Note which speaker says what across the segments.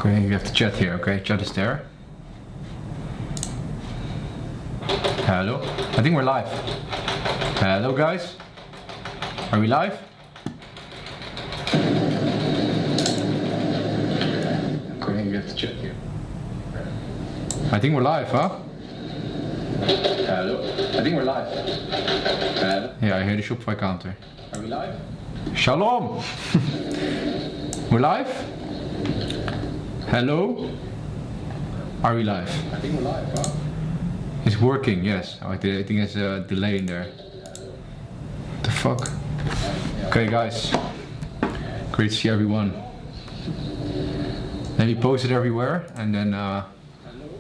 Speaker 1: Okay, you have to chat here, okay? Chat is there. Hello? I think we're live. Hello guys? Are we live? Okay, you have to chat here. I think we're live, huh? Hello? I think we're live. Hello? Yeah, I hear the Shopify counter. Are we live? Shalom! We're live? Hello? Are we live? I think we're live, huh? It's working, yes. I think there's a delay in there. What the fuck? Okay guys. Great to see everyone. Let me post it everywhere and then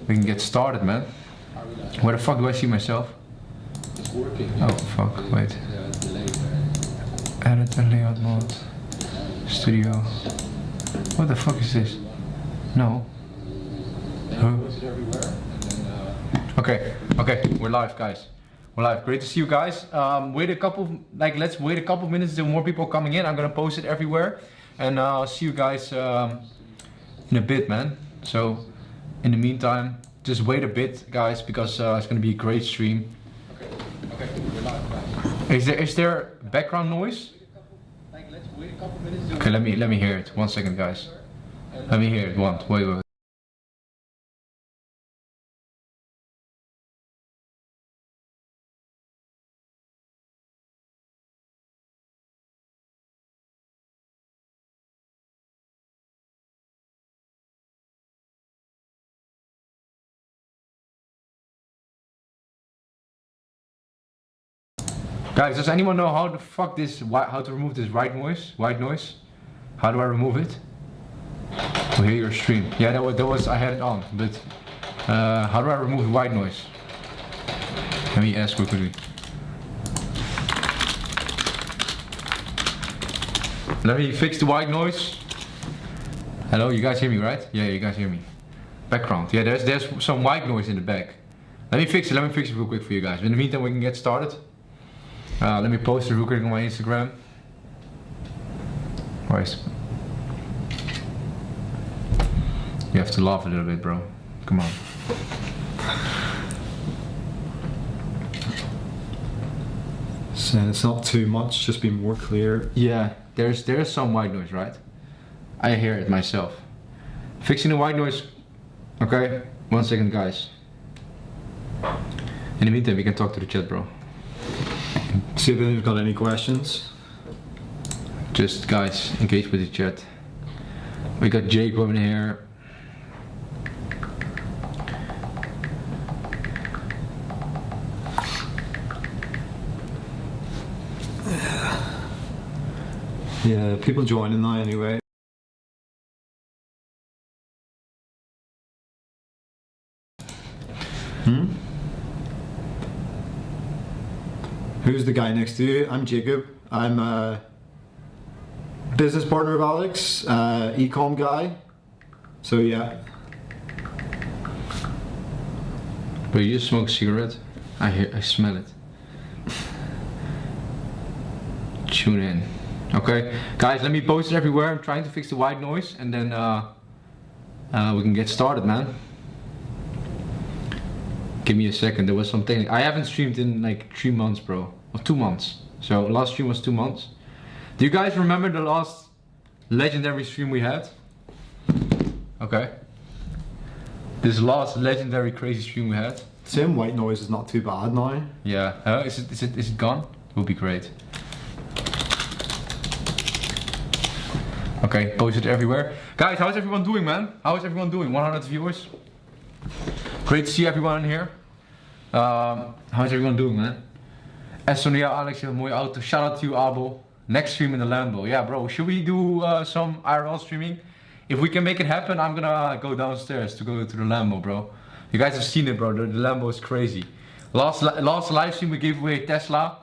Speaker 1: we can get started, man. Where the fuck do I see myself? It's working. Oh fuck, wait. Edit and layout mode. Studio. What the fuck is this? No. Huh? Okay, we're live guys. We're live. Great to see you guys. Let's wait a couple minutes till more people are coming in. I'm gonna post it everywhere. And I'll see you guys in a bit, man. So in the meantime, just wait a bit guys, because it's gonna be a great stream. Okay, we're live guys. Is there background noise? Let's wait a couple minutes. Okay, let me hear it. 1 second guys. Let me hear it. Wait. Guys, does anyone know how to remove this white noise? How do I remove it? To hear your stream. Yeah, that was I had it on, but how do I remove the white noise? Let me ask quickly. Let me fix the white noise. Hello, you guys hear me, right? Yeah, you guys hear me. Background. Yeah, there's some white noise in the back. Let me fix it real quick for you guys. In the meantime, we can get started. Let me post it real quick on my Instagram. You have to laugh a little bit, bro. Come on.
Speaker 2: So it's not too much, just be more clear.
Speaker 1: Yeah, there's some white noise, right? I hear it myself. Fixing the white noise. Okay, 1 second, guys. In the meantime, we can talk to the chat, bro.
Speaker 2: See if anyone's got any questions.
Speaker 1: Just guys, engage with the chat. We got Jacob in here.
Speaker 2: Yeah, people joining now anyway. Who's the guy next to you? I'm Jacob. I'm a business partner of Alex, Ecom guy. So yeah.
Speaker 1: But you just smoke a cigarette? I smell it. Tune in. Okay, guys, let me post it everywhere. I'm trying to fix the white noise, and then we can get started, man. Give me a second. There was something. I haven't streamed in like 3 months, bro. Or 2 months. So last stream was 2 months. Do you guys remember the last legendary stream we had? Okay. This last legendary crazy stream we had.
Speaker 2: Same white noise is not too bad now.
Speaker 1: Yeah. Is it gone? It will be great. Okay, post it everywhere. Guys, how's everyone doing, man? How is everyone doing? 100 viewers. Great to see everyone in here. How's everyone doing, man? Sonia, Alex, you have a mooie auto. Shout out to you, Abel. Next stream in the Lambo. Yeah, bro. Should we do some IRL streaming? If we can make it happen, I'm gonna go downstairs to go to the Lambo, bro. You guys have seen it, bro. The Lambo is crazy. Last live stream we gave away a Tesla.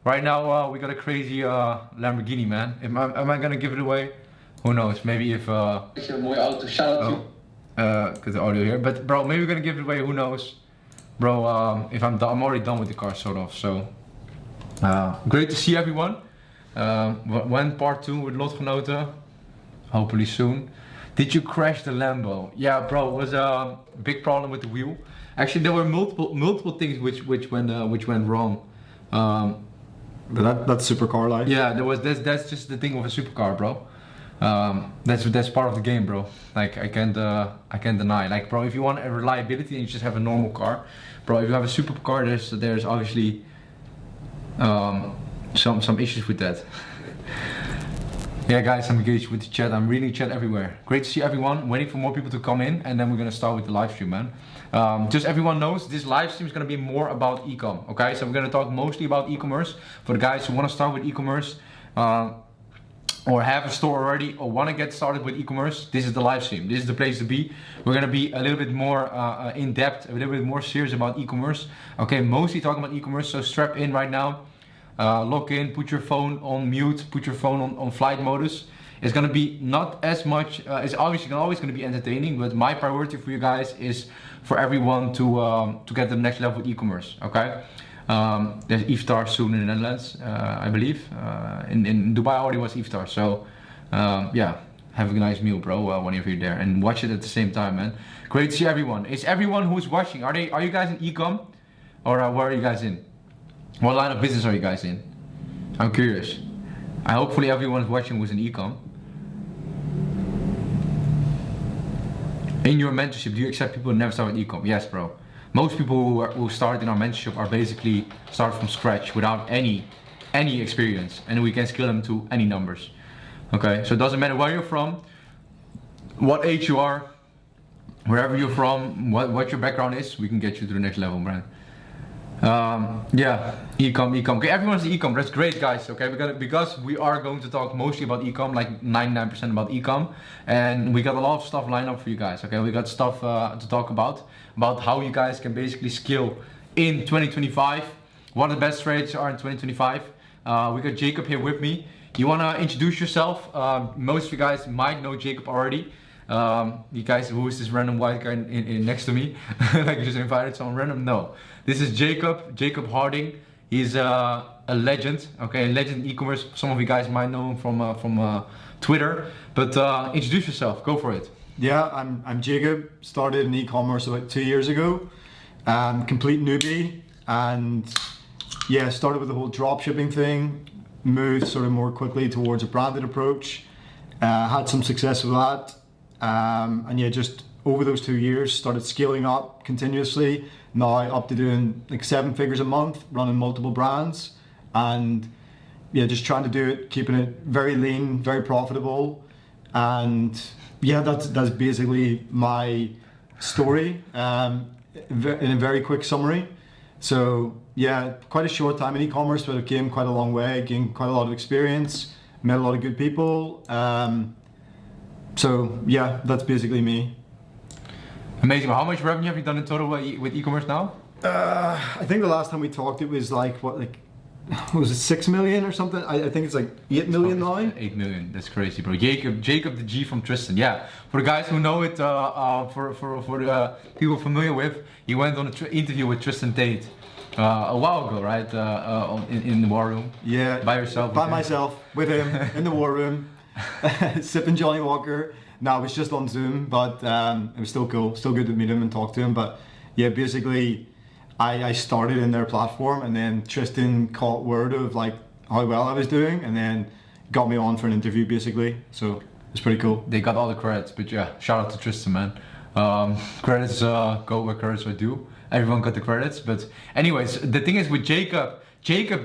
Speaker 1: Right now we got a crazy Lamborghini, man. Am I gonna give it away? Who knows? Maybe if Shout out to you. Got the audio here, but bro, maybe we're gonna give it away. Who knows, bro? If I'm already done with the car, sort of. So great to see everyone. When part 2 with lotgenoten, hopefully soon. Did you crash the Lambo? Yeah, bro, it was a big problem with the wheel. Actually, there were multiple things which went wrong.
Speaker 2: But that's supercar life.
Speaker 1: Yeah, that's just the thing with a supercar, bro. That's part of the game, bro. Like I can't deny. Like, bro, if you want a reliability and you just have a normal car, bro. If you have a supercar, there's obviously some issues with that. Yeah, guys, I'm engaged with the chat. I'm reading chat everywhere. Great to see everyone. Waiting for more people to come in, and then we're gonna start with the live stream, man. Just everyone knows this live stream is gonna be more about ecom. Okay, so we're gonna talk mostly about e-commerce for the guys who want to start with e-commerce, or have a store already, or want to get started with e-commerce. This is the live stream. This is the place to be. We're gonna be a little bit more in depth, a little bit more serious about e-commerce. Okay, mostly talking about e-commerce. So strap in right now. Log in, put your phone on mute, put your phone on flight modus. It's gonna be not as much, it's obviously always gonna be entertaining, but my priority for you guys is for everyone to get to the next level with e-commerce, okay? There's iftar soon in the Netherlands, I believe. In Dubai already was iftar, so yeah, have a nice meal, bro, when you're there, and watch it at the same time, man. Great to see everyone. Is everyone who's watching, are you guys in ecom, or where are you guys in? What line of business are you guys in? I'm curious. Hopefully everyone is watching who's in ecom. In your mentorship, do you accept people who never start with ecom? Yes, bro. Most people who start in our mentorship are basically start from scratch without any experience, and we can scale them to any numbers. Okay, so it doesn't matter where you're from, what age you are, wherever you're from, what your background is, we can get you to the next level, man. Yeah, ecom. Okay, everyone's ecom. That's great, guys. Okay, because we are going to talk mostly about ecom, like 99% about ecom, and we got a lot of stuff lined up for you guys. Okay, we got stuff to talk about how you guys can basically scale in 2025. What the best rates are in 2025. We got Jacob here with me. You wanna introduce yourself? Most of you guys might know Jacob already. You guys, who is this random white guy in next to me? Like you just invited someone random? No. This is Jacob Harding. He's a legend, okay, a legend in e-commerce. Some of you guys might know him from Twitter, but introduce yourself, go for it.
Speaker 2: Yeah, I'm Jacob, started in e-commerce about 2 years ago. Complete newbie, and yeah, started with the whole dropshipping thing, moved sort of more quickly towards a branded approach, had some success with that, and yeah, just over those 2 years started scaling up continuously. Now up to doing like 7 figures a month, running multiple brands, and yeah, just trying to do it, keeping it very lean, very profitable, and yeah, that's basically my story in a very quick summary. So yeah, quite a short time in e-commerce, but I came quite a long way, gained quite a lot of experience, met a lot of good people. So yeah, that's basically me.
Speaker 1: Amazing. How much revenue have you done in total with e-commerce now?
Speaker 2: I think the last time we talked, it was like what was it 6 million or something? I think it's like 8 million now.
Speaker 1: 8 million. That's crazy, bro. Jacob the G from Tristan. Yeah. For the guys who know it, for the people familiar with, he went on an interview with Tristan Tate a while ago, right? In the war room.
Speaker 2: Yeah.
Speaker 1: By yourself.
Speaker 2: By myself, with him in the war room, sipping Johnny Walker. No, it was just on Zoom, but it was still cool. Still good to meet him and talk to him. But yeah, basically, I started in their platform, and then Tristan caught word of like how well I was doing, and then got me on for an interview, basically. So it's pretty cool.
Speaker 1: They got all the credits, but yeah, shout out to Tristan, man. Credits go where credits are due. Everyone got the credits, but anyways, the thing is with Jacob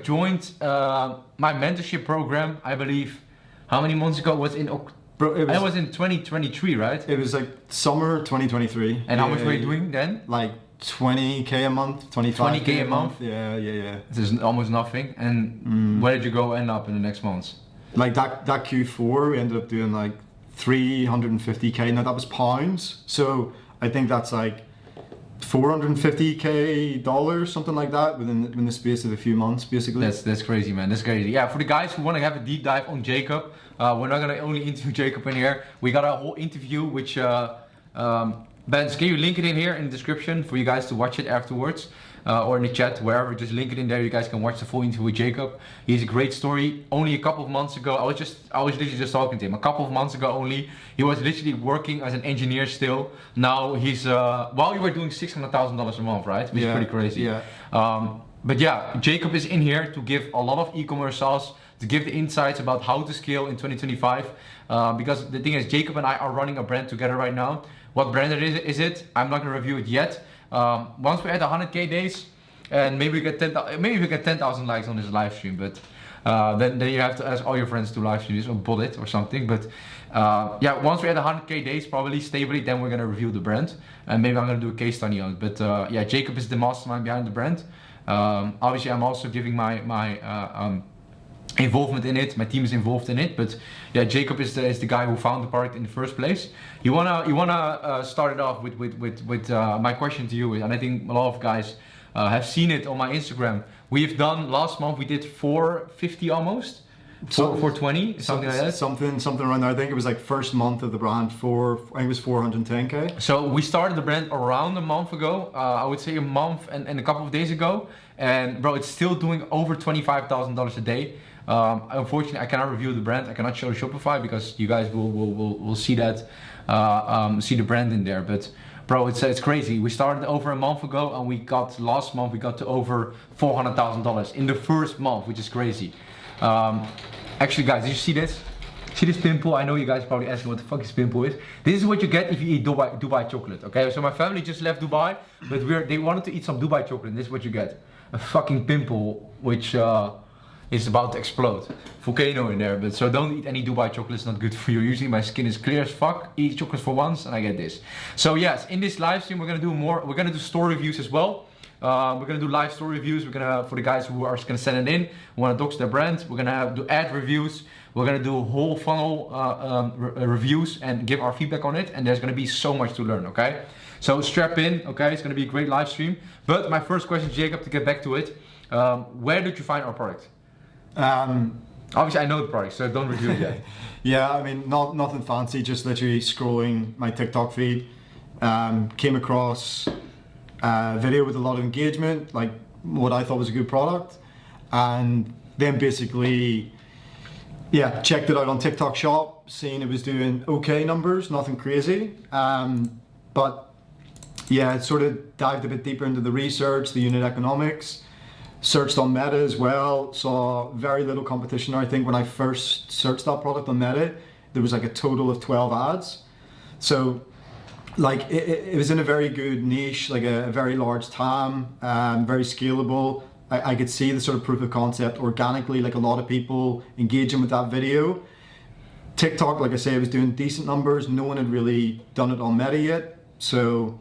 Speaker 1: joined my mentorship program, I believe. How many months ago? Was in October.
Speaker 2: Bro, it
Speaker 1: was in 2023, right?
Speaker 2: It was like summer 2023.
Speaker 1: And how much were you doing then?
Speaker 2: Like 20k a month, 25k
Speaker 1: 20k a month?
Speaker 2: Yeah.
Speaker 1: This is almost nothing. And where did you go end up in the next months?
Speaker 2: Like that Q4, we ended up doing like 350k. Now that was pounds, so I think that's like $450k, something like that, within the space of a few months, basically.
Speaker 1: That's crazy, man. That's crazy. Yeah, for the guys who want to have a deep dive on Jacob, we're not gonna only interview Jacob in here. We got a whole interview, which Ben, can you link it in here in the description for you guys to watch it afterwards? or in the chat, wherever, just link it in there. You guys can watch the full interview with Jacob. He's a great story. Only a couple of months ago, I was literally just talking to him. A couple of months ago only, he was literally working as an engineer still. Now he's, while you were doing $600,000 a month, right? Which is pretty crazy.
Speaker 2: Yeah.
Speaker 1: But yeah, Jacob is in here to give a lot of e-commerce sauce, to give the insights about how to scale in 2025. Because the thing is, Jacob and I are running a brand together right now. What brand is it? I'm not gonna review it yet. Once we're at 100k days, and maybe we get 10,000 likes on this live stream, but then you have to ask all your friends to live stream this or bot it or something. But yeah, once we're at 100k days, probably stably, then we're gonna review the brand, and maybe I'm gonna do a case study on it. But yeah, Jacob is the mastermind behind the brand. Obviously, I'm also giving my involvement in it. My team is involved in it, but yeah, Jacob is the guy who found the product in the first place. You wanna start it off with my question to you, and I think a lot of guys have seen it on my Instagram. We've done last month. We did 450 almost. 420, something like that.
Speaker 2: Something around there. I think it was like first month of the brand. I think it was 410k.
Speaker 1: So we started the brand around a month ago. I would say a month and a couple of days ago. And bro, it's still doing over $25,000 a day. Unfortunately, I cannot review the brand. I cannot show Shopify because you guys will see that, see the brand in there. But bro, it's crazy. We started over a month ago, and last month we got to over $400,000 in the first month, which is crazy. Actually, guys, did you see this? See this pimple? I know you guys are probably asking what the fuck this pimple is. This is what you get if you eat Dubai chocolate. Okay, so my family just left Dubai, but they wanted to eat some Dubai chocolate. And this is what you get: a fucking pimple, which is about to explode. Volcano in there. But so don't eat any Dubai chocolate. It's not good for you. Usually my skin is clear as fuck. Eat chocolate for once, and I get this. So yes, in this live stream we're gonna do more. We're gonna do store reviews as well. We're gonna do live store reviews. We're gonna, for the guys who are gonna send it in, wanna dox their brand. We're gonna do ad reviews. We're gonna do whole funnel reviews and give our feedback on it. And there's gonna be so much to learn. Okay, so strap in. Okay, it's gonna be a great live stream. But my first question, Jacob, to get back to it, where did you find our product? Obviously, I know the product, so don't review it yet.
Speaker 2: Yeah, I mean, nothing fancy. Just literally scrolling my TikTok feed, came across a video with a lot of engagement, like what I thought was a good product, and then basically, yeah, checked it out on TikTok Shop, seeing it was doing okay numbers, nothing crazy, but yeah, it sort of dived a bit deeper into the research, the unit economics, searched on Meta as well, saw very little competition. I think when I first searched that product on Meta, there was like a total of 12 ads. So like it was in a very good niche, like a very large TAM, very scalable. I could see the sort of proof of concept organically, like a lot of people engaging with that video. TikTok, like I say, was doing decent numbers. No one had really done it on Meta yet. So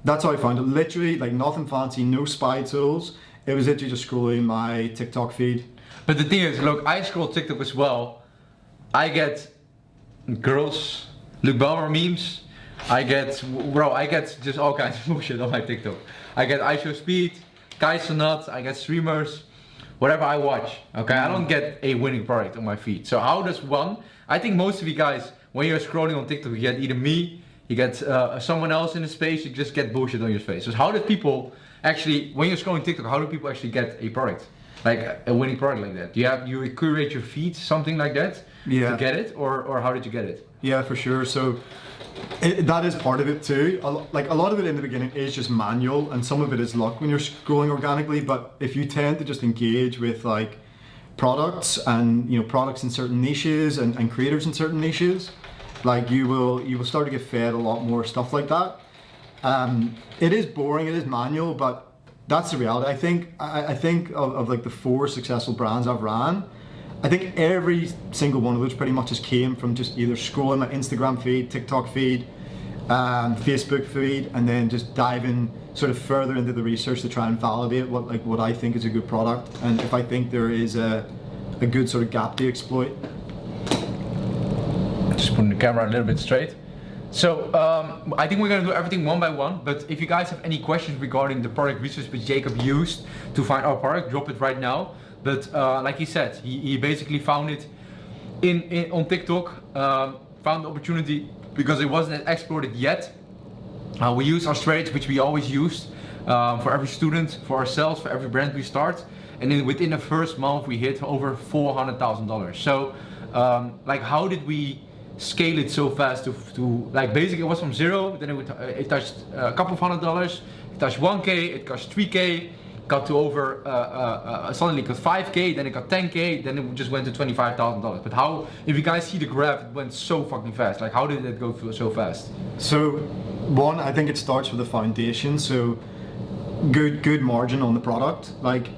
Speaker 2: that's how I found it. Literally like nothing fancy, no spy tools. It was literally just scrolling my TikTok feed.
Speaker 1: But the thing is, look, I scroll TikTok as well. I get girls, Luke Bauer memes. I get just all kinds of bullshit on my TikTok. I get I Show Speed, Guys or Not, I get streamers, whatever I watch. Okay, I don't get a winning product on my feed. So how does one? I think most of you guys, when you're scrolling on TikTok, you get either me, you get someone else in the space, you just get bullshit on your face. So how do people actually, when you're scrolling TikTok, how do people actually get a product? Like a winning product like that? Do you curate your feed, something like that, to get it? Or how did you get it?
Speaker 2: Yeah, for sure. So that is part of it too. Like a lot of it in the beginning is just manual, and some of it is luck when you're scrolling organically. But if you tend to just engage with like products and products in certain niches and creators in certain niches, like you will start to get fed a lot more stuff like that. It is boring, it is manual, but that's the reality. I think of like the 4 successful brands I've ran, I think every single one of those pretty much just came from just either scrolling my Instagram feed, TikTok feed, Facebook feed, and then just diving sort of further into the research to try and validate what I think is a good product, and if I think there is a good sort of gap to exploit.
Speaker 1: Just putting the camera a little bit straight. So I think we're gonna do everything one by one, but if you guys have any questions regarding the product research which Jacob used to find our product, drop it right now. But like he said, he basically found it on TikTok, found the opportunity because it wasn't exploited yet. We used our strategy, which we always used. for every student, for ourselves, for every brand we start. And then within the first month we hit over $400,000. So like how did we scale it so fast to like basically it was from zero, then it touched a couple of $100, it touched 1K, it touched 3K, got to over suddenly it got 5K, then it got 10K, then it just went to $25,000. But how, if you guys see the graph, it went so fucking fast. Like how did it go so fast?
Speaker 2: So one, I think it starts with the foundation. So good margin on the product. Like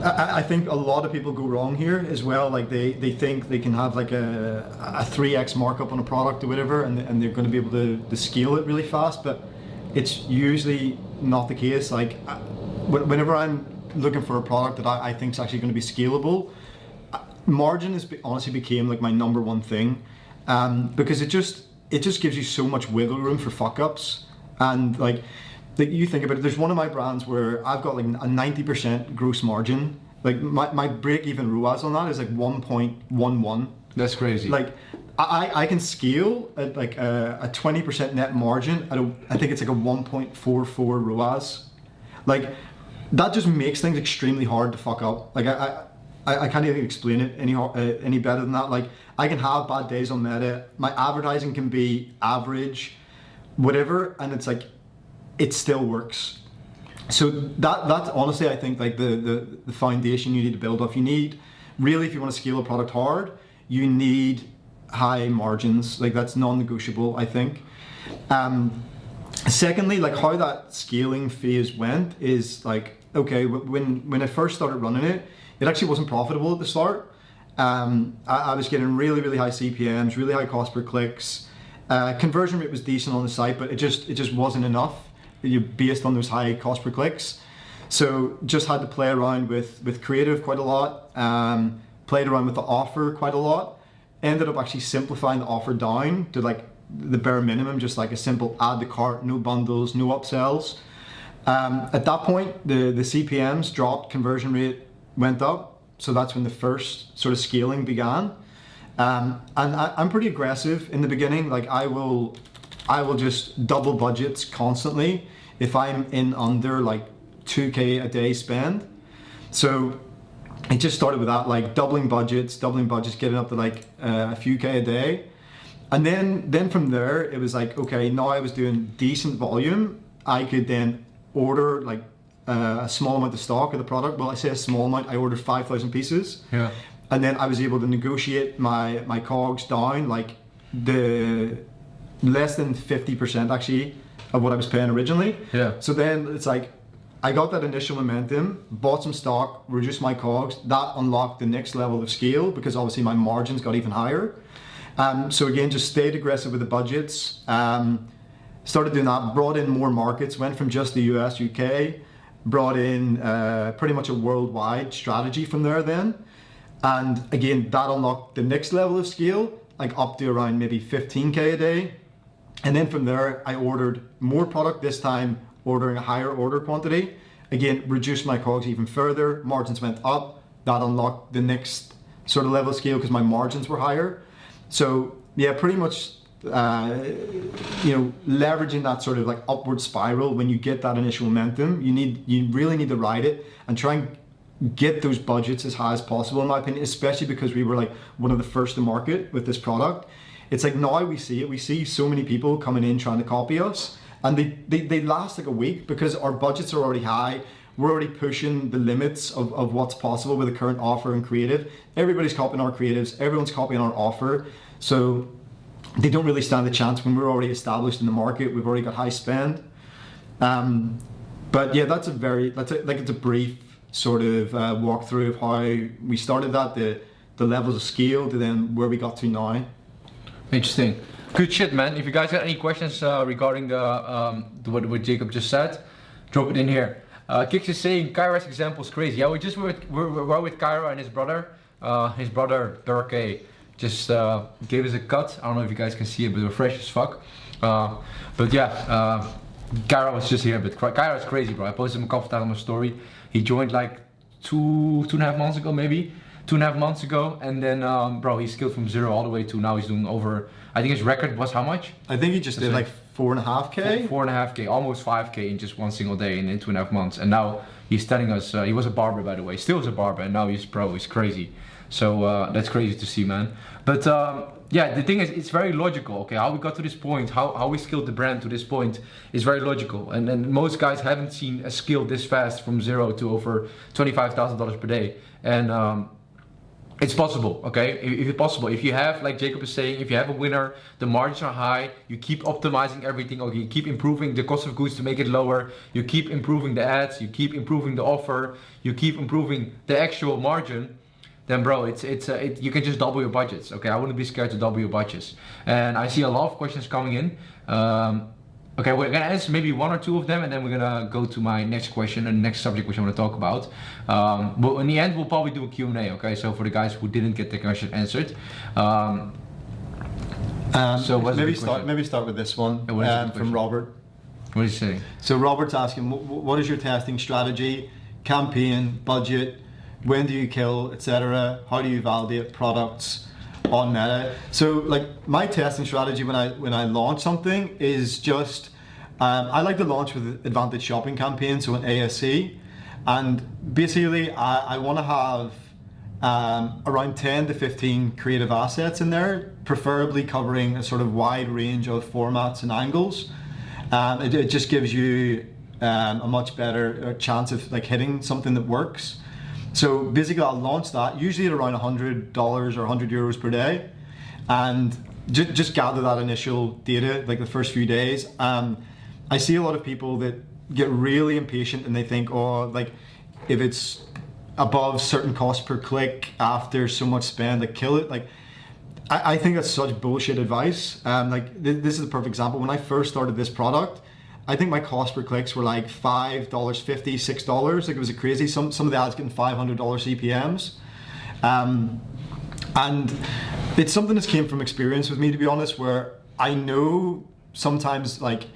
Speaker 2: I think a lot of people go wrong here as well. Like they think they can have like a 3x markup on a product or whatever, and they're going to be able to scale it really fast. But it's usually not the case. Like whenever I'm looking for a product that I think is actually going to be scalable, margin is honestly became like my number one thing, because it just gives you so much wiggle room for fuck ups. And like you think about it, there's one of my brands where I've got like a 90% gross margin. Like my break even ROAS on that is like 1.11.
Speaker 1: That's crazy.
Speaker 2: Like I can scale at like a 20% net margin at I think it's like a 1.44 ROAS. Like that just makes things extremely hard to fuck up. Like I can't even explain it any better than that. Like I can have bad days on Meta. My advertising can be average, whatever, and it's like it still works. So that's honestly, I think, like the foundation you need to build off. You need, really, if you want to scale a product hard, you need high margins. Like that's non-negotiable, I think. Secondly, like how that scaling phase went is like, okay, when I first started running it, it actually wasn't profitable at the start. I was getting really high CPMs, really high cost per clicks. Conversion rate was decent on the site, but it just wasn't enough. You based on those high cost per clicks. So just had to play around with creative quite a lot, played around with the offer quite a lot, ended up actually simplifying the offer down to like the bare minimum, just like a simple add to cart, no bundles, no upsells. At that point, the CPMs dropped, conversion rate went up. So that's when the first sort of scaling began. And I'm pretty aggressive in the beginning. Like I will just double budgets constantly if I'm in under like 2K a day spend. So it just started with that, like doubling budgets, getting up to like a few K a day. And then from there, it was like, okay, now I was doing decent volume. I could then order like a small amount of stock of the product. Well, I say a small amount, I ordered 5,000 pieces. Yeah. And then I was able to negotiate my COGS down, like the less than 50% actually of what I was paying originally. Yeah. So then it's like, I got that initial momentum, bought some stock, reduced my COGS. That unlocked the next level of scale because obviously my margins got even higher. So again, just stayed aggressive with the budgets. Started doing that, brought in more markets, went from just the US, UK, brought in pretty much a worldwide strategy from there then. And again, that unlocked the next level of scale, like up to around maybe 15K a day. And then from there, I ordered more product, this time ordering a higher order quantity. Again, reduced my COGS even further, margins went up. That unlocked the next sort of level of scale because my margins were higher. So yeah, pretty much, leveraging that sort of like upward spiral. When you get that initial momentum, you really need to ride it and try and get those budgets as high as possible, in my opinion, especially because we were like one of the first to market with this product. It's like now we see so many people coming in trying to copy us, and they last like a week because our budgets are already high. We're already pushing the limits of what's possible with the current offer and creative. Everybody's copying our creatives, everyone's copying our offer. So they don't really stand a chance when we're already established in the market. We've already got high spend. But yeah, it's a brief sort of walkthrough of how we started that, the levels of scale to then where we got to now.
Speaker 1: Interesting. Good shit, man. If you guys got any questions regarding what Jacob just said, drop it in here. Kix is saying Kyra's example is crazy. Yeah, we're with Kyra and his brother. His brother Durkay just gave us a cut. I don't know if you guys can see it, but we're fresh as fuck. But yeah, Kyra was just here. But Kyra is crazy, bro. I posted him a couple times on my story. He joined like two and a half months ago, maybe. 2.5 months ago, and then bro, he scaled from 0 all the way to now he's doing over. I think his record was how much?
Speaker 2: I think he just did like 4.5K.
Speaker 1: 4.5K, almost 5K in just one single day in 2.5 months, and now he's telling us he was a barber, by the way, still is a barber, and now he's pro. He's crazy. So that's crazy to see, man. But yeah, the thing is, it's very logical. Okay, how we got to this point, how we scaled the brand to this point is very logical. And most guys haven't seen a scale this fast from 0 to over $25,000 per day. And it's possible, okay? If it's possible, if you have, like Jacob is saying, if you have a winner, the margins are high, you keep optimizing everything, okay, you keep improving the cost of goods to make it lower, you keep improving the ads, you keep improving the offer, you keep improving the actual margin, then bro, you can just double your budgets, okay? I wouldn't be scared to double your budgets. And I see a lot of questions coming in. Okay, we're gonna answer maybe 1 or 2 of them, and then we're gonna go to my next question and next subject which I want to talk about. But in the end, we'll probably do a Q&A, okay? So for the guys who didn't get the question answered. So
Speaker 2: maybe start with this one from Robert.
Speaker 1: What is he saying?
Speaker 2: So Robert's asking, what is your testing strategy, campaign, budget, when do you kill, etc.? How do you validate products on Meta? So like my testing strategy when I launch something is just I like to launch with advantage shopping campaigns, so an ASC, and basically I want to have around 10 to 15 creative assets in there, preferably covering a sort of wide range of formats and angles. It just gives you a much better chance of like hitting something that works. So basically I'll launch that usually at around $100 or 100 euros per day, and just gather that initial data like the first few days. I see a lot of people that get really impatient and they think, oh, like if it's above certain cost per click after so much spend, like kill it. Like I think that's such bullshit advice. Like this is a perfect example. When I first started this product, I think my cost per clicks were like $5.50, $6. Like it was crazy. Some of the ads getting $500 CPMS. And it's something that's came from experience with me, to be honest, where I know sometimes, like,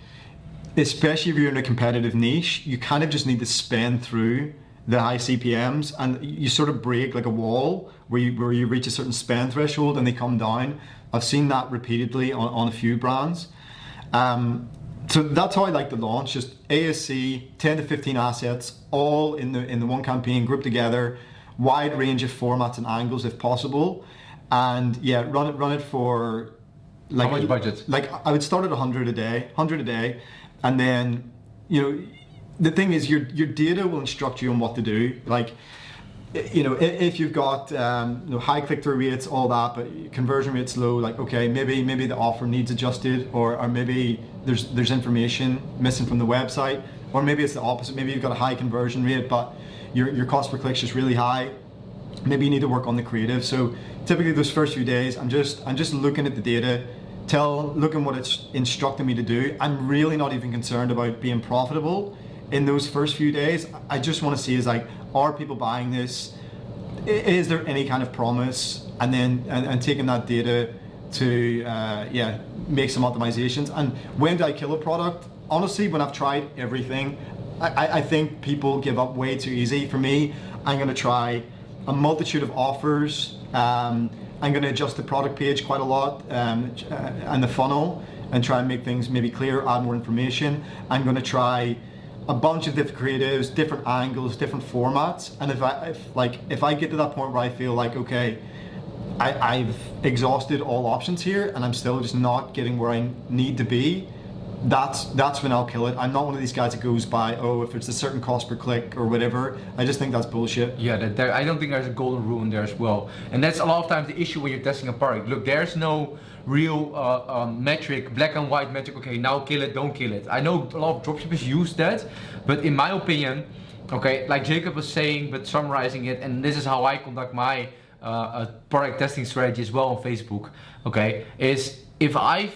Speaker 2: especially if you're in a competitive niche, you kind of just need to spend through the high CPMs, and you sort of break like a wall where you reach a certain spend threshold and they come down. I've seen that repeatedly on a few brands. So that's how I like to launch, just ASC, 10 to 15 assets, all in the one campaign, grouped together, wide range of formats and angles if possible. And yeah, run it for like,
Speaker 1: how much budget?
Speaker 2: Like I would start at 100 a day, and then, you know, the thing is your data will instruct you on what to do. Like, you know, if you've got high click-through rates, all that, but conversion rates low, like, okay, maybe the offer needs adjusted, or maybe there's information missing from the website, or maybe it's the opposite. Maybe you've got a high conversion rate, but your cost per click is just really high. Maybe you need to work on the creative. So typically those first few days, I'm just looking at the data, looking what it's instructing me to do. I'm really not even concerned about being profitable in those first few days. I just want to see is like, are people buying this? Is there any kind of promise? And then and taking that data to make some optimizations. And when do I kill a product? Honestly, when I've tried everything, I think people give up way too easy. For me, I'm going to try a multitude of offers. I'm going to adjust the product page quite a lot, and the funnel, and try and make things maybe clear, add more information. I'm going to try a bunch of different creatives, different angles, different formats. And if I get to that point where I feel like, okay, I've exhausted all options here and I'm still just not getting where I need to be, that's when I'll kill it. I'm not one of these guys that goes by, oh, if it's a certain cost per click or whatever. I just think that's bullshit.
Speaker 1: Yeah, I don't think there's a golden rule in there as well. And that's a lot of times the issue when you're testing a product. Look, there's no real metric, black and white metric, okay, now kill it, don't kill it. I know a lot of dropshippers use that, but in my opinion, okay, like Jacob was saying, but summarizing it, and this is how I conduct my product testing strategy as well on Facebook, okay, is if I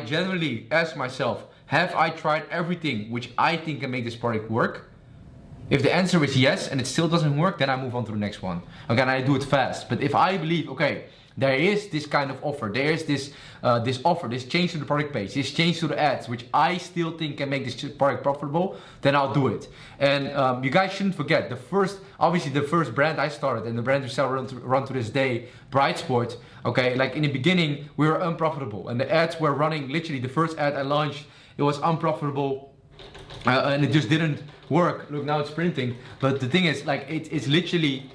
Speaker 1: generally ask myself, have I tried everything which I think can make this product work? If the answer is yes and it still doesn't work, then I move on to the next one. Okay, and I do it fast. But if I believe, okay, there is this kind of offer, there is this offer, this change to the product page, this change to the ads, which I still think can make this product profitable, then I'll do it. And you guys shouldn't forget, obviously the first brand I started and the brand we still run to this day, Bright Sport, okay, like in the beginning we were unprofitable and the ads were running, literally the first ad I launched, it was unprofitable and it just didn't work. Look, now it's printing, but the thing is, like, it's literally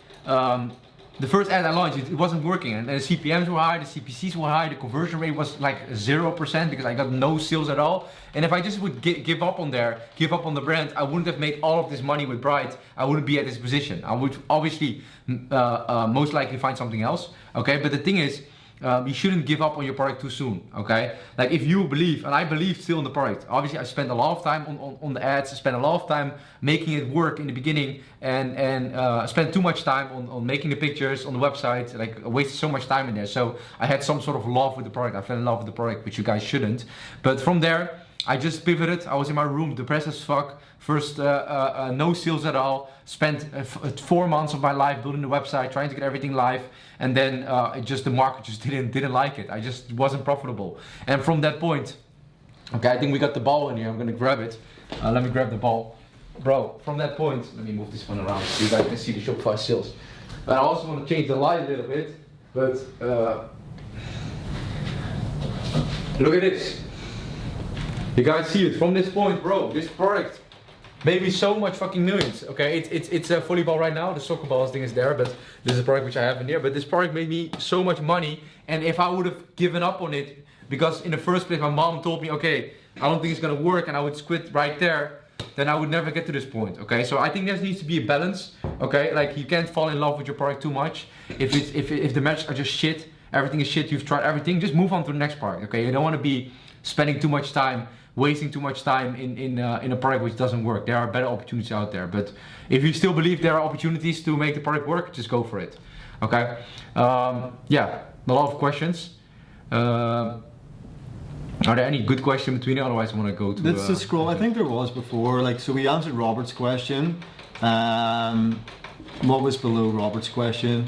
Speaker 1: the first ad I launched, it wasn't working, and the CPMs were high, the CPCs were high, the conversion rate was like 0% because I got no sales at all. And if I just would give up on the brand, I wouldn't have made all of this money with Bright. I wouldn't be at this position. I would obviously most likely find something else. Okay, but the thing is, you shouldn't give up on your product too soon, okay? Like if you believe, and I believe still in the product, obviously I spent a lot of time on the ads, I spent a lot of time making it work in the beginning, and I spent too much time on making the pictures on the website, like I wasted so much time in there. So I had some sort of love with the product, I fell in love with the product, which you guys shouldn't. But from there, I just pivoted. I was in my room, depressed as fuck. First, no sales at all. Spent 4 months of my life building the website, trying to get everything live, and then the market just didn't like it. I just wasn't profitable. And from that point, okay, I think we got the ball in here. I'm gonna grab it. Let me grab the ball, bro. From that point, let me move this one around so you guys can see the Shopify sales. And I also want to change the light a little bit, but look at this. You guys see it from this point, bro. This product made me so much fucking millions. Okay, it's a volleyball right now. The soccer ball thing is there, but this is a product which I have in here. But this product made me so much money, and if I would have given up on it, because in the first place my mom told me, okay, I don't think it's gonna work, and I would quit right there, then I would never get to this point. Okay, so I think there needs to be a balance. Okay, like you can't fall in love with your product too much. If the matches are just shit, everything is shit, you've tried everything, just move on to the next product. Okay, you don't want to be spending too much time, wasting too much time in a product which doesn't work. There are better opportunities out there, but if you still believe there are opportunities to make the product work, just go for it. Okay, yeah, a lot of questions. Are there any good questions between you? Otherwise I want to go to...
Speaker 2: Let's just scroll. I think there was before, like, so we answered Robert's question. What was below Robert's question?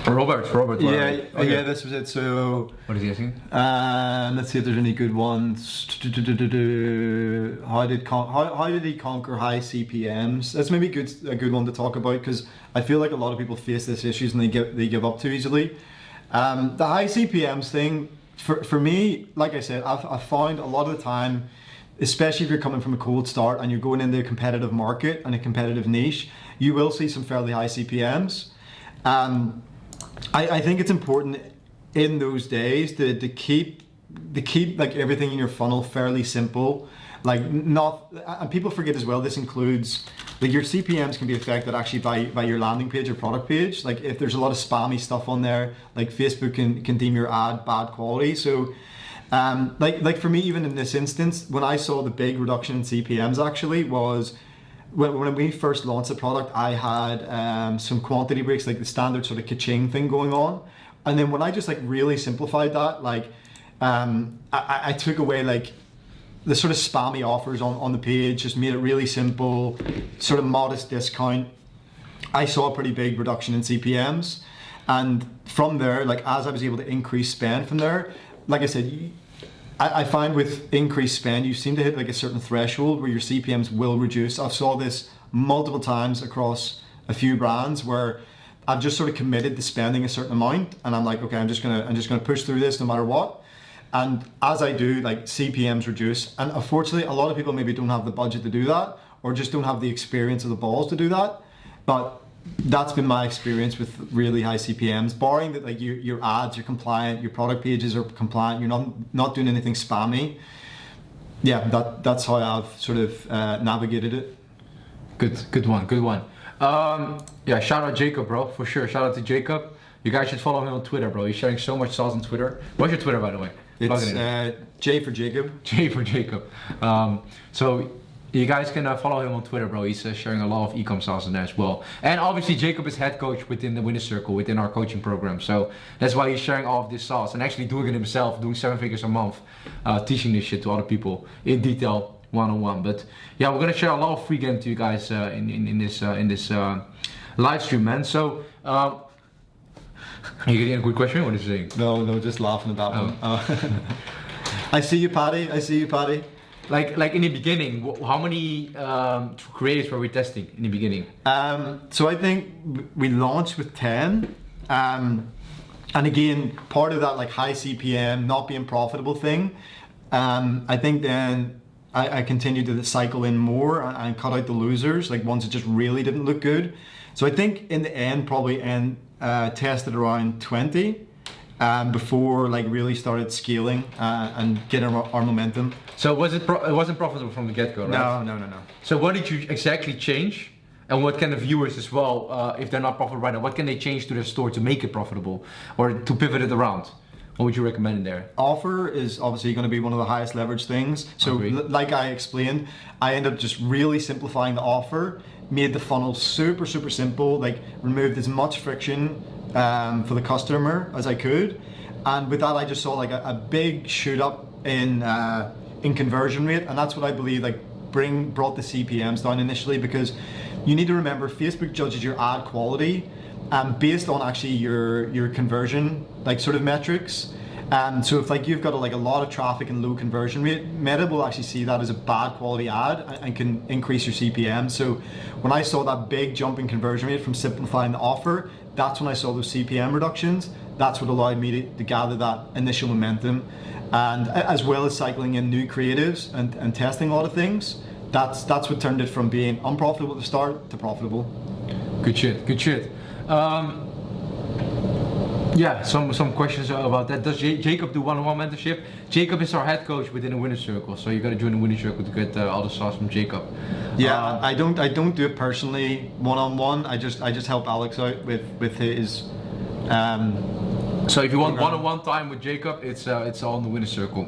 Speaker 1: Robert.
Speaker 2: Yeah, yeah, this was it. So
Speaker 1: what is he asking?
Speaker 2: Let's see if there's any good ones. How did he conquer high CPMs? That's maybe a good one to talk about, because I feel like a lot of people face this issues and they give up too easily. The high CPMs thing, for me, like I said, I've found a lot of the time, especially if you're coming from a cold start and you're going into a competitive market and a competitive niche, you will see some fairly high CPMs. I think it's important in those days to keep like everything in your funnel fairly simple. Like, and people forget as well, this includes, like, your CPMs can be affected actually by your landing page or product page. Like if there's a lot of spammy stuff on there, like Facebook can deem your ad bad quality. So like for me, even in this instance, when I saw the big reduction in CPMs actually was when we first launched the product, I had some quantity breaks, like the standard sort of ka-ching thing going on. And then when I just like really simplified that, like I took away like the sort of spammy offers on the page, just made it really simple, sort of modest discount. I saw a pretty big reduction in CPMs. And from there, like as I was able to increase spend from there, like I said, I find with increased spend, you seem to hit like a certain threshold where your CPMs will reduce. I've saw this multiple times across a few brands where I've just sort of committed to spending a certain amount, and I'm like, okay, I'm just gonna push through this no matter what. And as I do, like CPMs reduce. And unfortunately, a lot of people maybe don't have the budget to do that, or just don't have the experience of the balls to do that. But that's been my experience with really high CPMs, barring that like your ads are compliant, your product pages are compliant, you're not doing anything spammy. Yeah, that's how I've sort of navigated it.
Speaker 1: Good one. Yeah, shout out Jacob, bro, for sure. Shout out to Jacob. You guys should follow him on Twitter, bro. He's sharing so much sauce on Twitter. What's your Twitter, by the way?
Speaker 2: It's J for Jacob.
Speaker 1: J for Jacob. So you guys can follow him on Twitter, bro. He's sharing a lot of ecom sauce in there as well. And obviously Jacob is head coach within the Winner Circle, within our coaching program. So that's why he's sharing all of this sauce and actually doing it himself, doing 7 figures a month, teaching this shit to other people in detail, one-on-one. But yeah, we're gonna share a lot of free game to you guys in this live stream, man. So Are you getting a good question? What is you saying?
Speaker 2: No, just laughing at that one. I see you, Paddy.
Speaker 1: Like in the beginning, how many creatives were we testing in the beginning?
Speaker 2: So I think we launched with 10. And again, part of that like high CPM, not being profitable thing, I think then I continued to cycle in more and cut out the losers, like ones that just really didn't look good. So I think in the end, probably tested around 20 before like really started scaling and getting our momentum.
Speaker 1: So it wasn't profitable from the get-go, right?
Speaker 2: No.
Speaker 1: So what did you exactly change? And what can the viewers as well, if they're not profitable right now, what can they change to their store to make it profitable or to pivot it around? What would you recommend in there?
Speaker 2: Offer is obviously going to be one of the highest leverage things. So like I explained, I ended up just really simplifying the offer, made the funnel super simple, like removed as much friction for the customer as I could. And with that, I just saw like a big shoot up in conversion rate. And that's what I believe like brought the CPMs down initially, because you need to remember Facebook judges your ad quality based on actually your conversion like sort of metrics. So if like you've got a lot of traffic and low conversion rate, Meta will actually see that as a bad quality ad and can increase your CPM. So when I saw that big jump in conversion rate from simplifying the offer, that's when I saw those CPM reductions. That's what allowed me to gather that initial momentum, and as well as cycling in new creatives and testing a lot of things. That's what turned it from being unprofitable at the start to profitable.
Speaker 1: Good shit. Yeah, some questions about that. Does Jacob do one-on-one mentorship? Jacob is our head coach within the Winner Circle, so you got to join the Winner Circle to get all the sauce from Jacob.
Speaker 2: Yeah, I don't do it personally one-on-one. I just help Alex out with his.
Speaker 1: So if you want one-on-one time with Jacob, it's all in the Winner Circle.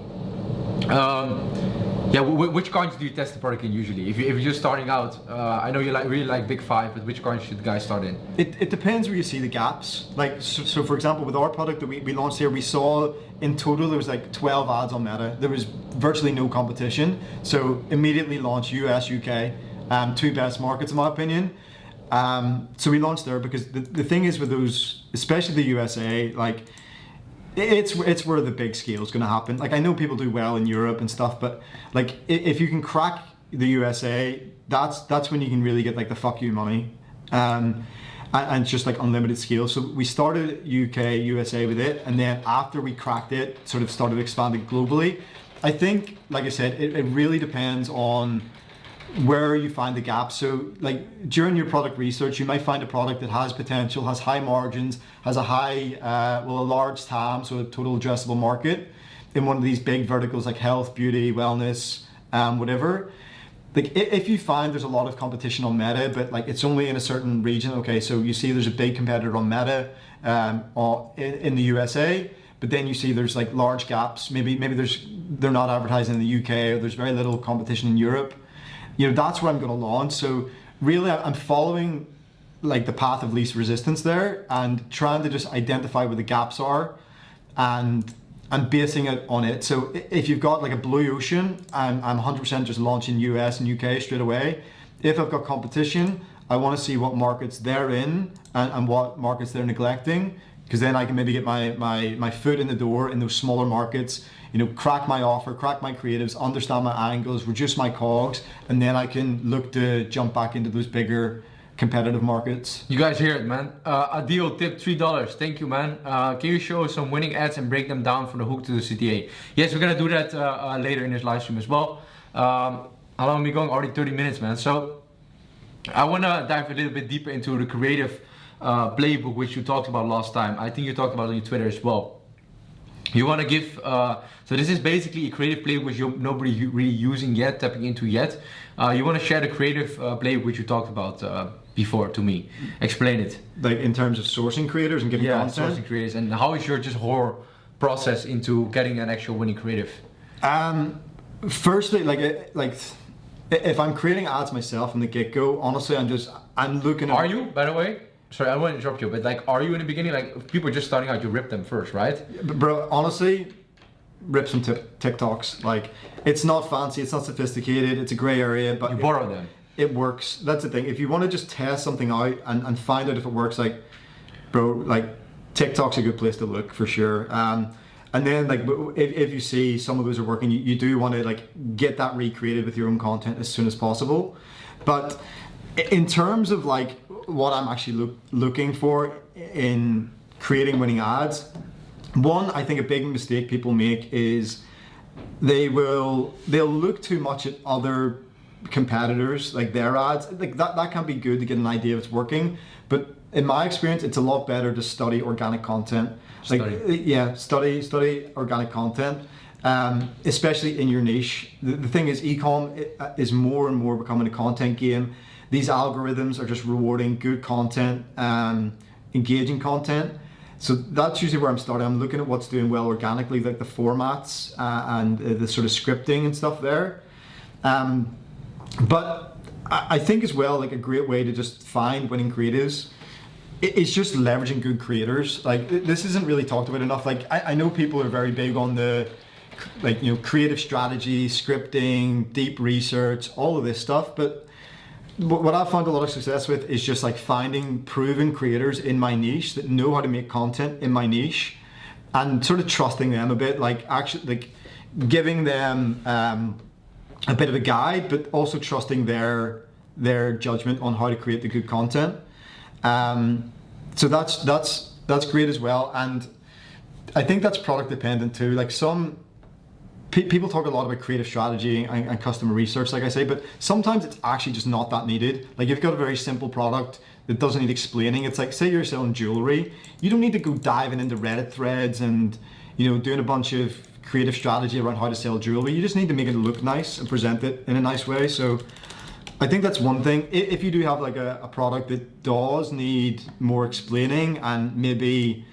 Speaker 1: Yeah, which coins do you test the product in usually? If you're just starting out, I know you really like Big 5, but which coins should guys start in?
Speaker 2: It depends where you see the gaps. Like so for example, with our product that we launched here, we saw in total there was like 12 ads on Meta. There was virtually no competition. So immediately launched US, UK, two best markets in my opinion. So we launched there because the thing is with those, especially the USA, like it's where the big scale is going to happen. Like I know people do well in Europe and stuff, but like if you can crack the USA, that's when you can really get like the fuck you money, and just like unlimited scale. So we started UK, USA with it, and then after we cracked it, sort of started expanding globally. I think, like I said, it really depends on where you find the gaps. So like during your product research, you might find a product that has potential, has high margins, has a a large TAM, so a total addressable market in one of these big verticals like health, beauty, wellness, whatever. Like if you find there's a lot of competition on Meta, but like it's only in a certain region, okay, so you see there's a big competitor on Meta in the USA, but then you see there's like large gaps, maybe they're not advertising in the UK, or there's very little competition in Europe. You know, that's where I'm going to launch. So really I'm following like the path of least resistance there and trying to just identify where the gaps are and basing it on it. So if you've got like a blue ocean, I'm 100% just launching US and UK straight away. If I've got competition, I want to see what markets they're in and what markets they're neglecting, because then I can maybe get my foot in the door in those smaller markets, you know, crack my offer, crack my creatives, understand my angles, reduce my cogs, and then I can look to jump back into those bigger competitive markets.
Speaker 1: You guys hear it, man. Adil tip $3. Thank you, man. Can you show us some winning ads and break them down from the hook to the CTA? Yes, we're gonna do that later in this live stream as well. How long are we going? Already 30 minutes, man. So I wanna dive a little bit deeper into the creative playbook, which you talked about last time. I think you talked about it on your Twitter as well. You want to give, so this is basically a creative playbook which nobody really using yet, tapping into yet. You want to share the creative playbook which you talked about before to me. Explain it.
Speaker 2: Like in terms of sourcing creators and getting content?
Speaker 1: Sourcing creators, and how is your just whole process into getting an actual winning creative?
Speaker 2: Firstly, like if I'm creating ads myself from the get-go, honestly, I'm looking at...
Speaker 1: Are you, by the way? Sorry, I want to interrupt you, but like, are you in the beginning, like, if people are just starting out, you rip them first, right?
Speaker 2: Bro, honestly, rip some TikToks. Like, it's not fancy, it's not sophisticated, it's a gray area, but...
Speaker 1: You borrow them.
Speaker 2: It works. That's the thing. If you want to just test something out and find out if it works, like, bro, like, TikTok's a good place to look for sure. And then like if you see some of those are working, you do want to like get that recreated with your own content as soon as possible. But in terms of like what I'm actually looking for in creating winning ads, one, I think a big mistake people make is they'll look too much at other competitors, like their ads. Like that can be good to get an idea if it's working, but in my experience, it's a lot better to study organic content. Study organic content, especially in your niche. The thing is, ecom is more and more becoming a content game. These algorithms are just rewarding good content, engaging content. So that's usually where I'm starting. I'm looking at what's doing well organically, like the formats and the sort of scripting and stuff there. But I think as well, like a great way to just find winning creatives, it's just leveraging good creators. Like this isn't really talked about enough. Like I know people are very big on the like, you know, creative strategy, scripting, deep research, all of this stuff. But what I've found a lot of success with is just like finding proven creators in my niche that know how to make content in my niche and sort of trusting them a bit, like actually like giving them a bit of a guide, but also trusting their judgment on how to create the good content. So that's great as well, and I think that's product dependent too. Like some people talk a lot about creative strategy and customer research, like I say, but sometimes it's actually just not that needed. Like you've got a very simple product that doesn't need explaining. It's like, say you're selling jewelry, you don't need to go diving into Reddit threads and, you know, doing a bunch of creative strategy around how to sell jewelry. You just need to make it look nice and present it in a nice way. So I think that's one thing. If you do have like a product that does need more explaining and maybe,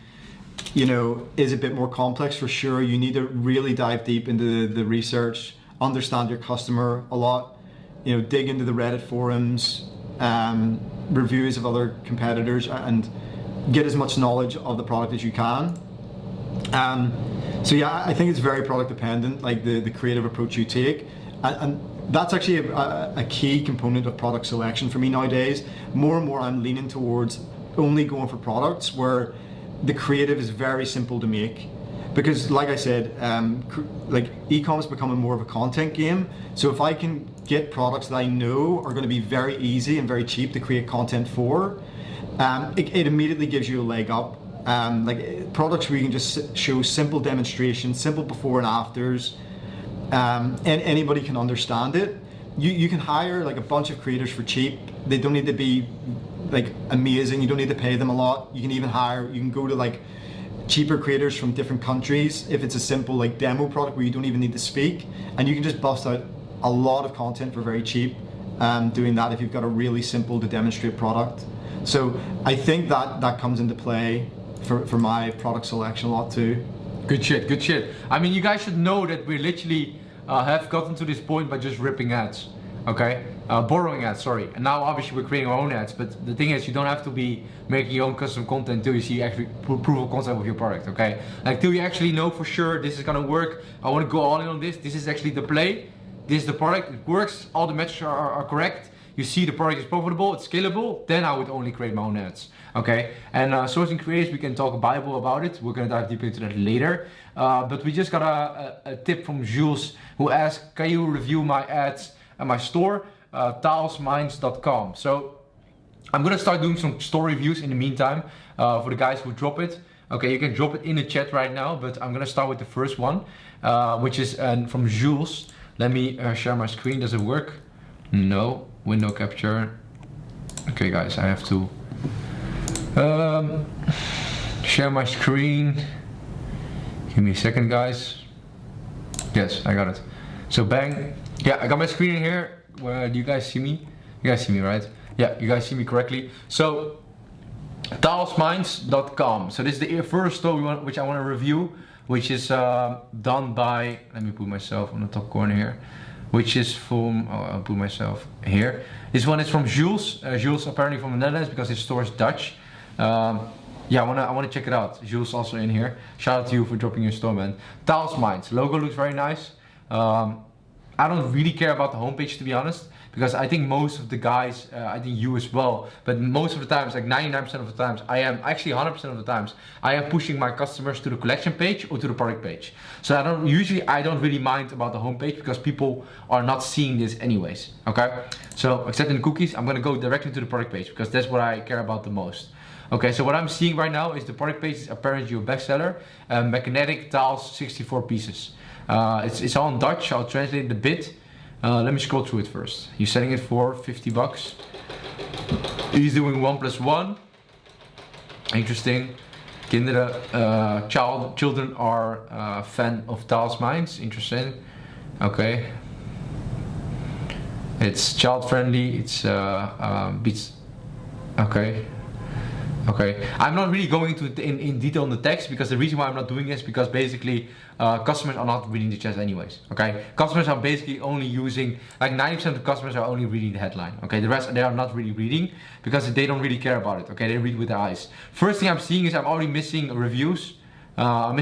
Speaker 2: you know, is a bit more complex, for sure, you need to really dive deep into the research, understand your customer a lot, you know, dig into the Reddit forums, reviews of other competitors, and get as much knowledge of the product as you can. So yeah, I think it's very product dependent, like the creative approach you take, and that's actually a key component of product selection for me nowadays. More and more I'm leaning towards only going for products where the creative is very simple to make, because like I said, like ecom is becoming more of a content game. So if I can get products that I know are going to be very easy and very cheap to create content for, it immediately gives you a leg up. Like products where you can just show simple demonstrations, simple before and afters, and anybody can understand it. You can hire like a bunch of creators for cheap. They don't need to be like amazing. You don't need to pay them a lot. You can go to like cheaper creators from different countries if it's a simple like demo product where you don't even need to speak, and you can just bust out a lot of content for very cheap, doing that if you've got a really simple to demonstrate product. So I think that comes into play for my product selection a lot too.
Speaker 1: Good shit, good shit. I mean, you guys should know that we literally have gotten to this point by just ripping ads, okay? Borrowing ads, sorry. And now obviously we're creating our own ads, but the thing is, you don't have to be making your own custom content until you see actually proof of concept of your product, okay? Like till you actually know for sure this is gonna work, I wanna go all in on this is actually the play, this is the product, it works, all the metrics are correct, you see the product is profitable, it's scalable, then I would only create my own ads. Okay, and sourcing creators, we can talk Bible about it. We're gonna dive deeper into that later. But we just got a tip from Jules, who asked, can you review my ads at my store, talsminds.com. So I'm gonna start doing some store reviews in the meantime for the guys who drop it. Okay, you can drop it in the chat right now, but I'm gonna start with the first one, which is from Jules. Let me share my screen. Does it work? No, window capture. Okay guys, I have to share my screen. Give me a second guys. Yes, I got it. So bang. Yeah, I got my screen in here. Where do you guys see me? You guys see me, right? Yeah, you guys see me correctly. So talsminds.com. So this is the first store which I want to review, which is done by, let me put myself on the top corner here, which is from, I'll put myself here. This one is from Jules. Jules apparently from the Netherlands because his store is Dutch. Yeah, I wanna check it out. Jules also in here. Shout out to you for dropping your store, man. Talsminds, logo looks very nice. I don't really care about the homepage, to be honest, because I think most of the guys, I think you as well, but most of the times, like 99% of the times, I am actually 100% of the times, I am pushing my customers to the collection page or to the product page. So I don't really mind about the home page because people are not seeing this anyways. Okay, so accepting the cookies, I'm gonna go directly to the product page because that's what I care about the most. Okay, so what I'm seeing right now is the product page is apparently a bestseller, magnetic tiles, 64 pieces. It's all in Dutch, I'll translate it a bit. Let me scroll through it first. He's selling it for 50 bucks. He's doing 1+1. Interesting. Children are fan of tiles mines. Interesting. Okay. It's child friendly. It's beats. Okay. Okay, I'm not really going to in detail on the text because the reason why I'm not doing this is because basically customers are not reading the chat anyways. Okay, customers are basically only using, like 90% of the customers are only reading the headline. Okay, the rest they are not really reading because they don't really care about it. Okay, they read with their eyes. First thing I'm seeing is I'm already missing reviews. I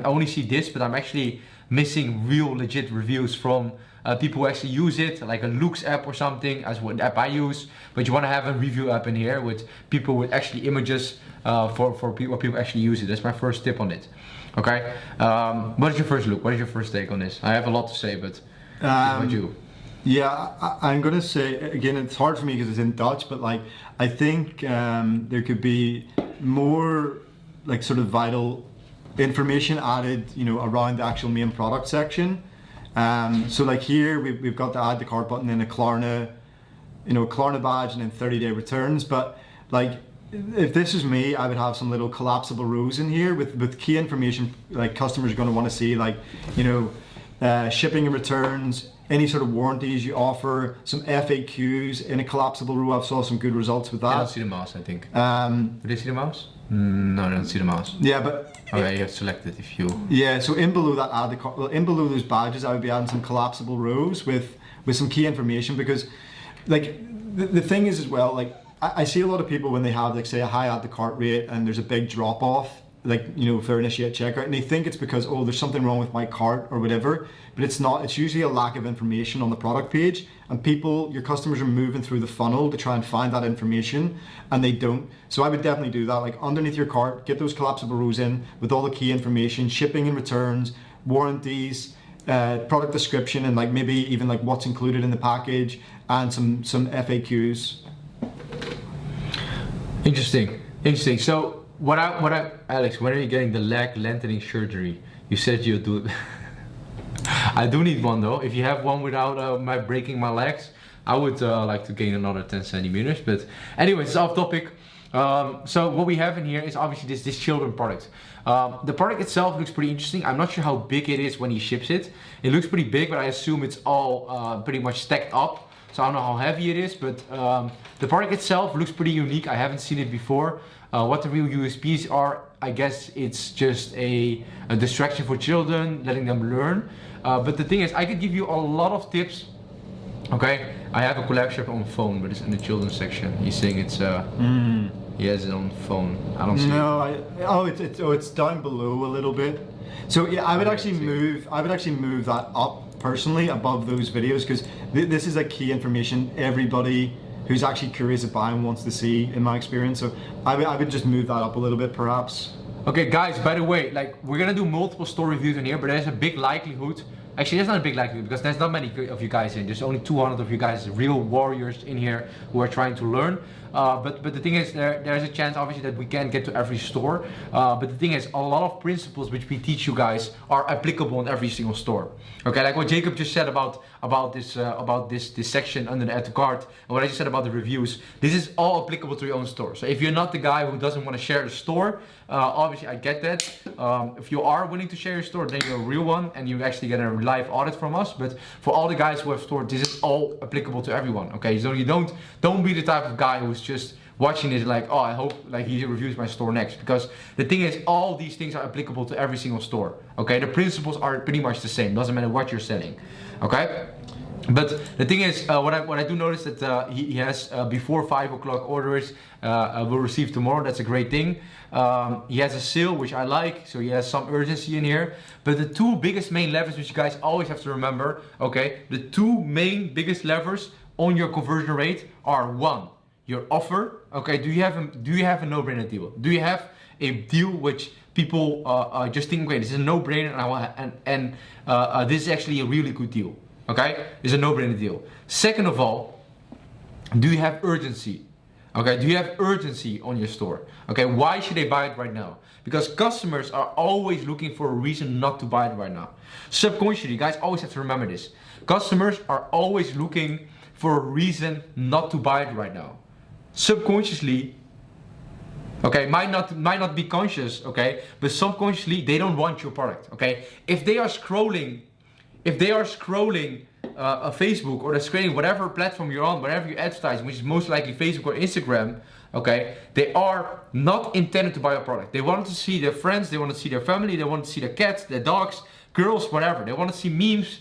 Speaker 1: only see this, but I'm actually missing real legit reviews from people who actually use it, like a Looks app or something, as what app I use. But you want to have a review app in here with people with actually images for people actually use it. That's my first tip on it. Okay. What is your first look? What is your first take on this? I have a lot to say, but what about you?
Speaker 2: Yeah, I'm gonna say again. It's hard for me because it's in Dutch, but like I think there could be more like sort of vital information added, you know, around the actual main product section. So like here we've got the add to cart button and a Klarna, Klarna badge and then 30-day returns. But like if this is me, I would have some little collapsible rows in here with key information like customers are going to want to see, like, shipping and returns, any sort of warranties you offer, some FAQs in a collapsible row. I've saw some good results with that.
Speaker 1: I don't see the mouse, I think. Do they see the mouse? No, I don't see the mouse.
Speaker 2: Yeah, but
Speaker 1: okay, you have selected if you.
Speaker 2: Yeah, so in below that add the cart, well, in below those badges, I would be adding some collapsible rows with some key information, because like the thing is as well, like I see a lot of people when they have, like, say, a high add to cart rate and there's a big drop off, like, for initiate checkout, and they think it's because, oh, there's something wrong with my cart or whatever, but it's not. It's usually a lack of information on the product page, and your customers are moving through the funnel to try and find that information, and they don't. So I would definitely do that, like underneath your cart, get those collapsible rows in with all the key information, shipping and returns, warranties, product description, and like maybe even like what's included in the package, and some FAQs.
Speaker 1: Interesting. So Alex, when are you getting the leg lengthening surgery? You said you'll do it. I do need one though. If you have one without my breaking my legs, I would like to gain another 10 centimeters. But anyways, it's off topic. So what we have in here is obviously this children product. The product itself looks pretty interesting. I'm not sure how big it is when he ships it. It looks pretty big, but I assume it's all pretty much stacked up. So I don't know how heavy it is, but the product itself looks pretty unique. I haven't seen it before. What the real USPs are, I guess it's just a distraction for children, letting them learn. But the thing is, I could give you a lot of tips. Okay, I have a collab shop on phone, but it's in the children's section. He's saying it's he has it on phone. I don't see it.
Speaker 2: It's down below a little bit. So yeah, I would actually move that up personally above those videos, because this is like key information everybody who's actually curious about buying wants to see, in my experience. So I would just move that up a little bit, perhaps.
Speaker 1: Okay, guys, by the way, like, we're gonna do multiple store reviews in here, but there's a big likelihood. Actually, there's not a big likelihood because there's not many of you guys in. There's only 200 of you guys, real warriors in here who are trying to learn. But the thing is, there's a chance, obviously, that we can't get to every store. But the thing is, a lot of principles which we teach you guys are applicable in every single store. Okay, like what Jacob just said about this section under the add to cart, and what I just said about the reviews. This is all applicable to your own store. So if you're not the guy who doesn't want to share the store, obviously I get that. If you are willing to share your store, then you're a real one, and you actually get a live audit from us. But for all the guys who have stored, this is all applicable to everyone. Okay, so you don't be the type of guy who's just watching this like, oh, I hope like he reviews my store next, because the thing is, all these things are applicable to every single store. Okay, the principles are pretty much the same, doesn't matter what you're selling. Okay, But the thing is, what I do notice that he has before 5 o'clock orders will receive tomorrow. That's a great thing. He has a sale, which I like, so he has some urgency in here. But the two biggest main levers, which you guys always have to remember, okay, the two main biggest levers on your conversion rate are: one, your offer. Okay, do you have a no-brainer deal? Do you have a deal which people just think, okay, this is a no-brainer, and this is actually a really good deal? Okay, it's a no-brainer deal. Second of all, do you have urgency? Okay, do you have urgency on your store? Okay, why should they buy it right now? Because customers are always looking for a reason not to buy it right now. Subconsciously, you guys always have to remember this. Customers are always looking for a reason not to buy it right now. Subconsciously, okay, might not be conscious, okay, but subconsciously they don't want your product. Okay, if they are scrolling Facebook, or they're scrolling whatever platform you're on, whatever you advertise, which is most likely Facebook or Instagram, okay, they are not intended to buy a product. They want to see their friends, they want to see their family, they want to see their cats, their dogs, girls, whatever. They want to see memes,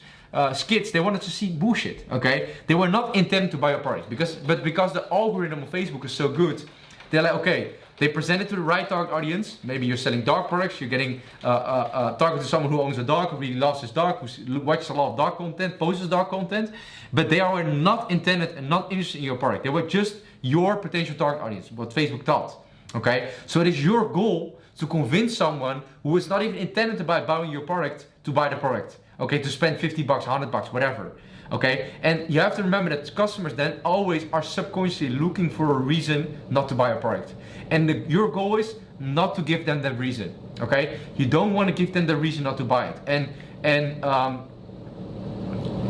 Speaker 1: skits, they wanted to see bullshit, okay? They were not intended to buy a product, because the algorithm of Facebook is so good, they're like, okay, they present it to the right target audience. Maybe you're selling dog products, you're getting targeted to someone who owns a dog, who really loves his dog, who watches a lot of dog content, posts dog content, but they are not intended and not interested in your product. They were just your potential target audience, what Facebook thought, okay? So it is your goal to convince someone who is not even intended to buy your product to buy the product, okay? To spend 50 bucks, 100 bucks, whatever. Okay, and you have to remember that customers then always are subconsciously looking for a reason not to buy a product, and your goal is not to give them that reason. Okay, you don't want to give them the reason not to buy it, and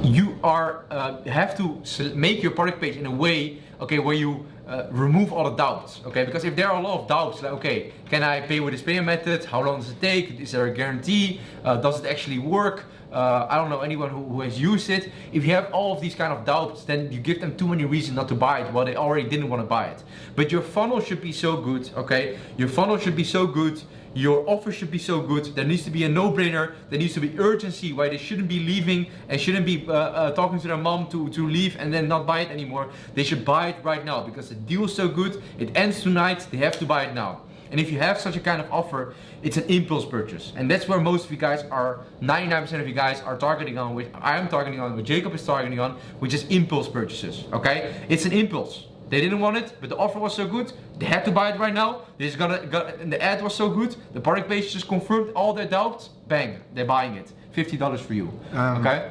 Speaker 1: you have to make your product page in a way, okay, where you remove all the doubts. Okay, because if there are a lot of doubts, like, okay, can I pay with this payment method? How long does it take? Is there a guarantee? Does it actually work? I don't know anyone who has used it. If you have all of these kind of doubts, then you give them too many reasons not to buy it while they already didn't want to buy it. But your funnel should be so good, okay? Your funnel should be so good. Your offer should be so good. There needs to be a no-brainer. There needs to be urgency why they shouldn't be leaving and shouldn't be talking to their mom to leave and then not buy it anymore. They should buy it right now because the deal is so good. It ends tonight. They have to buy it now. And if you have such a kind of offer, it's an impulse purchase. And that's where most of you guys are, 99% of you guys are targeting on, which I am targeting on, what Jacob is targeting on, which is impulse purchases, okay? It's an impulse. They didn't want it, but the offer was so good, they had to buy it right now. And the ad was so good, the product page just confirmed all their doubts, bang, they're buying it. $50 for you, okay?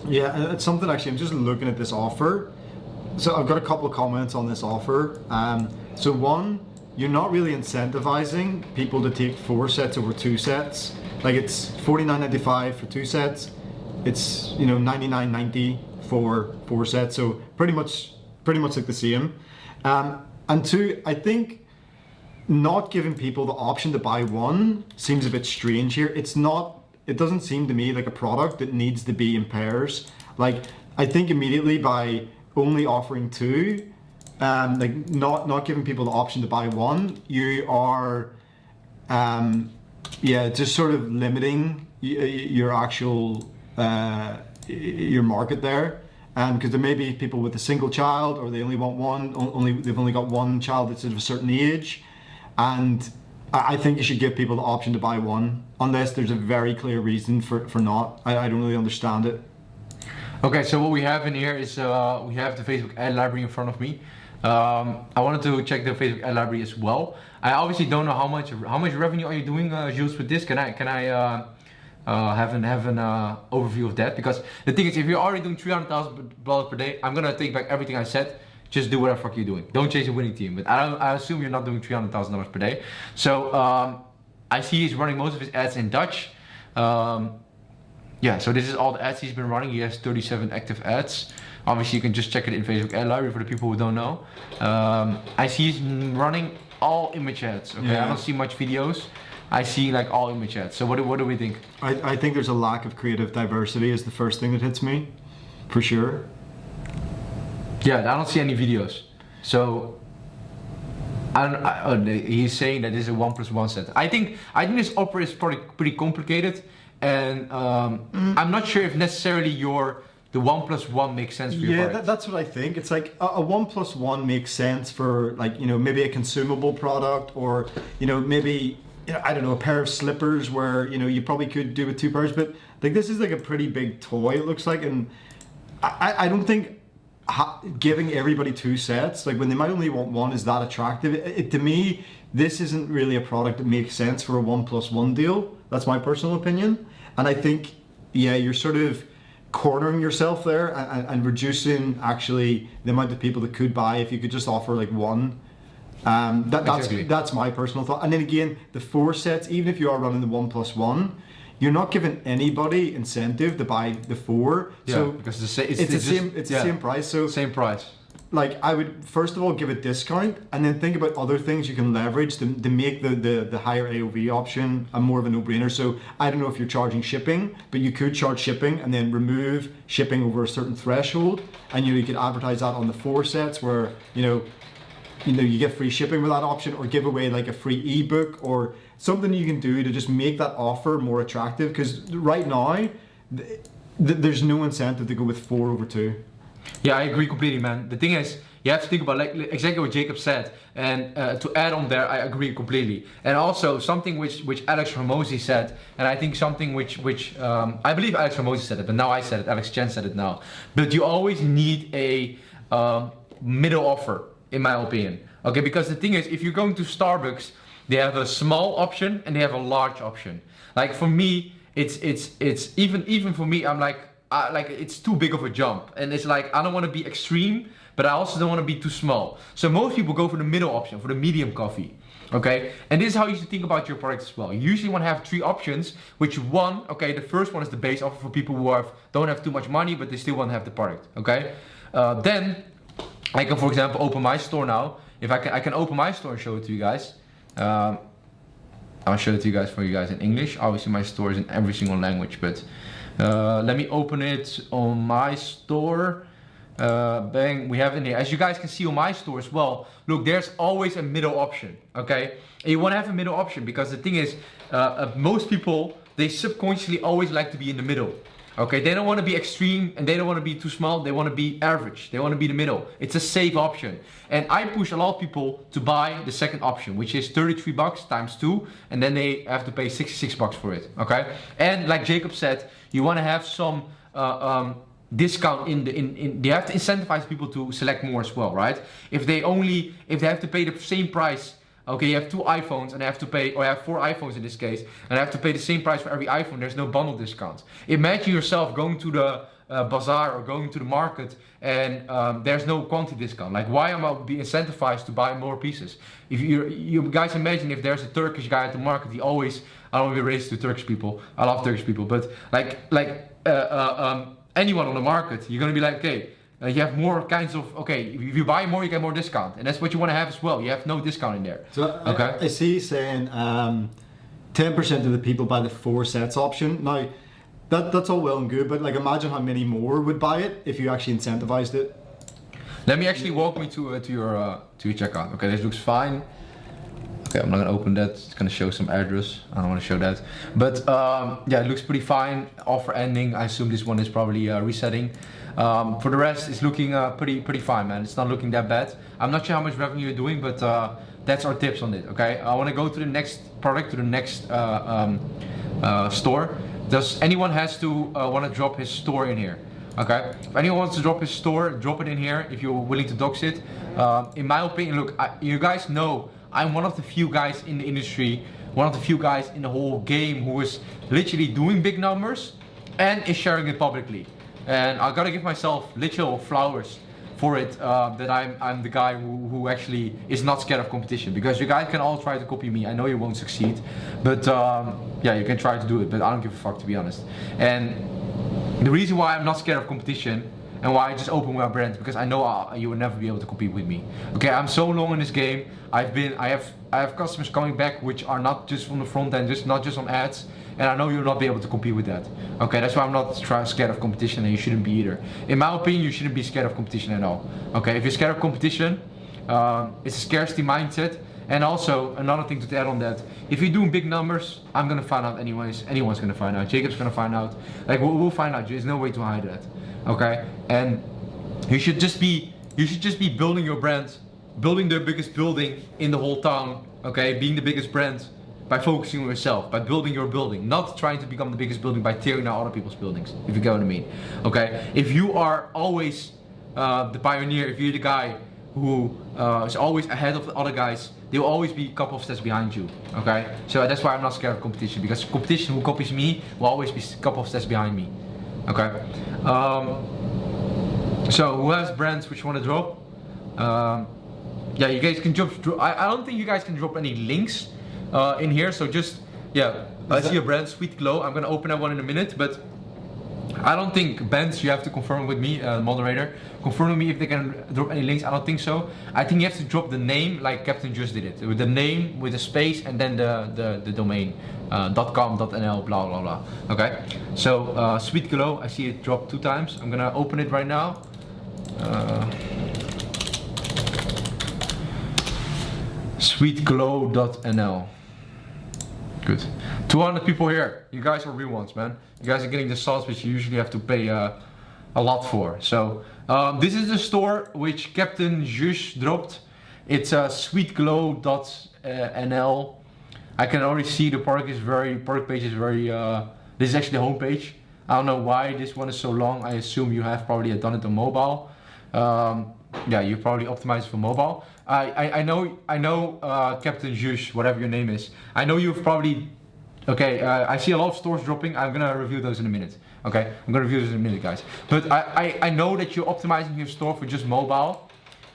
Speaker 2: Yeah, and it's something actually, I'm just looking at this offer. So I've got a couple of comments on this offer. So one, you're not really incentivizing people to take 4 sets over 2 sets. Like, it's $49.95 for 2 sets. It's, you know, $99.90 for 4 sets. So pretty much like the same. And two, I think not giving people the option to buy one seems a bit strange here. It doesn't seem to me like a product that needs to be in pairs. Like, I think immediately by only offering 2, like not giving people the option to buy one, you are just sort of limiting your actual your market there, because there may be people with a single child, or they only want one, they've only got one child that's of a certain age, and I think you should give people the option to buy one unless there's a very clear reason for not. I don't really understand it.
Speaker 1: Okay, so what we have in here is we have the Facebook ad library in front of me. I wanted to check the Facebook ad library as well. I obviously don't know how much revenue are you doing, Jules, with this. Can I have an overview of that? Because the thing is, if you're already doing $300,000 per day, I'm gonna take back everything I said. Just do whatever the fuck you're doing. Don't chase a winning team. But I assume you're not doing $300,000 per day. So I see he's running most of his ads in Dutch. Yeah, so this is all the ads he's been running. He has 37 active ads. Obviously, you can just check it in Facebook ad library for the people who don't know. I see he's running all image ads. Okay, yeah. I don't see much videos. I see like all image ads. So what do we think?
Speaker 2: I think there's a lack of creative diversity is the first thing that hits me, for sure.
Speaker 1: Yeah, I don't see any videos. So he's saying that this is a 1+1 set. I think this offer is probably pretty complicated, and I'm not sure if necessarily your the 1+1 makes sense for your
Speaker 2: Yeah,
Speaker 1: product.
Speaker 2: that's what I think. It's like a 1+1 makes sense for like, maybe a consumable product, or, maybe, I don't know, a pair of slippers where, you probably could do with 2 pairs, but like this is like a pretty big toy, it looks like. And I don't think giving everybody 2 sets, like when they might only want 1, is that attractive. To me, this isn't really a product that makes sense for a 1+1 deal. That's my personal opinion. And I think, yeah, you're sort of cornering yourself there and reducing actually the amount of people that could buy if you could just offer like 1. That's my personal thought. And then again, the 4 sets, even if you are running the 1+1, you're not giving anybody incentive to buy the 4.
Speaker 1: Yeah,
Speaker 2: so
Speaker 1: because it's
Speaker 2: the same price. So
Speaker 1: same price.
Speaker 2: Like I would first of all give a discount, and then think about other things you can leverage to make the higher AOV option a more of a no-brainer. So I don't know if you're charging shipping, but you could charge shipping and then remove shipping over a certain threshold, and you could advertise that on the 4 sets where you get free shipping with that option, or give away like a free ebook or something you can do to just make that offer more attractive. Because right now there's no incentive to go with 4 over 2.
Speaker 1: Yeah, I agree completely, man. The thing is, you have to think about like exactly what Jacob said, and to add on there, I agree completely. And also something which Alex Hormozy said, and I think something which I believe Alex Hormozy said it, but now I said it. Alex Chen said it now. But you always need a middle offer, in my opinion. Okay, because the thing is, if you're going to Starbucks, they have a small option and they have a large option. Like for me, it's even for me, I'm like it's too big of a jump, and it's like I don't want to be extreme, but I also don't want to be too small. So most people go for the middle option, for the medium coffee. Okay, and this is how you should think about your product as well. You usually want to have 3 options, which the first one is the base offer for people who don't have too much money, but they still want to have the product. Okay, then I can, for example, open my store now. If I can open my store and show it to you guys. I'll show it to you guys in English. Obviously, my store is in every single language, but let me open it on my store. Bang, we have it in here. As you guys can see on my store as well, look, there's always a middle option, okay? And you want to have a middle option because the thing is, most people, they subconsciously always like to be in the middle. Okay, they don't want to be extreme and they don't want to be too small. They want to be average. They want to be the middle. It's a safe option. And I push a lot of people to buy the second option, which is 33 bucks times 2, and then they have to pay 66 bucks for it. Okay, and like Jacob said, you want to have some discount in you have to incentivize people to select more as well, right? If they have to pay the same price. Okay, you have 2 iPhones and they have to pay, or you have 4 iPhones in this case, and I have to pay the same price for every iPhone. There's no bundle discount. Imagine yourself going to the bazaar or going to the market and there's no quantity discount. Like, why am I be incentivized to buy more pieces? If you guys imagine if there's a Turkish guy at the market, I don't want to be racist to Turkish people. I love Turkish people, but anyone on the market, you're gonna be like, okay. You have more kinds of, if you buy more, you get more discount. And that's what you want to have as well. You have no discount in there.
Speaker 2: So I see saying 10% of the people buy the 4 sets option. Now, that's all well and good, but like imagine how many more would buy it if you actually incentivized it.
Speaker 1: Let me actually walk me to your checkout. Okay, this looks fine. Okay, I'm not gonna open that. It's gonna show some address. I don't want to show that. But yeah, it looks pretty fine. Offer ending. I assume this one is probably resetting. For the rest, it's looking pretty fine, man. It's not looking that bad. I'm not sure how much revenue you're doing, but that's our tips on it. Okay, I want to go to the next product, to the next store. Does anyone has to want to drop his store in here? Okay, if anyone wants to drop his store, drop it in here if you're willing to dox it. In my opinion, look, you guys know I'm one of the few guys in the industry, one of the few guys in the whole game who is literally doing big numbers and is sharing it publicly. And I gotta give myself literal flowers for it, that I'm the guy who actually is not scared of competition, because you guys can all try to copy me. I know you won't succeed, but yeah, you can try to do it, but I don't give a fuck, to be honest. And the reason why I'm not scared of competition and why I just open my brand, because I know you will never be able to compete with me. Okay, I'm so long in this game. I have customers coming back which are not just from the front end, not just on ads, and I know you'll not be able to compete with that. Okay, that's why I'm not scared of competition, and you shouldn't be either. In my opinion, you shouldn't be scared of competition at all. Okay, if you're scared of competition, it's a scarcity mindset, And also another thing to add on that, if you're doing big numbers, I'm gonna find out anyways. Anyone's gonna find out. Jacob's gonna find out. Like we'll find out. There's no way to hide that. Okay? And you should just be building your brand, building the biggest building in the whole town. Okay? Being the biggest brand by focusing on yourself, by building your building, not trying to become the biggest building by tearing down other people's buildings. If you get what I mean. Okay? If you are always the pioneer, if you're the guy who is always ahead of the other guys, they will always be a couple of steps behind you. Okay, so that's why I'm not scared of competition, because competition who copies me will always be a couple of steps behind me. Okay, so who has brands which want to drop? Yeah, you guys can drop. I don't think you guys can drop any links in here. So just I see a brand, Sweet Glow. I'm gonna open that one in a minute, but I don't think bands, you have to confirm with me, moderator. Confirm with me if they can drop any links. I don't think so. I think you have to drop the name like Captain just did it, with the name, with a space, and then the domain, .com.nl, blah blah blah. Okay. So Sweet Glow, I see it drop 2 times. I'm gonna open it right now. Sweetglow.nl. Good. 200 people here. You guys are real ones, man. You guys are getting the sauce which you usually have to pay a lot for. So this is the store which Captain Jush dropped. It's sweetglow.nl. I can already see the product page is very. This is actually the homepage. I don't know why this one is so long. I assume you have probably done it on mobile. Yeah, you probably optimized for mobile. I know Captain Jush, whatever your name is. I know you've probably. Okay, I see a lot of stores dropping. I'm gonna review those in a minute. Okay, I'm gonna review those in a minute, guys. But I know that you're optimizing your store for just mobile.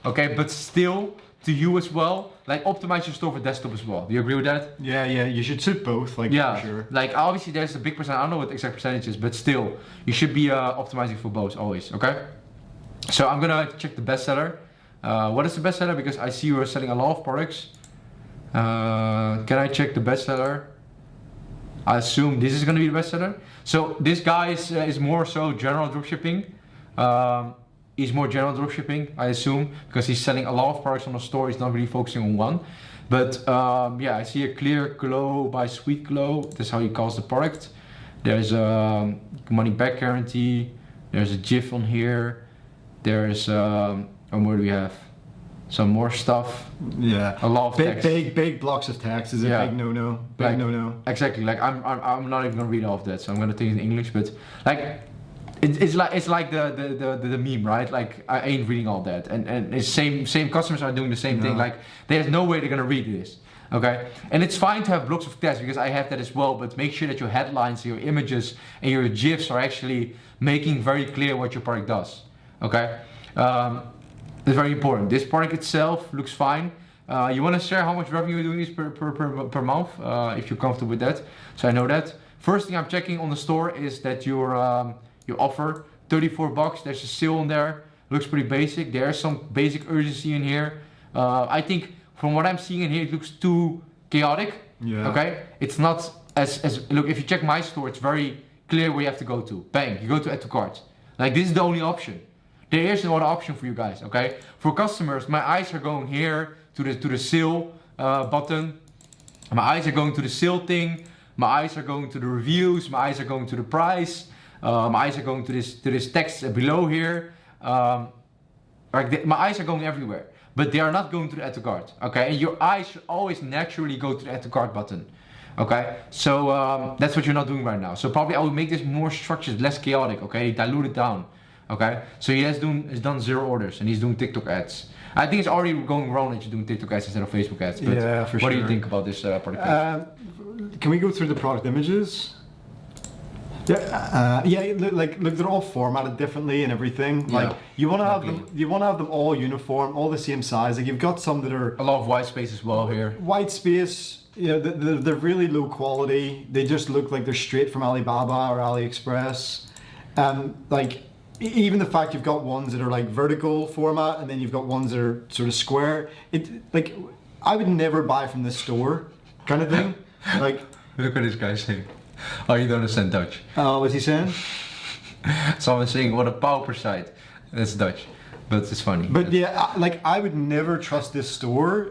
Speaker 1: Okay, but still to you as well. Like optimize your store for desktop as well. Do you agree with that?
Speaker 2: Yeah, you should suit both. Like
Speaker 1: yeah,
Speaker 2: for sure.
Speaker 1: Like obviously there's a big percent. I don't know what the exact percentage is, but still you should be optimizing for both always. Okay. So I'm gonna check the bestseller. What is the bestseller? Because I see you are selling a lot of products. Can I check the bestseller? I assume this is gonna be the bestseller. So this guy is more so general dropshipping. He's more general dropshipping, I assume, because he's selling a lot of products on the store. He's not really focusing on one. But yeah, I see a clear glow by Sweet Glow. That's how he calls the product. There's a money back guarantee. There's a GIF on here. There's and what do we have? Some more stuff.
Speaker 2: Yeah.
Speaker 1: A lot of text.
Speaker 2: Big blocks of text is a big no-no. Big no-no.
Speaker 1: Exactly. Like I'm not even gonna read all of that, so I'm gonna take it in English. But like, it's like the meme, right? Like I ain't reading all that, and it's same customers are doing the same thing. Like there's no way they're gonna read this. Okay, and it's fine to have blocks of text because I have that as well. But make sure that your headlines, your images, and your GIFs are actually making very clear what your product does. Okay. It's very important. This product itself looks fine. You want to share how much revenue you're doing this per month, if you're comfortable with that. So I know that. First thing I'm checking on the store is that your offer $34. There's a sale on there. Looks pretty basic. There's some basic urgency in here. I think from what I'm seeing in here, it looks too chaotic.
Speaker 2: Yeah. Okay.
Speaker 1: It's not as look. If you check my store, it's very clear where you have to go to. Bang. You go to add to cart. Like this is the only option. There is no other option for you guys, okay? For customers, my eyes are going here to the sale button. My eyes are going to the sale thing. My eyes are going to the reviews. My eyes are going to the price. My eyes are going to this text below here. My eyes are going everywhere, but they are not going to the add to cart, okay? And your eyes should always naturally go to the add to cart button. Okay, so that's what you're not doing right now. So probably I will make this more structured, less chaotic, okay? Dilute it down. Okay, so he's done 0 orders and he's doing TikTok ads. I think it's already going wrong that you're doing TikTok ads instead of Facebook ads. But
Speaker 2: yeah, for sure.
Speaker 1: What do you think about this product page?
Speaker 2: Can we go through the product images? Yeah, look, they're all formatted differently and everything. Like you want to have them all uniform, all the same size. Like you've got some that are
Speaker 1: a lot of white space as well here.
Speaker 2: White space. You know, they're really low quality. They just look like they're straight from Alibaba or AliExpress. Like. Even the fact you've got ones that are like vertical format and then you've got ones that are sort of square. Like I would never buy from this store, kind of thing. Like
Speaker 1: look what this guy's saying. Oh, you don't understand Dutch.
Speaker 2: Oh, what's he saying?
Speaker 1: Someone's saying what a pauper site. That's Dutch, but it's funny.
Speaker 2: But yeah, like I would never trust this store.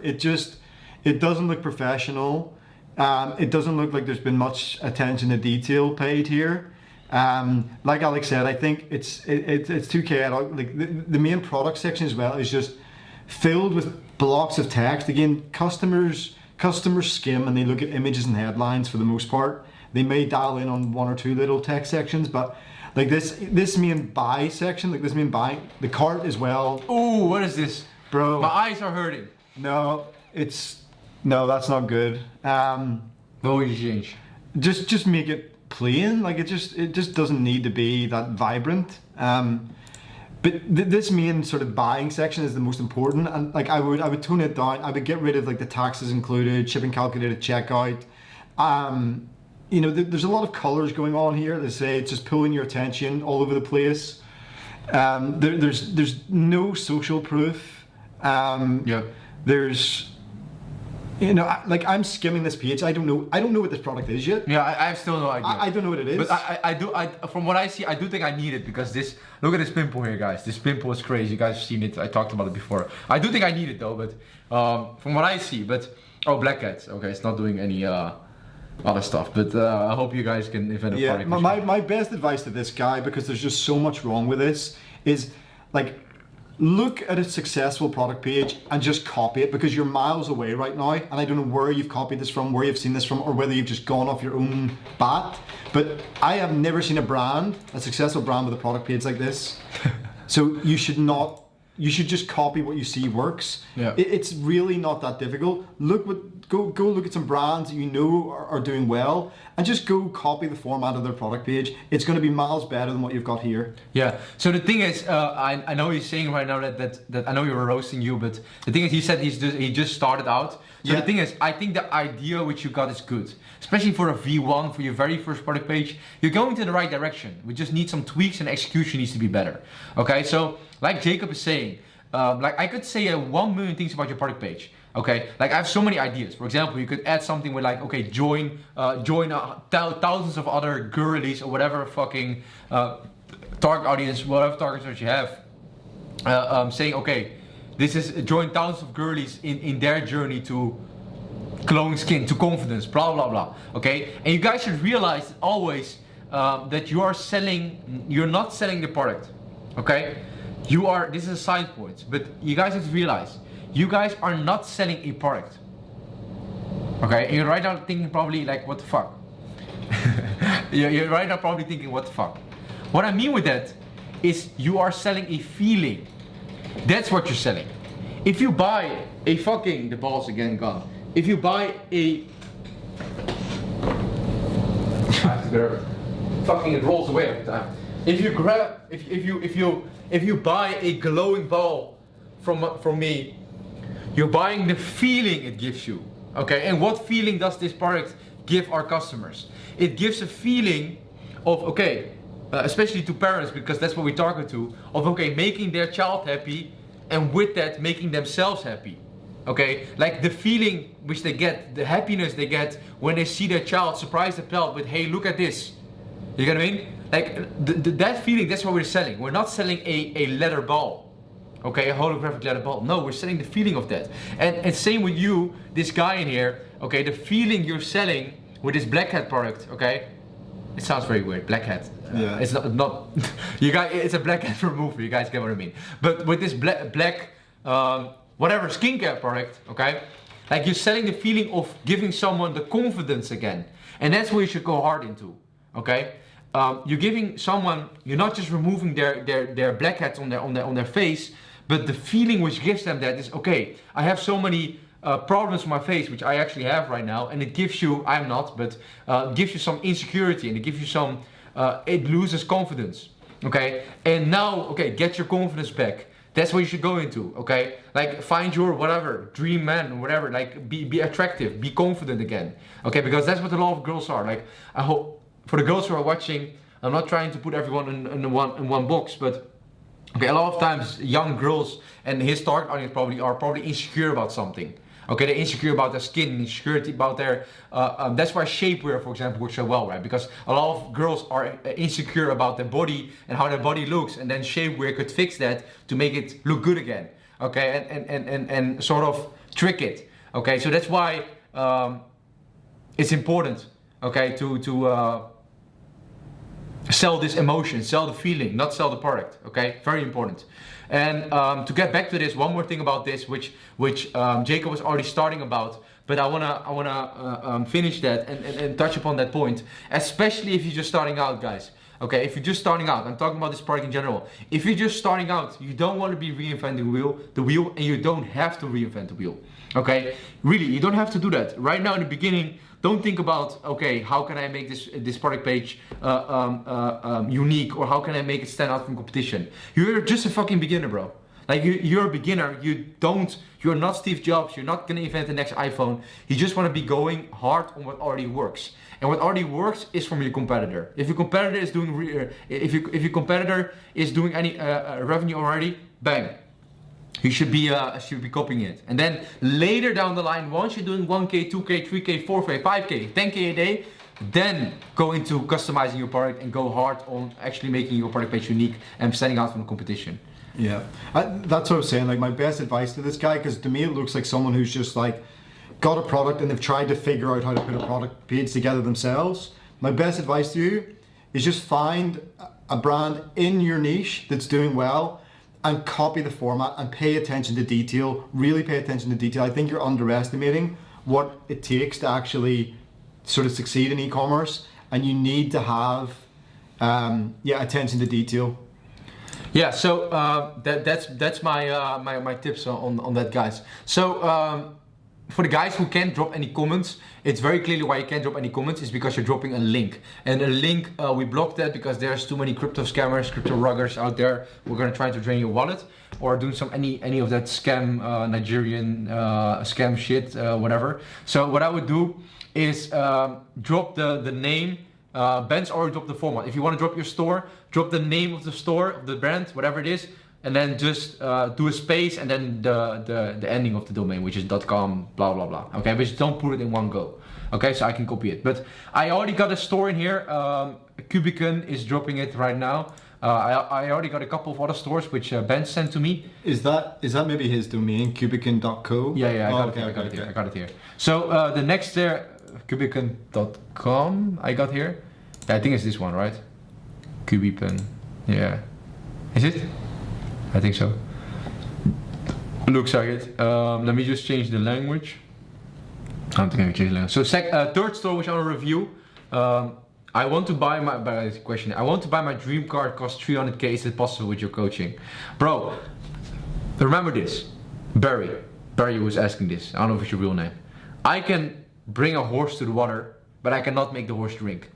Speaker 2: It doesn't look professional. It doesn't look like there's been much attention to detail paid here. Like Alex said, I think it's too chaotic. Like the main product section as well is just filled with blocks of text. Again, customers skim and they look at images and headlines for the most part. They may dial in on one or two little text sections, but like this main buy section, like this main buy, the cart as well.
Speaker 1: Ooh, what is this?
Speaker 2: Bro.
Speaker 1: My eyes are hurting.
Speaker 2: No, that's not good.
Speaker 1: What would you change?
Speaker 2: Just make it plain. Like it just doesn't need to be that vibrant. But this main sort of buying section is the most important, and like I would tone it down. I would get rid of like the taxes included, shipping calculated checkout. You know, there's a lot of colors going on here. They say it's just pulling your attention all over the place. There's no social proof.
Speaker 3: Yeah.
Speaker 2: There's, you know, like I'm skimming this page. I don't know what this product is yet.
Speaker 1: Yeah, I have still no idea.
Speaker 2: I don't know what it is.
Speaker 1: But from what I see, I do think I need it because look at this pimple here, guys. This pimple is crazy. You guys have seen it. I talked about it before. I do think I need it though, but from what I see, Black Cat. Okay, it's not doing any other stuff, but I hope you guys can invent a product.
Speaker 2: My best advice to this guy, because there's just so much wrong with this, is like, look at a successful product page and just copy it, because you're miles away right now, and I don't know where you've copied this from, where you've seen this from, or whether you've just gone off your own bat, but I have never seen a successful brand with a product page like this. So you should just copy what you see works.
Speaker 1: Yeah.
Speaker 2: It's really not that difficult. Go look at some brands that you know are doing well, and just go copy the format of their product page. It's going to be miles better than what you've got here.
Speaker 1: Yeah. So the thing is, I know he's saying right now that I know you were roasting you, but the thing is, he said he just started out. So
Speaker 2: Yeah.
Speaker 1: the thing is, I think the idea which you got is good, especially for a V1, for your very first product page. You're going to the right direction. We just need some tweaks, and execution needs to be better. Okay. So like Jacob is saying, like I could say 1 million things about your product page. Okay, like I have so many ideas. For example, you could add something with like, okay, join thousands of other girlies or whatever fucking target audience, whatever target search you have. Saying, okay, this is join thousands of girlies in their journey to glowing skin, to confidence, blah blah blah. Okay, and you guys should realize always that you're not selling the product. Okay, this is a side point, but you guys have to realize, you guys are not selling a product. Okay, and you're right now thinking probably like, what the fuck? You're right now probably thinking, what the fuck? What I mean with that is you are selling a feeling. That's what you're selling. If you buy a fucking, the ball's again gone. If you buy a, fucking it rolls away every time. If you buy a glowing ball from me, you're buying the feeling it gives you. Okay, and what feeling does this product give our customers? It gives a feeling of, okay, especially to parents, because that's what we're talking to, of okay, making their child happy, and with that making themselves happy. Okay, like the feeling which they get, the happiness they get when they see their child surprise the child with, hey, look at this. You get what I mean? Like that feeling, that's what we're selling. We're not selling a leather ball. Okay, a holographic leather ball. No, we're selling the feeling of that. And same with you, this guy in here. Okay, the feeling you're selling with this Black Hat product. Okay, it sounds very weird. Black Hat.
Speaker 2: Yeah.
Speaker 1: It's not. You guys, it's a Black Hat remover. You guys get what I mean. But with this black whatever skincare product. Okay, like you're selling the feeling of giving someone the confidence again, and that's where you should go hard into. Okay. You're giving someone. You're not just removing their black hats on their face. But the feeling which gives them that is, okay, I have so many problems with my face, which I actually have right now, and it gives you, I'm not, but gives you some insecurity, and it gives you some, it loses confidence, okay? And now, okay, get your confidence back. That's what you should go into, okay? Like find your whatever, dream man or whatever, like be attractive, be confident again, okay? Because that's what a lot of girls are. Like, I hope, for the girls who are watching, I'm not trying to put everyone in one box, but okay, a lot of times young girls and his target audience are probably insecure about something. Okay, they're insecure about their skin, insecurity about their, that's why shapewear, for example, works so well, right? Because a lot of girls are insecure about their body and how their body looks, and then shapewear could fix that to make it look good again. Okay, and sort of trick it. Okay, so that's why it's important, okay, to sell this emotion, sell the feeling, not sell the product. Okay, very important. And to get back to this, one more thing about this, which Jacob was already starting about, but I wanna finish that and touch upon that point, especially if you're just starting out, guys. Okay, if you're just starting out, I'm talking about this product in general. If you're just starting out, you don't want to be reinventing the wheel, and you don't have to reinvent the wheel. Okay, really, you don't have to do that. Right now in the beginning, don't think about, okay, how can I make this product page unique, or how can I make it stand out from competition? You're just a fucking beginner, bro. Like you're a beginner. You're not Steve Jobs. You're not gonna invent the next iPhone. You just want to be going hard on what already works. And what already works is from your competitor. If your competitor is doing, if your competitor is doing any revenue already, bang. You should be copying it. And then later down the line, once you're doing 1K, 2K, 3K, 4K, 5K, 10K a day, then go into customizing your product and go hard on actually making your product page unique and standing out from the competition.
Speaker 2: Yeah, that's what I was saying. Like my best advice to this guy, because to me it looks like someone who's just like got a product and they've tried to figure out how to put a product page together themselves. My best advice to you is just find a brand in your niche that's doing well and copy the format and pay attention to detail. Really pay attention to detail. I think you're underestimating what it takes to actually sort of succeed in e-commerce, and you need to have attention to detail.
Speaker 1: Yeah, so that's my tips on that, guys. So for the guys who can't drop any comments, it's very clearly why you can't drop any comments is because you're dropping a link. And a link, we blocked that because there's too many crypto scammers, crypto ruggers out there. We're gonna try to drain your wallet or doing any of that scam, Nigerian scam shit, whatever. So what I would do is drop the name. Ben's already dropped the format. If you want to drop your store, drop the name of the store, of the brand, whatever it is, and then just do a space and then the ending of the domain, which is .com, blah blah blah. Okay, but just don't put it in one go. Okay, so I can copy it. But I already got a store in here. Cubicon is dropping it right now. I already got a couple of other stores which Ben sent to me.
Speaker 2: Is that maybe his domain, cubicon.co?
Speaker 1: Yeah, I got it here. So the next there, cubicon.com I got here. Yeah, I think it's this one, right? Cubicon. Yeah. Is it? I think so. Looks like it. Let me just change the language. I don't think I can change the language. So third store which I want to review. I want to buy my dream car. It costs 300k. Is it possible with your coaching? Bro, remember this. Barry was asking this. I don't know if it's your real name. I can bring a horse to the water, but I cannot make the horse drink.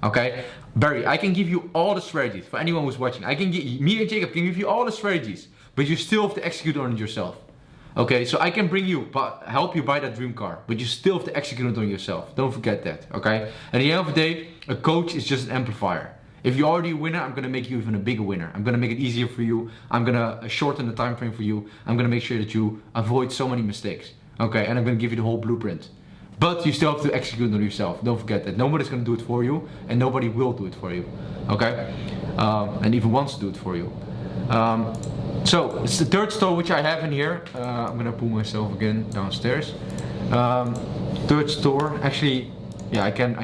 Speaker 1: Okay, Barry, I can give you all the strategies for anyone who's watching. Me and Jacob can give you all the strategies, but you still have to execute on it yourself. Okay, so I can help you buy that dream car, but you still have to execute it on yourself. Don't forget that. Okay, at the end of the day, a coach is just an amplifier. If you're already a winner, I'm gonna make you even a bigger winner. I'm gonna make it easier for you. I'm gonna shorten the time frame for you. I'm gonna make sure that you avoid so many mistakes. Okay, and I'm gonna give you the whole blueprint. But you still have to execute on yourself. Don't forget that. Nobody's gonna do it for you, and nobody will do it for you. Okay? And even wants to do it for you. So it's the third store which I have in here. I'm gonna pull myself again downstairs. Third store. Actually, yeah, I can.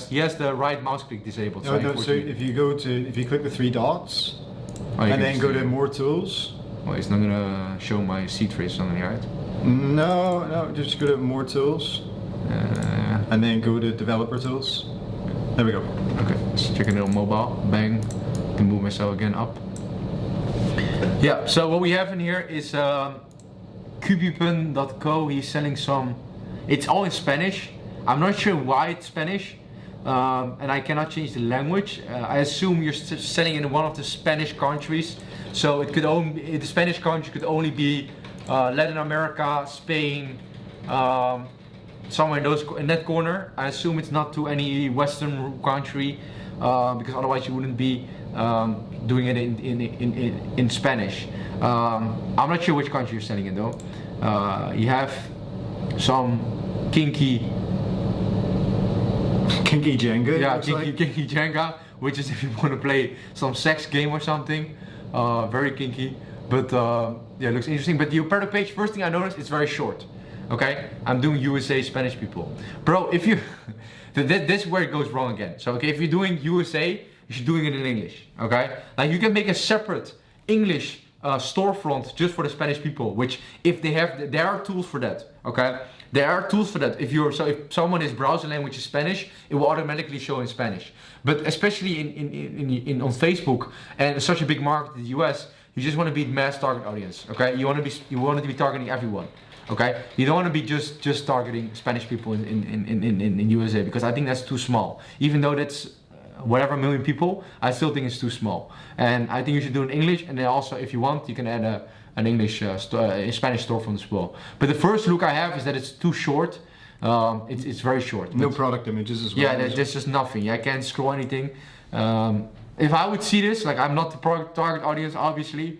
Speaker 1: He has the right mouse click disabled.
Speaker 2: So if you click the three dots, and then go to more tools.
Speaker 1: Well, it's not gonna show my seed phrase on here, right?
Speaker 2: No, just go to more tools. And then go to developer tools. There we go.
Speaker 1: Okay, let's check it on mobile. Bang. Can move myself again up. Yeah, so what we have in here is cubicon.co. He's selling some. It's all in Spanish. I'm not sure why it's Spanish. And I cannot change the language. I assume you're selling in one of the Spanish countries. So it could only, the Spanish country could only be Latin America, Spain, somewhere in that corner. I assume it's not to any Western country, because otherwise you wouldn't be doing it in Spanish. I'm not sure which country you're selling in though. You have some kinky jenga. Yeah, kinky jenga, which is if you want to play some sex game or something. Very kinky, but yeah, it looks interesting. But your product page, first thing I noticed, it's very short. Okay, I'm doing USA Spanish people, bro. If you, this is where it goes wrong again. So okay, if you're doing USA, you should doing it in English. Okay, like you can make a separate English storefront just for the Spanish people. Which if they have, there are tools for that. Okay, there are tools for that. If someone is browser language is Spanish, it will automatically show in Spanish. But especially in on Facebook and such a big market in the US, you just want to be mass target audience. Okay, you want to be targeting everyone. Okay, you don't want to be just targeting Spanish people in USA, because I think that's too small. Even though that's whatever million people, I still think it's too small. And I think you should do it in English, and then also if you want, you can add an English Spanish storefront as well. But the first look I have is that it's too short. It's very short.
Speaker 2: No product images as well.
Speaker 1: Yeah, there's just nothing. I can't scroll anything. If I would see this, like I'm not the target audience, obviously.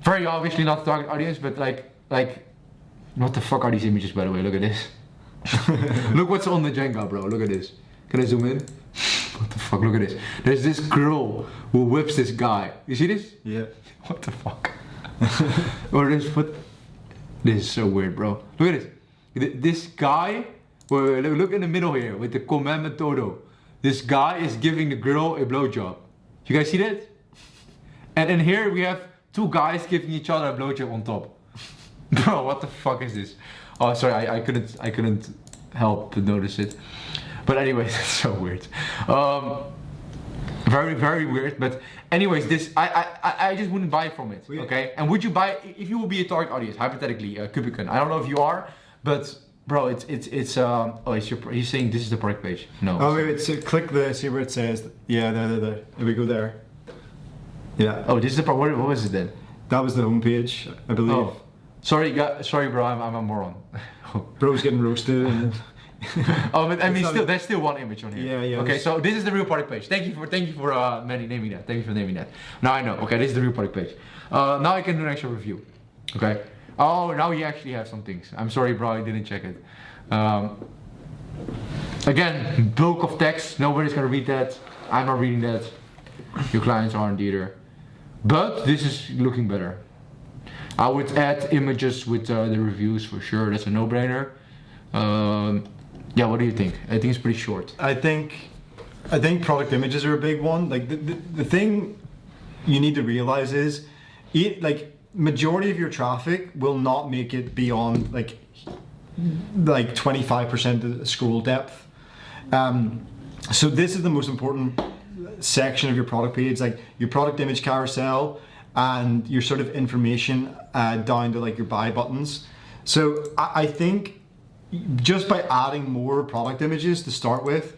Speaker 1: Very obviously not the target audience, but like what the fuck are these images, by the way? Look at this. Look what's on the Jenga, bro. Look at this. Can I zoom in? What the fuck? Look at this. There's this girl who whips this guy. You see this?
Speaker 2: Yeah.
Speaker 1: What the fuck? Or this foot. This is so weird, bro. Look at this. This guy. Wait, look in the middle here with the commandment todo. This guy is giving the girl a blowjob. You guys see that? And then here we have two guys giving each other a blowjob on top. Bro, what the fuck is this? Oh, sorry, I couldn't help but notice it. But anyways, it's so weird. Very weird. But anyways, this I just wouldn't buy from it. Okay? And would you buy if you will be a target audience, hypothetically, Kubicon? I don't know if you are, but bro, he's saying this is the product page. No.
Speaker 2: Oh wait, so click see where it says. Yeah, there. Here we go there. Yeah.
Speaker 1: Oh, this is the what was it then?
Speaker 2: That was the homepage, I believe.
Speaker 1: Oh. Sorry, bro, I'm a moron.
Speaker 2: Bro's getting roasted. And
Speaker 1: oh, but I mean, there's still one image on here.
Speaker 2: Yeah.
Speaker 1: Okay, so this is the real product page. Thank you for naming that. Thank you for naming that. Now I know. Okay, this is the real product page. Now I can do an actual review. Okay. Oh, now you actually have some things. I'm sorry, bro, I didn't check it. Again, bulk of text. Nobody's gonna read that. I'm not reading that. Your clients aren't either. But this is looking better. I would add images with the reviews for sure. That's a no-brainer. Yeah, what do you think? I think it's pretty short.
Speaker 2: I think product images are a big one. Like the thing you need to realize is, majority of your traffic will not make it beyond like 25% of the scroll depth. So this is the most important section of your product page, like your product image carousel and your sort of information down to like your buy buttons. So I think just by adding more product images to start with,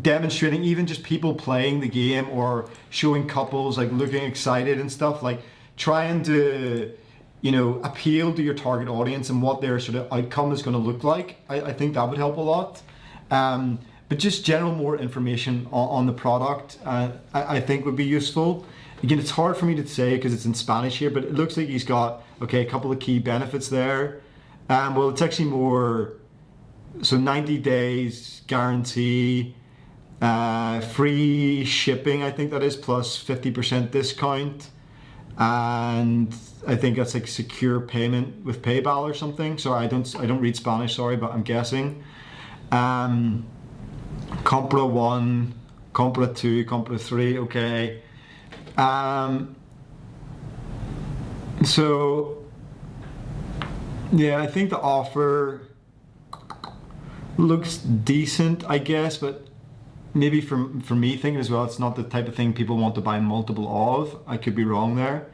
Speaker 2: demonstrating even just people playing the game or showing couples like looking excited and stuff, like trying to appeal to your target audience and what their sort of outcome is going to look like. I think that would help a lot. But just general more information on the product I think would be useful. Again, it's hard for me to say because it's in Spanish here, but it looks like he's got a couple of key benefits there. Well, it's actually more, so 90 days guarantee, free shipping, I think that is, plus 50% discount, and I think that's like secure payment with PayPal or something. So I don't read Spanish, sorry, but I'm guessing. Compra 1, Compra 2, Compra 3, okay. So yeah, I think the offer looks decent, I guess, but maybe for me thinking as well, it's not the type of thing people want to buy multiple of. I could be wrong there.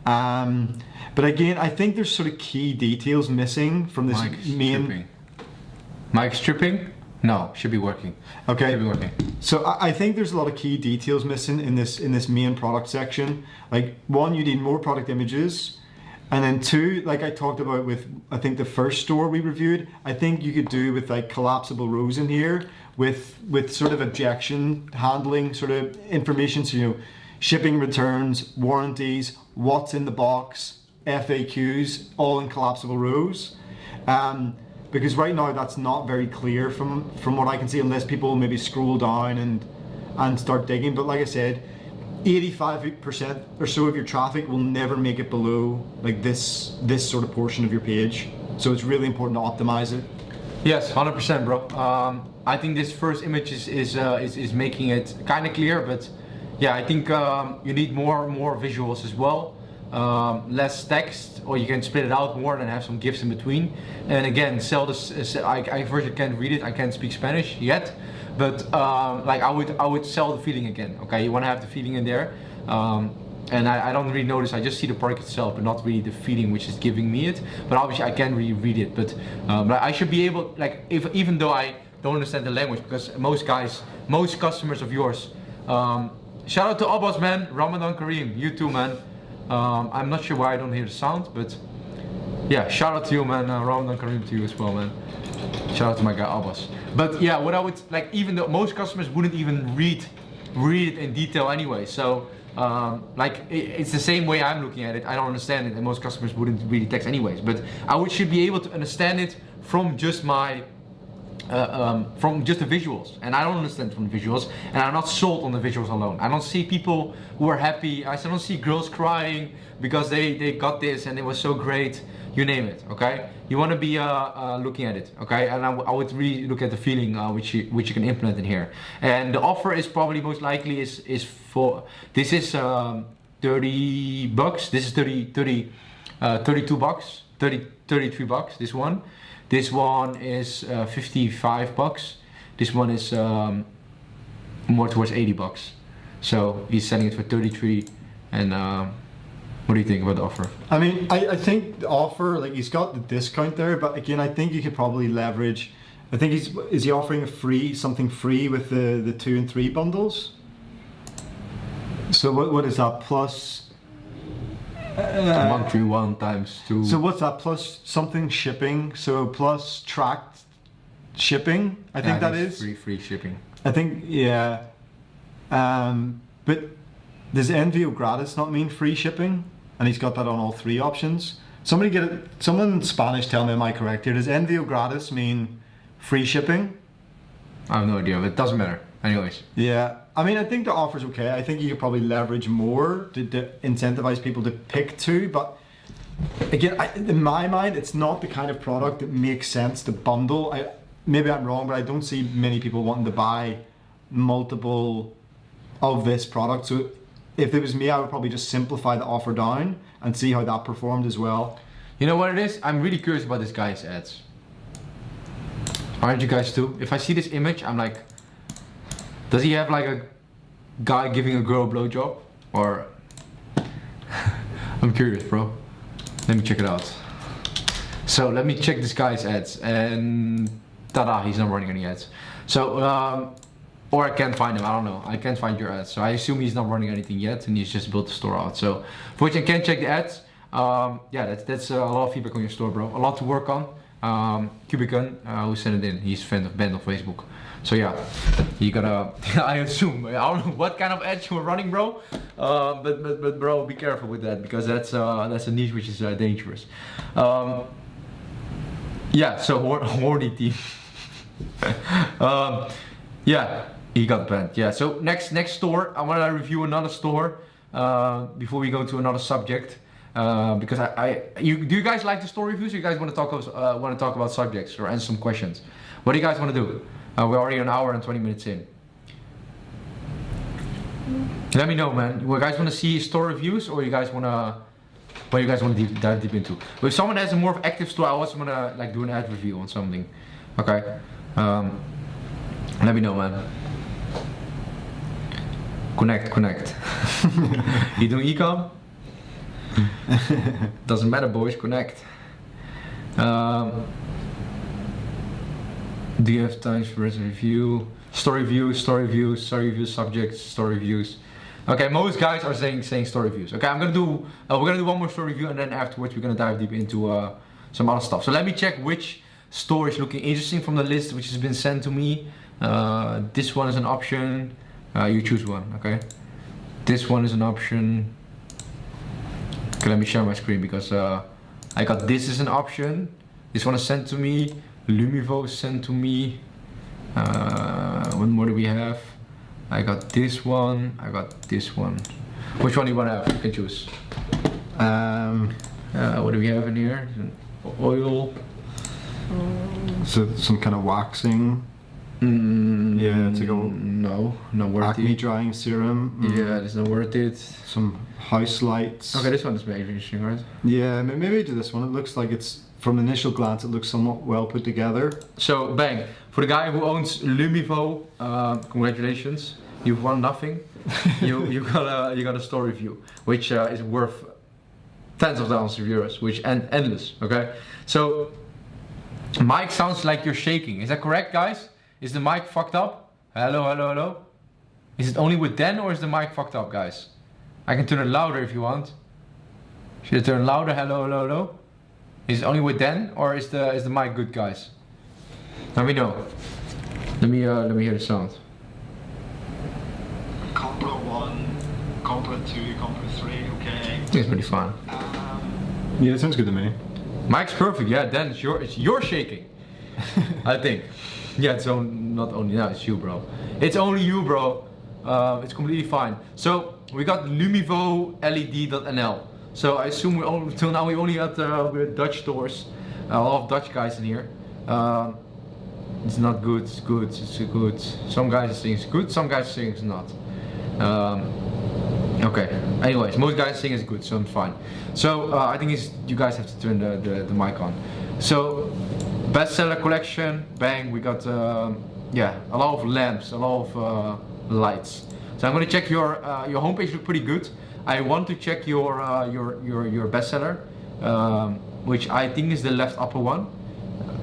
Speaker 2: But again, I think there's sort of key details missing from this
Speaker 1: Mike's stripping? No, should be working.
Speaker 2: Okay.
Speaker 1: Should be working.
Speaker 2: So I think there's a lot of key details missing in this main product section. Like one, you need more product images. And then two, like I talked about with, I think the first store we reviewed, I think you could do with like collapsible rows in here with sort of objection handling sort of information. So, shipping, returns, warranties, what's in the box, FAQs, all in collapsible rows. Because right now that's not very clear from what I can see, unless people maybe scroll down and start digging. But like I said, 85% or so of your traffic will never make it below like this sort of portion of your page. So it's really important to optimize it.
Speaker 1: Yes, 100%, bro. I think this first image is making it kind of clear, but yeah, I think you need more visuals as well. Less text, or you can split it out more and have some GIFs in between. And again, sell this. I first can't read it. I can't speak Spanish yet, but like I would sell the feeling again. Okay, you want to have the feeling in there. And I don't really notice. I just see the product itself, but not really the feeling which is giving me it. But obviously, I can really read it. But I should be able, like, even though I don't understand the language, because most customers of yours. Shout out to Abbas, man. Ramadan Kareem. You too, man. I'm not sure why I don't hear the sound, but yeah, shout out to you, man. Ramadan Kareem to you as well, man. Shout out to my guy Abbas. But yeah, what I would like, even though most customers wouldn't even read it in detail anyway, so like it's the same way I'm looking at it. I don't understand it, and most customers wouldn't read the text anyways. But should be able to understand it from just my from just the visuals, and I don't understand from the visuals, and I'm not sold on the visuals alone. I don't see people who are happy. I don't see girls crying because they got this and it was so great. You name it, okay? You want to be looking at it, okay? And I would really look at the feeling which you can implement in here. And the offer is probably most likely is for this is 30 bucks. This is 32 bucks, 33 bucks. This one is 55 bucks. This one is more towards 80 bucks. So he's selling it for 33. And what do you think about the offer?
Speaker 2: I mean, I think the offer, like, he's got the discount there, but again, I think you could probably leverage. I think is he offering something free with the 2 and 3 bundles? So what is that plus?
Speaker 1: 131 times 2.
Speaker 2: So what's that plus something shipping? So plus tracked shipping, I think that is
Speaker 1: free shipping. I
Speaker 2: think, yeah. But does Envio gratis not mean free shipping? And he's got that on all 3 options. Someone in Spanish, tell me, am I correct here? Does Envio gratis mean free shipping?
Speaker 1: I have no idea, but it doesn't matter. Anyways.
Speaker 2: Yeah, I mean, I think the offer's okay. I think you could probably leverage more to incentivize people to pick 2. But again, in my mind, it's not the kind of product that makes sense to bundle. Maybe I'm wrong, but I don't see many people wanting to buy multiple of this product. So if it was me, I would probably just simplify the offer down and see how that performed as well.
Speaker 1: You know what it is? I'm really curious about this guy's ads. Aren't you guys too? If I see this image, I'm like, does he have like a guy giving a girl a blowjob? Or I'm curious, bro. Let me check it out. So let me check this guy's ads, and tada, he's not running any ads. So or I can't find him, I don't know. I can't find your ads. So I assume he's not running anything yet, and he's just built the store out. So fortunately, I can't check the ads. Yeah, that's a lot of feedback on your store, bro. A lot to work on. Cubicon, who sent it in, he's banned on Facebook. So yeah, you gotta, I assume, I don't know what kind of ads you were running, bro. But bro, be careful with that, because that's a niche which is dangerous. Yeah, so horny team. Yeah, he got banned. Yeah, so next store, I want to review another store before we go to another subject. Because do you guys like the store reviews? Or you guys want to talk about subjects or answer some questions? What do you guys want to do? We're already an hour and 20 minutes in. Let me know, man. You guys want to see store reviews, or you guys want to? What you guys want to dive deep into? But if someone has a more active store, I also want to like do an ad review on something. Okay. Let me know, man. Connect. You doing ecom? Doesn't matter, boys. Connect. Do you have time for a review? Story reviews, subjects, story reviews. Okay, most guys are saying story reviews. Okay, we're gonna do one more story review, and then afterwards we're gonna dive deep into some other stuff. So let me check which store is looking interesting from the list which has been sent to me. This one is an option. You choose one. Okay. This one is an option. Okay, let me share my screen, because I got this as an option. This one is sent to me. Lumivo is sent to me. What more do we have? I got this one. I got this one. Which one do you want to have? You can choose. What do we have in here? Oil.
Speaker 2: So some kind of waxing. Yeah, to go.
Speaker 1: No, not worth
Speaker 2: Acne
Speaker 1: it.
Speaker 2: drying serum.
Speaker 1: Yeah, it's not worth it.
Speaker 2: Some house lights.
Speaker 1: Okay, this one is maybe interesting, right?
Speaker 2: Yeah, maybe do this one. It looks like it's, from initial glance, it looks somewhat well put together.
Speaker 1: So, bang. For the guy who owns Lumivo, congratulations. You've won nothing. you got a store review, which is worth tens of thousands of euros, which endless. Okay. So, mic sounds like you're shaking. Is that correct, guys? Is the mic fucked up? Hello, hello, hello. Is it only with Dan or is the mic fucked up, guys? I can turn it louder if you want. Should I turn louder? Hello, hello, hello. Is it only with Dan or is the mic good, guys? Let me know. Let me hear the sound.
Speaker 2: Compro 1, Compro 2, Compro 3, okay.
Speaker 1: I think it's pretty fun.
Speaker 2: Yeah, it sounds good to me.
Speaker 1: Mike's perfect, yeah. Dan, it's your shaking. I think. Yeah, it's not only now, it's you, bro. It's only you, bro. It's completely fine. So we got lumoled.nl. So I assume till now we only had we're Dutch stores. A lot of Dutch guys in here. It's not good. It's good. It's good. Some guys think it's good. Some guys think it's not. Okay. Anyways, most guys think it's good, so I'm fine. So I think you guys have to turn the mic on. So bestseller collection, bang. We got yeah, a lot of lamps, a lot of lights. So I'm gonna check your homepage. Look pretty good. I want to check your bestseller, which I think is the left upper one,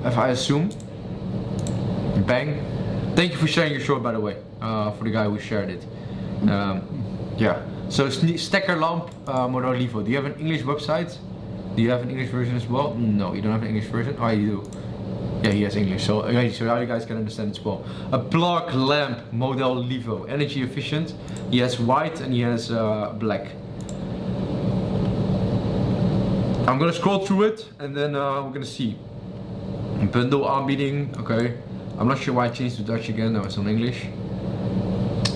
Speaker 1: if I assume. Bang. Thank you for sharing your short, by the way, for the guy who shared it. Yeah. So Stekker lamp, Model Livo. Do you have an English website? Do you have an English version as well? No, you don't have an English version. Oh, you do. Yeah, he has English. So now you guys can understand it as well. A plug lamp, Model Livo, energy efficient. He has white and he has black. I'm gonna scroll through it and then we're gonna see. Bundle aanbieding. Okay. I'm not sure why I changed to Dutch again. No, it's on English.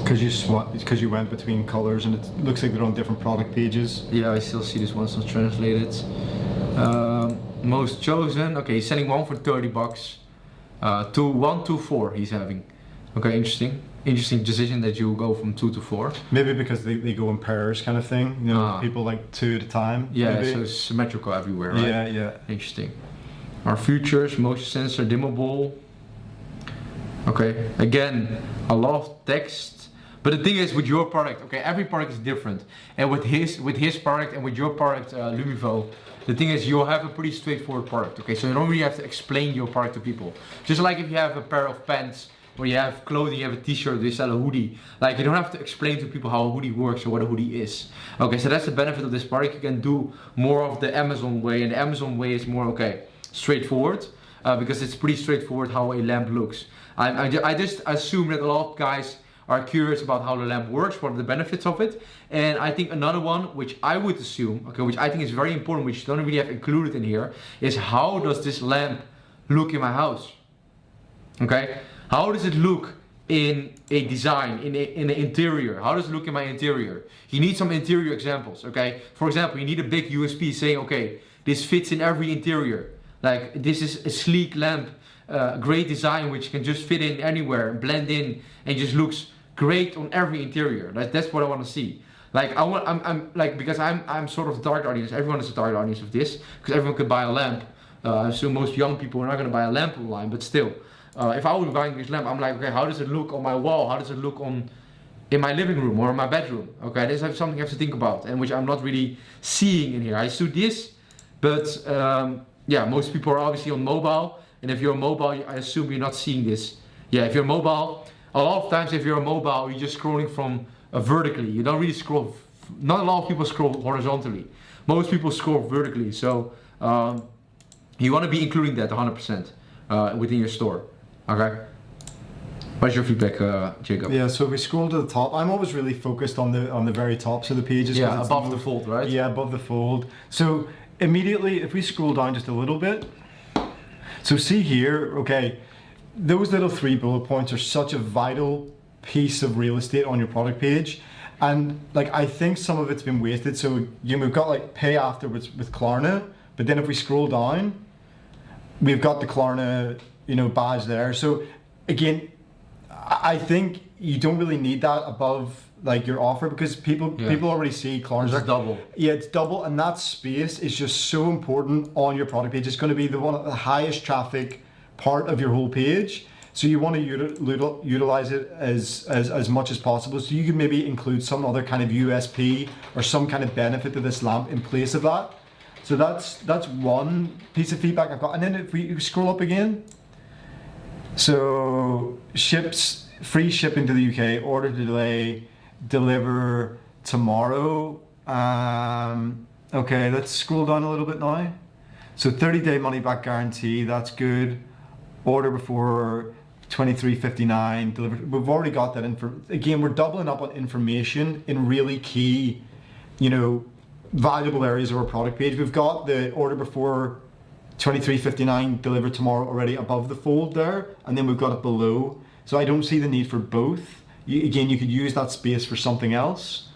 Speaker 2: Because you went between colors and it looks like they're on different product pages.
Speaker 1: Yeah, I still see this one's not translated. Most chosen. Okay, he's selling one for 30 bucks. 1 to 4 he's having. Okay, interesting. Interesting decision that you go from 2 to 4.
Speaker 2: Maybe because they go in pairs kind of thing. You know, people like 2 at a time.
Speaker 1: Yeah,
Speaker 2: maybe.
Speaker 1: so it's symmetrical everywhere, right?
Speaker 2: Yeah, yeah.
Speaker 1: Interesting. Our features, motion sensor, dimmable. Okay, again, a lot of text. But the thing is, with your product, okay, every product is different. And with his product and with your product, Lumivo, the thing is, you'll have a pretty straightforward product. Okay, so you don't really have to explain your product to people. Just like if you have a pair of pants, or you have clothing, you have a t-shirt, you sell a hoodie. Like, you don't have to explain to people how a hoodie works or what a hoodie is. Okay, so that's the benefit of this product. You can do more of the Amazon way, and the Amazon way is more, okay, straightforward. Because it's pretty straightforward how a lamp looks. I just assume that a lot of guys are curious about how the lamp works, what are the benefits of it. And I think another one, which I would assume, okay, which I think is very important, which you don't really have included in here, is how does this lamp look in my house? Okay, how does it look in a design, in the interior? How does it look in my interior? You need some interior examples, okay? For example, you need a big USP saying, okay, this fits in every interior. Like, this is a sleek lamp, great design, which can just fit in anywhere, blend in, and just looks great on every interior. That's what I want to see. Like, I'm like, because I'm sort of the target audience. Everyone is the target audience of this, because everyone can buy a lamp. So most young people are not going to buy a lamp online, but still, if I was buying this lamp, I'm like, okay, how does it look on my wall? How does it look in my living room or in my bedroom? Okay, this is something I have to think about, and which I'm not really seeing in here. I see this, but yeah, most people are obviously on mobile, and if you're on mobile, I assume you're not seeing this. Yeah, if you're mobile, a lot of times if you're on mobile, you're just scrolling from vertically. You don't really scroll. Not a lot of people scroll horizontally. Most people scroll vertically. So you want to be including that 100% within your store. Okay. What's your feedback, Jacob?
Speaker 2: Yeah, so if we scroll to the top, I'm always really focused on the very tops of the pages.
Speaker 1: Yeah, above the fold, right?
Speaker 2: Yeah, above the fold. So immediately, if we scroll down just a little bit, so see here, okay, those little 3 bullet points are such a vital piece of real estate on your product page. And like, I think some of it's been wasted. So we've got like pay afterwards with Klarna, but then if we scroll down, we've got the Klarna, badge there. So again, I think you don't really need that above like your offer, because people already see Klarna.
Speaker 1: It's double.
Speaker 2: Yeah, it's double, and that space is just so important on your product page. It's going to be the highest traffic part of your whole page. So you want to utilize it as much as possible. So you can maybe include some other kind of USP or some kind of benefit to this lamp in place of that. So that's one piece of feedback I've got. And then if we scroll up again, so free shipping to the UK, order delay, deliver tomorrow. Okay, let's scroll down a little bit now. So 30-day money back guarantee, that's good. Order before 23:59, delivered. We've already got that again, we're doubling up on information in really key, valuable areas of our product page. We've got the order before 23:59, delivered tomorrow already above the fold there, and then we've got it below. So I don't see the need for both. Again, you could use that space for something else.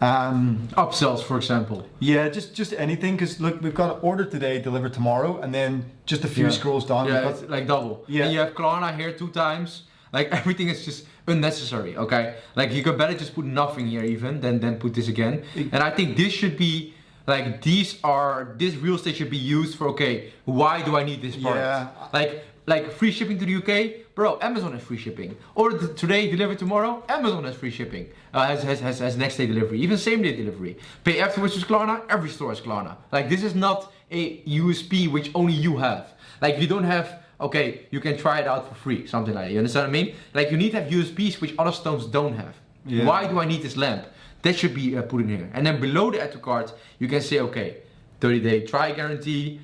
Speaker 1: Upsells, for example.
Speaker 2: Yeah, just anything, because look, we've got order today, deliver tomorrow, and then just a few scrolls down.
Speaker 1: Yeah, it's like double.
Speaker 2: Yeah.
Speaker 1: And you have Klarna here 2 times. Like everything is just unnecessary, okay? Like you could better just put nothing here even than put this again. And I think this should be, like this real estate should be used for, okay, why do I need this product?
Speaker 2: Yeah.
Speaker 1: Like free shipping to the UK, bro, Amazon has free shipping. Order today, deliver tomorrow, Amazon has free shipping. Has next day delivery, even same day delivery. Pay afterwards with Klarna, every store has Klarna. Like this is not a USP which only you have. Like you don't have, okay, you can try it out for free, something like that. You understand what I mean? Like you need to have USPs which other stones don't have. Yeah. Why do I need this lamp? That should be put in here. And then below the add to cart, you can say, okay, 30-day try guarantee,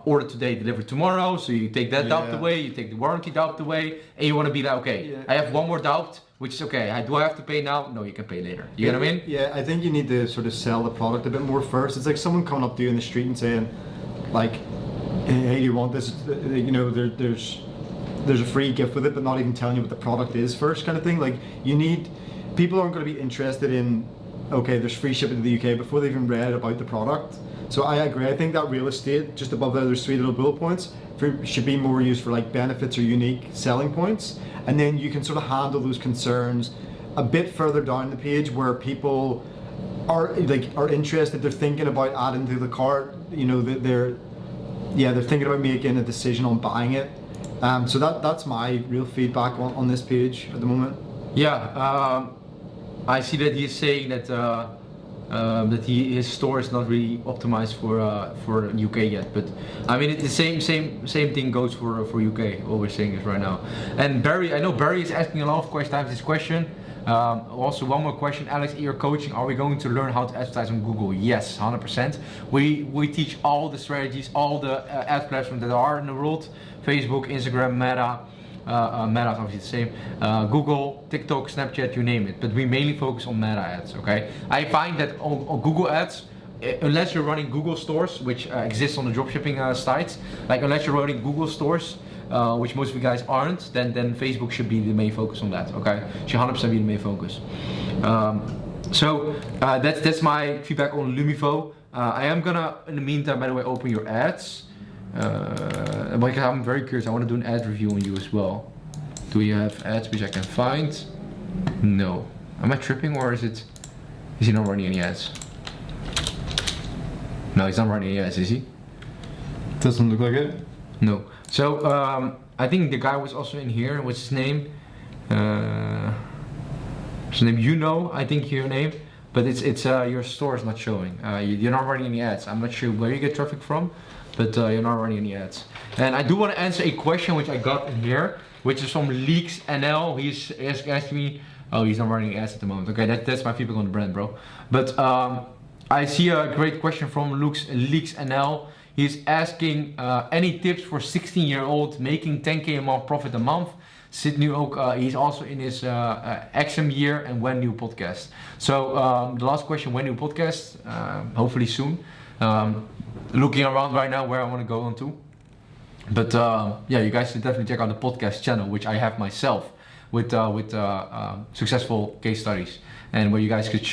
Speaker 1: order today, deliver tomorrow. So you take that doubt away, you take the warranty doubt away, and you want to be like, okay, I have one more doubt, which is okay. Do I have to pay now? No, you can pay later. You know what I mean?
Speaker 2: Yeah, I think you need to sort of sell the product a bit more first. It's like someone coming up to you in the street and saying, like, hey, you want this? There's a free gift with it, but not even telling you what the product is first, kind of thing. Like people aren't going to be interested in, okay, there's free shipping to the UK before they even read about the product. So I agree. I think that real estate just above there, there's 3 little bullet points, should be more used for like benefits or unique selling points, and then you can sort of handle those concerns a bit further down the page where people are interested. They're thinking about adding to the cart. They're thinking about making a decision on buying it. So that's my real feedback on this page at the moment.
Speaker 1: Yeah, I see that he's saying that his store is not really optimized for UK yet, but I mean the same thing goes for UK. What we're saying is right now. And Barry, I know Barry is asking a lot of questions. This question. Also one more question, Alex, ear coaching. Are we going to learn how to advertise on Google? Yes, 100%. We teach all the strategies, all the ad platforms that are in the world: Facebook, Instagram, Meta. Meta is obviously the same. Google, TikTok, Snapchat, you name it. But we mainly focus on Meta ads. Okay. I find that on Google ads, unless you're running Google stores, which exists on the dropshipping sites, like unless you're running Google stores, which most of you guys aren't, then Facebook should be the main focus on that. Okay, should 100% be the main focus. So that's my feedback on Lumivo. I am gonna, in the meantime, by the way, open your ads. Because I'm very curious. I want to do an ad review on you as well. Do you have ads which I can find? No. Am I tripping, or is he not running any ads? No, he's not running any ads, is he?
Speaker 2: Doesn't look like it.
Speaker 1: No. So I think the guy was also in here. What's his name? His name, I think your name, but it's your store is not showing. You're not running any ads. I'm not sure where you get traffic from, but you're not running any ads. And I do want to answer a question which I got in here, which is from Leaks.nl. He's asking me, oh, he's not running ads at the moment. Okay, that's my feedback on the brand, bro. But I see a great question from Leaks.nl. He's asking any tips for 16-year-old making 10k a month profit a month. Zit nu ook, he's also in his exam year, and when new podcast. So the last question, when new podcast? Hopefully soon. Looking around right now where I want to go on to. But yeah, you guys should definitely check out the podcast channel, which I have myself, with successful case studies, and where you guys could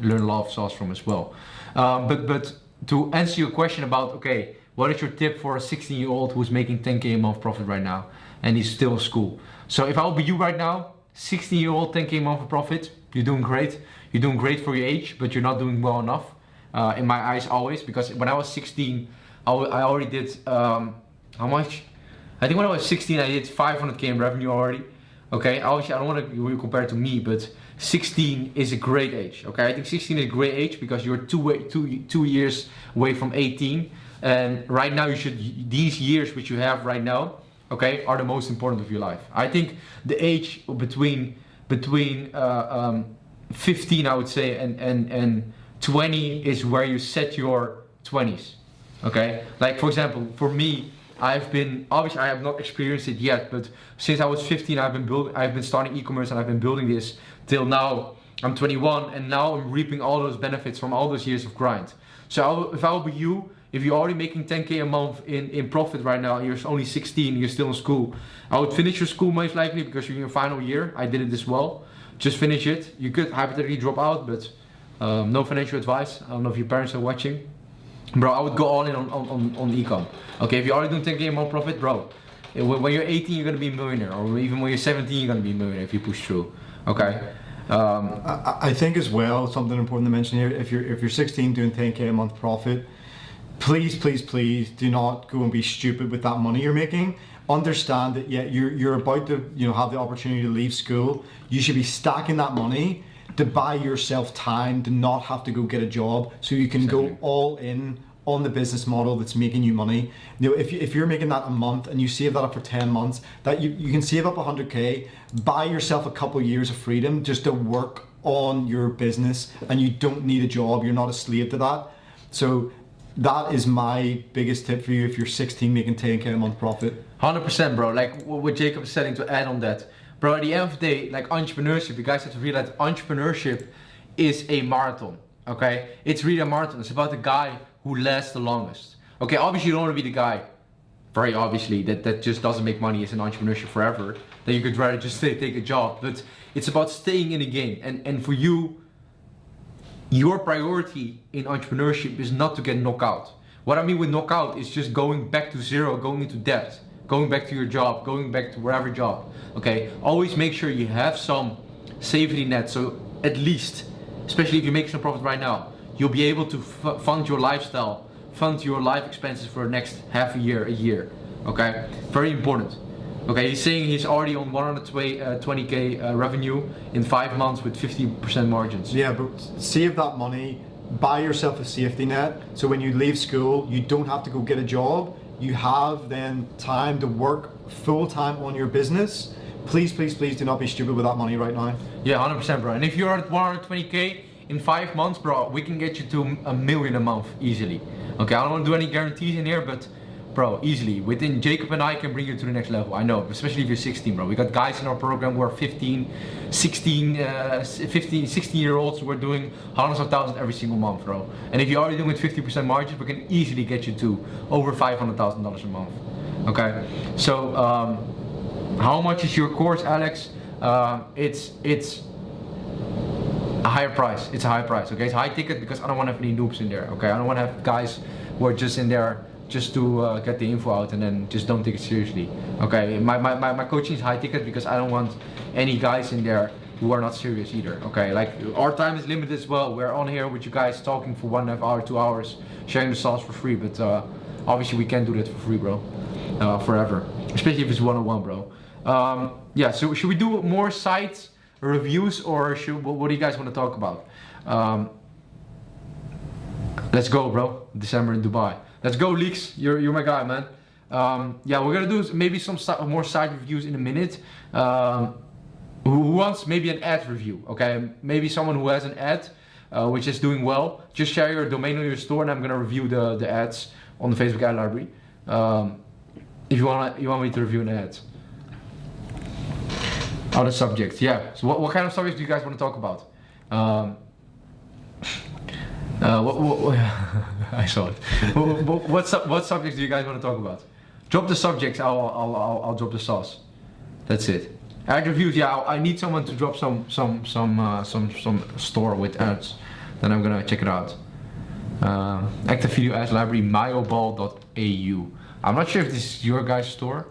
Speaker 1: learn a lot of sauce from as well. But to answer your question about, okay, what is your tip for a 16-year-old who's making 10K a month profit right now and he's still in school? So if I would be you right now, 16-year-old 10K a month of profit, you're doing great. You're doing great for your age, but you're not doing well enough in my eyes always, because when I was 16, I already did, how much? I think when I was 16, I did 200K in revenue already. Okay, obviously I don't want to compare it to me, but 16 is a great age. Okay, I think 16 is a great age because you're two years away from 18, and right now these years which you have right now, okay, are the most important of your life. I think the age between 15, I would say, and 20 is where you set your 20s. Okay, like for example, for me, obviously I have not experienced it yet, but since I was 15, I've been starting e-commerce and I've been building this till now. I'm 21, and now I'm reaping all those benefits from all those years of grind. So if I would be you, if you're already making 10K a month in profit right now, you're only 16, you're still in school, I would finish your school most likely because you're in your final year. I did it as well. Just finish it. You could hypothetically drop out, but no financial advice. I don't know if your parents are watching. Bro, I would go all in on ecom. Okay, if you're already doing 10K a month profit, bro, when you're 18, you're gonna be a millionaire, or even when you're 17, you're gonna be a millionaire if you push through. Okay.
Speaker 2: I think as well, something important to mention here, if you're 16 doing 10K a month profit, please do not go and be stupid with that money you're making. Understand that you're about to have the opportunity to leave school. You should be stacking that money to buy yourself time to not have to go get a job, so you can go all in on the business model that's making you money. If you're making that a month and you save that up for 10 months, that you can save up 100K, buy yourself a couple years of freedom just to work on your business, and you don't need a job. You're not a slave to that. So that is my biggest tip for you if you're 16 making 10K a month profit.
Speaker 1: 100%, bro. Like what Jacob is saying, to add on that, bro, at the end of the day, like entrepreneurship, you guys have to realize entrepreneurship is a marathon. Okay, it's really a marathon. It's about the guy who lasts the longest. Okay, obviously you don't want to be the guy, very obviously, that just doesn't make money as an entrepreneurship forever, then you could rather just take a job. But it's about staying in the game, and for you, your priority in entrepreneurship is not to get knocked out. What I mean with knockout is just going back to zero, going into debt, going back to your job, going back to wherever job. Okay, always make sure you have some safety net, so at least, especially if you make some profit right now, you'll be able to fund your lifestyle, fund your life expenses for the next half a year. Okay, very important. Okay, he's saying he's already on 120K revenue in 5 months with 50% margins.
Speaker 2: Yeah, but save that money, buy yourself a safety net, so when you leave school, you don't have to go get a job. You have then time to work full time on your business. Please do not be stupid with that money right now.
Speaker 1: Yeah, 100%, bro. And if you're at 120K in 5 months, bro, we can get you to $1 million a month easily. Okay, I don't want to do any guarantees in here, but bro, easily. Within Jacob and I can bring you to the next level. I know, especially if you're 16, bro. We got guys in our program who are 15, 16 year olds who are doing hundreds of thousands every single month, bro. And if you're already doing 50% margins, we can easily get you to over $500,000 a month. Okay, so how much is your course, Alex? It's a higher price. It's a high price. Okay, it's high ticket because I don't want to have any noobs in there. Okay, I don't want to have guys who are just in there just to get the info out and then just don't take it seriously. Okay, my coaching is high ticket because I don't want any guys in there who are not serious either. Okay, like our time is limited as well. We're on here with you guys talking for 1.5 hours, 2 hours, sharing the sauce for free, but obviously we can't do that for free, bro, forever, especially if it's one-on-one, bro. Yeah, so should we do more site reviews, or what do you guys want to talk about? Let's go, bro. December in Dubai. Let's go, Leaks. You're my guy, man. Yeah, we're gonna do maybe some more site reviews in a minute. Who wants maybe an ad review? Okay, maybe someone who has an ad which is doing well. Just share your domain on your store, and I'm gonna review the ads on the Facebook ad library. If you want me to review an ad. Other subjects, yeah. So what kind of subjects do you guys want to talk about? I saw it. What subjects do you guys want to talk about? Drop the subjects. I'll drop the sauce. That's it. Ad reviews, yeah. I need someone to drop some store with ads. Then I'm gonna check it out. Active video ads library myoball.au. I'm not sure if this is your guys' store.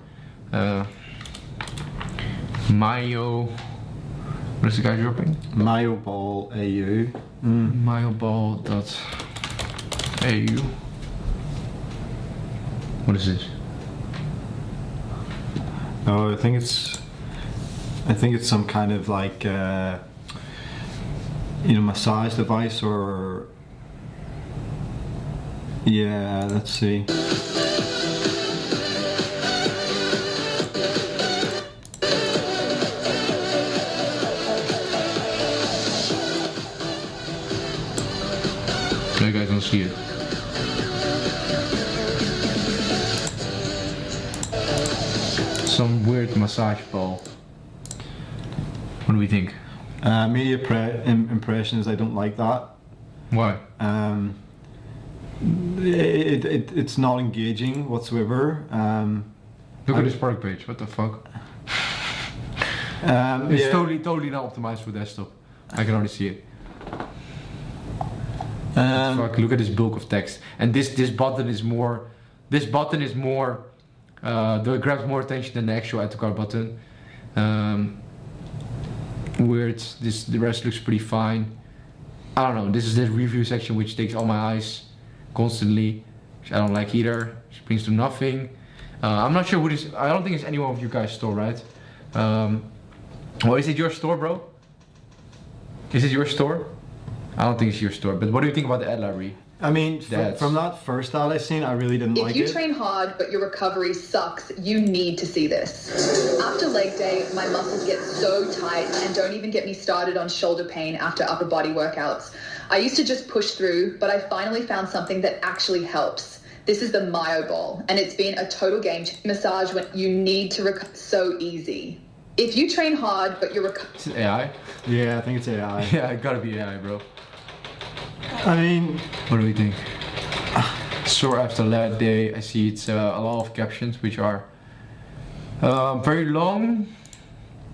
Speaker 1: Mayo. What is the guy dropping?
Speaker 2: Myoball.au.
Speaker 1: Myoball.au. What is this?
Speaker 2: Oh, I think it's some kind of like massage device or yeah. Let's see.
Speaker 1: You guys don't see it. Some weird massage ball. What do we think?
Speaker 2: Media impressions. I don't like that.
Speaker 1: Why?
Speaker 2: It's not engaging whatsoever.
Speaker 1: Look at this product page. What the fuck? It's
Speaker 2: yeah.
Speaker 1: totally not optimized for desktop. I can already see it. Fuck, look at this bulk of text. And this button is more. This button is more. Grabs more attention than the actual add to cart button. Weird. The rest looks pretty fine. I don't know. This is the review section which takes all my eyes constantly, which I don't like either. Which brings to nothing. I'm not sure who this. I don't think it's any one of you guys' store, right? Well, is it your store, bro? Is it your store? I don't think it's your store. But what do you think about the ad library?
Speaker 2: I mean, from that first ad I seen, I really didn't like it.
Speaker 3: If you train hard but your recovery sucks, you need to see this. After leg day, my muscles get so tight, and don't even get me started on shoulder pain after upper body workouts. I used to just push through, but I finally found something that actually helps. This is the Myo Ball, and it's been a total game changer. Massage when you need to recover so easy. If you train hard but your
Speaker 1: Is it AI?
Speaker 2: Yeah, I think it's AI.
Speaker 1: Yeah, it gotta be AI, bro.
Speaker 2: I mean,
Speaker 1: what do we think? Sore after that day. I see it's a lot of captions which are very long.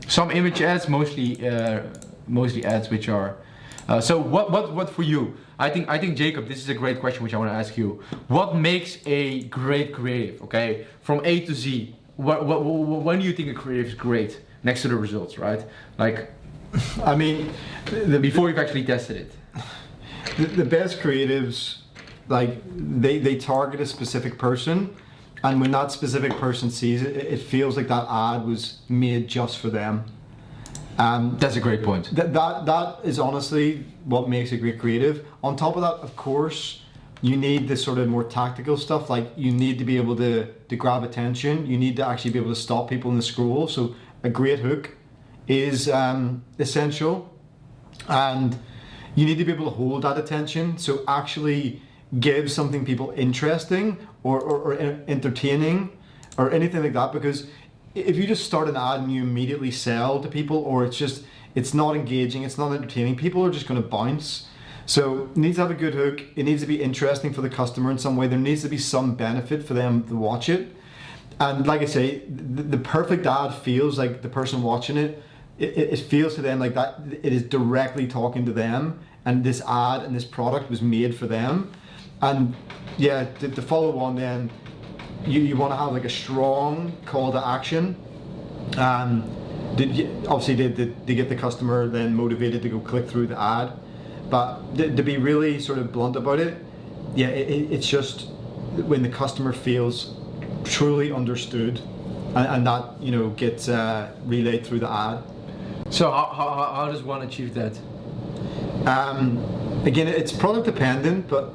Speaker 1: Some image ads, mostly ads which are. So what for you? I think Jacob, this is a great question which I want to ask you. What makes a great creative? Okay, from A to Z. When do you think a creative is great? Next to the results, right? Like,
Speaker 2: I mean,
Speaker 1: before you've actually tested it.
Speaker 2: The best creatives, like they target a specific person, and when that specific person sees it, it feels like that ad was made just for them.
Speaker 1: That's a great point.
Speaker 2: That is honestly what makes a great creative. On top of that, of course, you need this sort of more tactical stuff. Like you need to be able to grab attention. You need to actually be able to stop people in the scroll. So a great hook is essential, and you need to be able to hold that attention. So actually give something people interesting or entertaining or anything like that. Because if you just start an ad and you immediately sell to people, or it's not engaging, it's not entertaining, people are just going to bounce. So it needs to have a good hook. It needs to be interesting for the customer in some way. There needs to be some benefit for them to watch it. And like I say, the perfect ad feels like the person watching it, it feels to them like that it is directly talking to them, and this ad and this product was made for them. And yeah, to follow on then, you want to have like a strong call to action. Obviously they get the customer then motivated to go click through the ad. But to be really sort of blunt about it, yeah, it's just when the customer feels truly understood, and that gets relayed through the ad.
Speaker 1: So how does one achieve that?
Speaker 2: Again, it's product dependent, but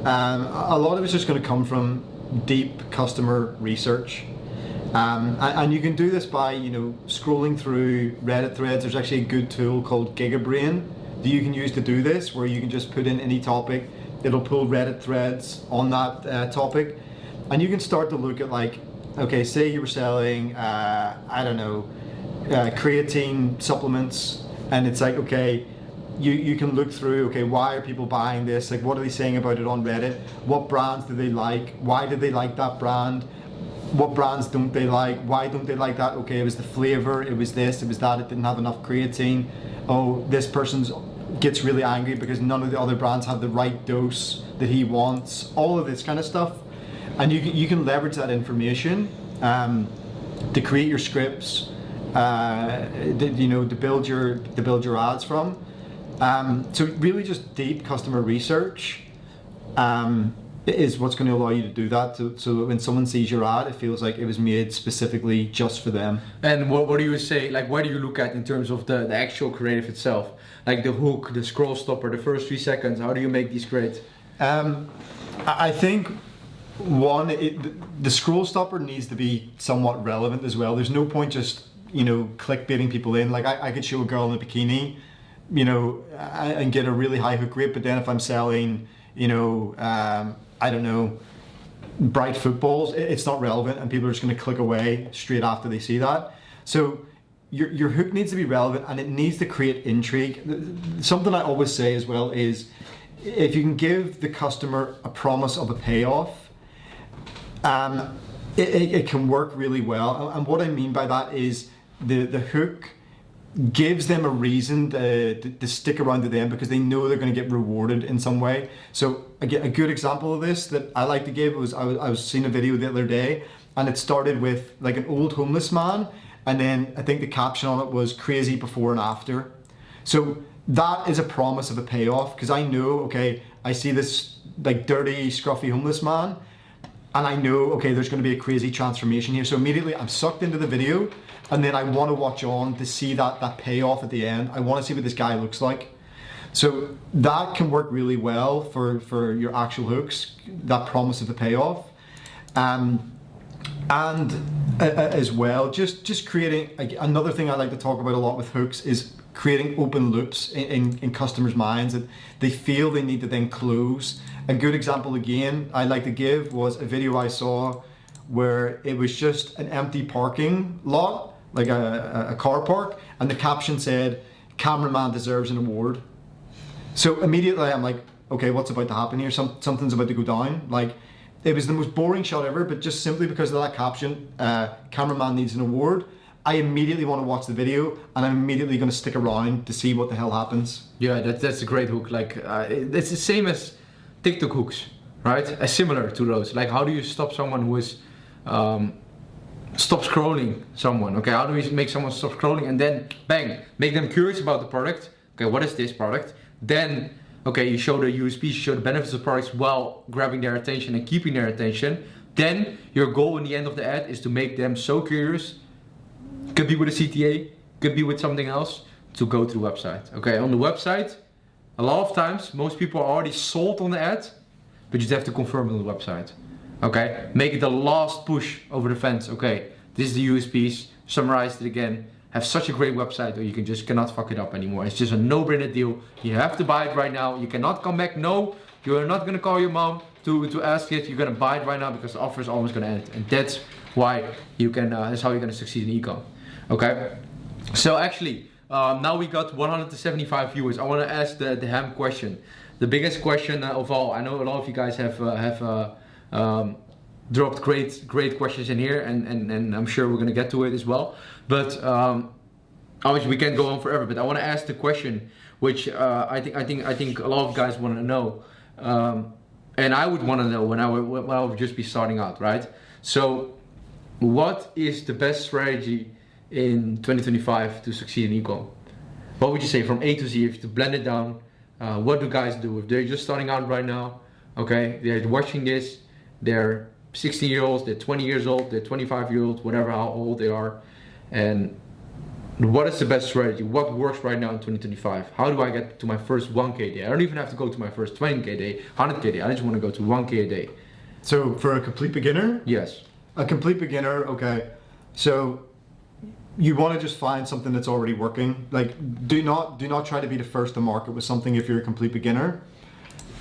Speaker 2: a lot of it's just going to come from deep customer research. And you can do this by scrolling through Reddit threads. There's actually a good tool called GigaBrain that you can use to do this, where you can just put in any topic. It'll pull Reddit threads on that topic, and you can start to look at, like, okay, say you were selling creatine supplements, and it's like, okay, you can look through, okay, why are people buying this? Like, what are they saying about it on Reddit? What brands do they like? Why did they like that brand? what brands don't they like? Why don't they like that? Okay, it was the flavor, it was this, it was that, it didn't have enough creatine. Oh, this person's gets really angry because none of the other brands have the right dose that he wants. All of this kind of stuff. And you can leverage that information to create your scripts, to build your ads from. So really just deep customer research is what's going to allow you to do that. So that when someone sees your ad, it feels like it was made specifically just for them.
Speaker 1: And what do you say, like what do you look at in terms of the actual creative itself? Like the hook, the scroll stopper, the first 3 seconds, how do you make these great?
Speaker 2: I think the scroll stopper needs to be somewhat relevant as well. There's no point just, clickbaiting people in. Like I could show a girl in a bikini, and get a really high hook rate, but then if I'm selling, I don't know, bright footballs, it's not relevant and people are just going to click away straight after they see that. So your hook needs to be relevant and it needs to create intrigue. Something I always say as well is if you can give the customer a promise of a payoff, it can work really well. And what I mean by that is the hook gives them a reason to stick around to them because they know they're going to get rewarded in some way. So again, a good example of this that I like to give was I was seeing a video the other day and it started with like an old homeless man and then I think the caption on it was crazy before and after. So that is a promise of a payoff because I know, okay, I see this like dirty, scruffy homeless man and I know, okay, there's going to be a crazy transformation here. So immediately I'm sucked into the video and then I want to watch on to see that payoff at the end. I want to see what this guy looks like. So that can work really well for your actual hooks, that promise of the payoff. And as well, just creating, another thing I like to talk about a lot with hooks is creating open loops in customers' minds that they feel they need to then close. A good example again I like to give was a video I saw where it was just an empty parking lot, like a car park, and the caption said, "Cameraman deserves an award." So immediately I'm like, okay, what's about to happen here? Something's about to go down. Like, it was the most boring shot ever, but just simply because of that caption, "Cameraman needs an award," I immediately want to watch the video and I'm immediately going to stick around to see what the hell happens.
Speaker 1: Yeah, that's a great hook. Like it's the same as TikTok hooks, right? Similar to those. Like how do you stop someone who is stop scrolling someone? Okay, how do we make someone stop scrolling and then bang, make them curious about the product? Okay, what is this product? Then okay, you show the USPs, you show the benefits of the products while grabbing their attention and keeping their attention. Then your goal in the end of the ad is to make them so curious, could be with a CTA, could be with something else, to go to the website. Okay, on the website, a lot of times, most people are already sold on the ad, but you just have to confirm it on the website. Okay, make it the last push over the fence. Okay, this is the USPs, summarize it again, have such a great website or you cannot fuck it up anymore. It's just a no-brainer deal. You have to buy it right now. You cannot come back. No, you're not gonna call your mom to ask it. You're gonna buy it right now because the offer is almost gonna end. And that's why you can, that's how you're gonna succeed in ecom. Okay, so actually, now we got 175 viewers. I wanna ask the ham question. The biggest question of all. I know a lot of you guys have dropped great questions in here, and I'm sure we're gonna get to it as well. But obviously we can't go on forever. But I want to ask the question, which I think a lot of guys want to know, and I would want to know when I would just be starting out, right? So, what is the best strategy in 2025 to succeed in ecom? What would you say from A to Z if you to blend it down? What do guys do if they're just starting out right now? Okay, they're watching this, they're 16-year-olds, they're 20 years old, they're 25-year-olds, whatever how old they are, and what is the best strategy? What works right now in 2025? How do I get to my first 1K day? I don't even have to go to my first 20K day, 100K day. I just want to go to 1K a day.
Speaker 2: So for a complete beginner?
Speaker 1: Yes.
Speaker 2: A complete beginner, okay. So you want to just find something that's already working. Like do not try to be the first to market with something if you're a complete beginner.